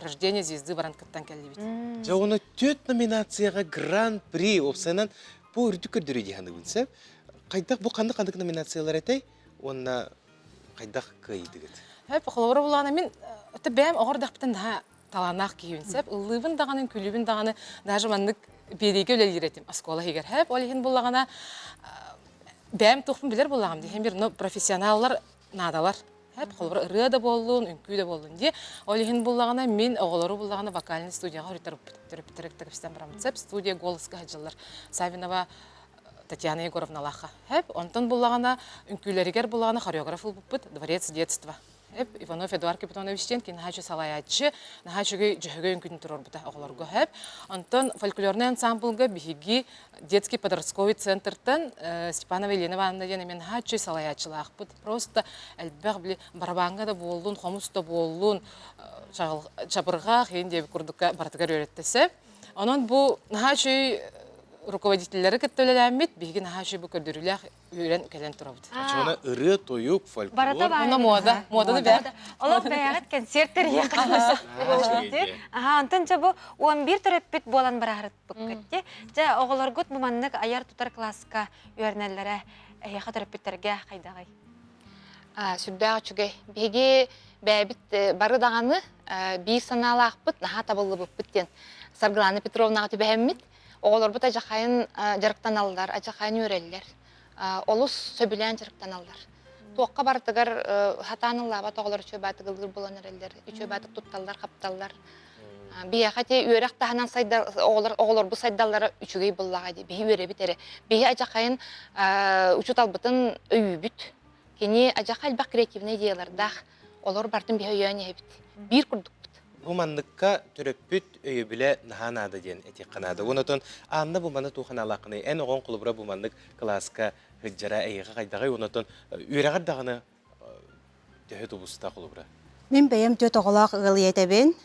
рождения звезды баранкыттан келдибит. Жауны төт номинацияға гран-при опсанан бұл үрді көрдірі дейханы бүнсеп, қайдақ бұл қандық номинациялар әтей, онна қайдақ көйдігіт. Қолауыры болағына мен өті бәм оғырдақ бітін таланақ кейінсеп, ылыбын дағанын, күлібін дағаны даже мандық береге өлелер етім. Аскола егер олеген болағына бәм тұқпын білер болағым дейхен бір профессионаллар надалар. Қолауыры ұры да болуын, үнкі де болуын де. Олеген болағына мен оғылары болағына вокальный студияға үреттіріп барамын. Студия голыска хаджалар. Савинова Татьяна Егоровна Лаха. Онтан болағына үнкілерігер болағына хореограф ұлбыппыт дворец детства. Иванов Эдуард Капитоновичтен кейін нахачу салаятчы, нахачуге жүхіге үнкінің тұрор бұта оғыларғы. Онтан фольклорный ансамблға бігігі детский подростковый центртан Степанова Елена Ивановна мен нахачу салаятчылақ бұд. Просто әлбәқ біле барабанға да болуын, қомыс да болуын, чабырға кейін деп күрдікке бартығар өйреттесі. Онын бұл нахачу руководителлері кеттелеләмет, бігін хаши бұл көрдірілер үйрен кәлен тұрабыд. Ачуына ұры, тойук, фольклор. Барата бар. Оны моданы бәр. Олық бәяғыт концерттер еқалысы. Антын жабы 11 төрөппет болан барағырыт бүккетте. Жа оғылар ғыт бұманнық аяр тұтар класска үйернелері еқа төрөппеттерге қайдағай. Сүрбәғі чүгей. Беге бәбіт бары дағаны бір саналы ақпыт, наға табылы бұппыттен. Саргыланы Петровнаға түбәхеммет. Оғылар бұта жақайын жарықтан алылар, ажақайын өрелілер. Олыс сөбілен жарықтан алылар. Тоққа бартығар хатанылла бат оғылар үші бәті ғылғыр болан өрелілер. Үші бәті тұтталылар, қапталылар. Бейақате өрек тағынан оғылар бұл сайдалары үшігей боллағайды. Бейі өре бітері. Бейі ажақайын үші талбытын өйі бүт. Кені ажақай әлбәқ креативіне дейалардақ. Олар бартын бейі өйіне бит. Bir күрдік. Bu manlıkka töröpüt öybüle nahanada diyen etik kanada. Onatın anna bu manı tuğan alaqını en oğun kulubra bu manlık klaska hıccara eyiğe qaydağay onatın üyreğar dağını töhöt obusta kulubra. Мен бәйім төт оғылақ ұғылы етебен.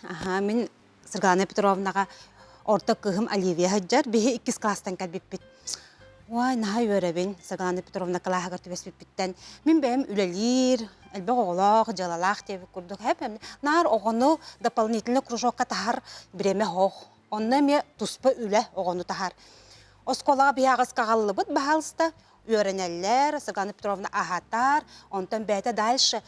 Мен Сырғаны Петровнаға ортақ қығым Оливия хыджар. Бейі 2 кластан кәлбеппет. Ой, наға өребен Сырғаны Петровна қалағығыр төбеспеппеттен. Мен бәйім үлелер, әлбәқ оғылақ, жалалақ деп көрдік. Нар оғыны дополнительный кружокқа тахар біреме хоқ. Онна ме туспа үлі оғыны тахар. Осколаға бияғыз қағалы бұд бағалыста өренелер, Сырғаны Петровна ағатар. Онтан бәйті дальше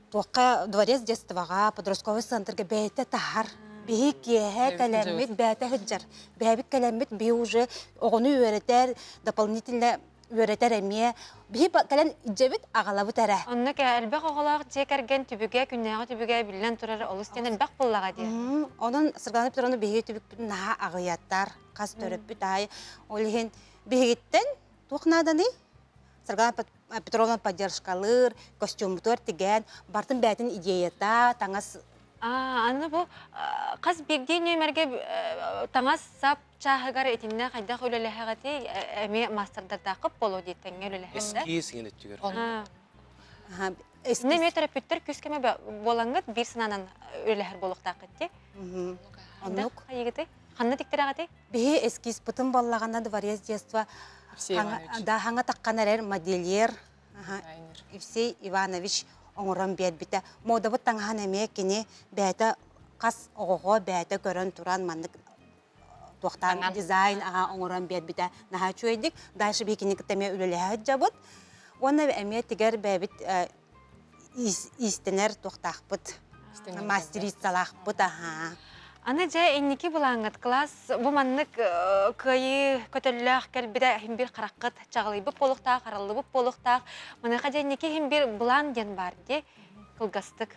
Тоққа дворец детстваға, подростковый центрге бәйті тахар. Бейі кеге кәлемет бәйті хыджар. Бәйбік кәлемет бей уже оғыны өретер, дополнительно өретер әме. Бейі кәлен иджебет ағалабы тәрі. Онны әлбәқ оғылақ жекерген түбіге, күннеға түбіге білен тұрар олыстен әлбәқ боллаға де. Оның Сырғаны Петровна бейі түбік бүтін наға ағыяттар, қас төріп бүт ай. Олеген бейгеттен тоқнаданы Сырғаны Петровна поддержкалыр, костюмтор теген, бартын бәтін идеята, таңас. Анны бұл қаз бегден өмерге таңас сап чағығар етіміне қайдақ өлелі әғати әме мастердарда қып болу дейтінге өлелі әғады. Эскиз еңі түгер. Эсіне ме терапевттер күскеме болаңғыт бір сынанан өлелі әғыр болуқта қытте? Анық. Қанна тектер ағаты? Бейі эскиз бұтын болағанда дворец детства да хаңа таққан әрер модельер Евсей Иванович оңырын бәд біті. Мода бұт таңған әме кене бәді қас оғығы бәді көрін тұран мандық тоқтан дизайн оңырын бәд біті наға чөйдік. Дайшы бекені күттеме үлілі әджа бұд. Оны әме тегер бәбіт истенер тоқтақ бұд. Мастерицалақ бұд. Аны жа энники булаңыт класс буманнык кайы көтөллөх келбиде химбир караккыт чагылыбып болуктак, каралыбып болуктак. Мына каja энники химбир булан ген бар де кылгастык.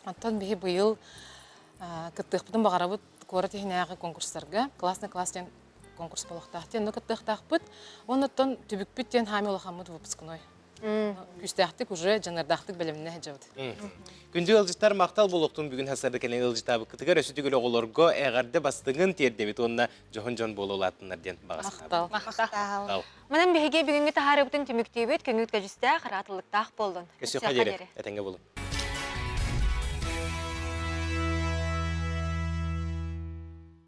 Антон бихи быйыл кыттыхпытын багарабыт кора технияга конкурстарга, класстен конкурс болуктак. Тен кыттыхтакпыт, онуттан түбүкпүттен хамил хамыт выпускной. Күстәқтік уже жанардақтық бәліміне әжауды. Күнді ылжықтар мақтал болуқтың бүгін хасарды кәлен ылжытабы күтігер өсі түгілі оғылырға әғарды бастығын тердемет онына жоғын болу олатынларден бағасынады. Мақтал. Мұнан бігеге бүгінгі тахары бұтын түміктейбет, күнгіт кәжісті қаратылықтақ болдың. Көсі қадері, әтенге болу.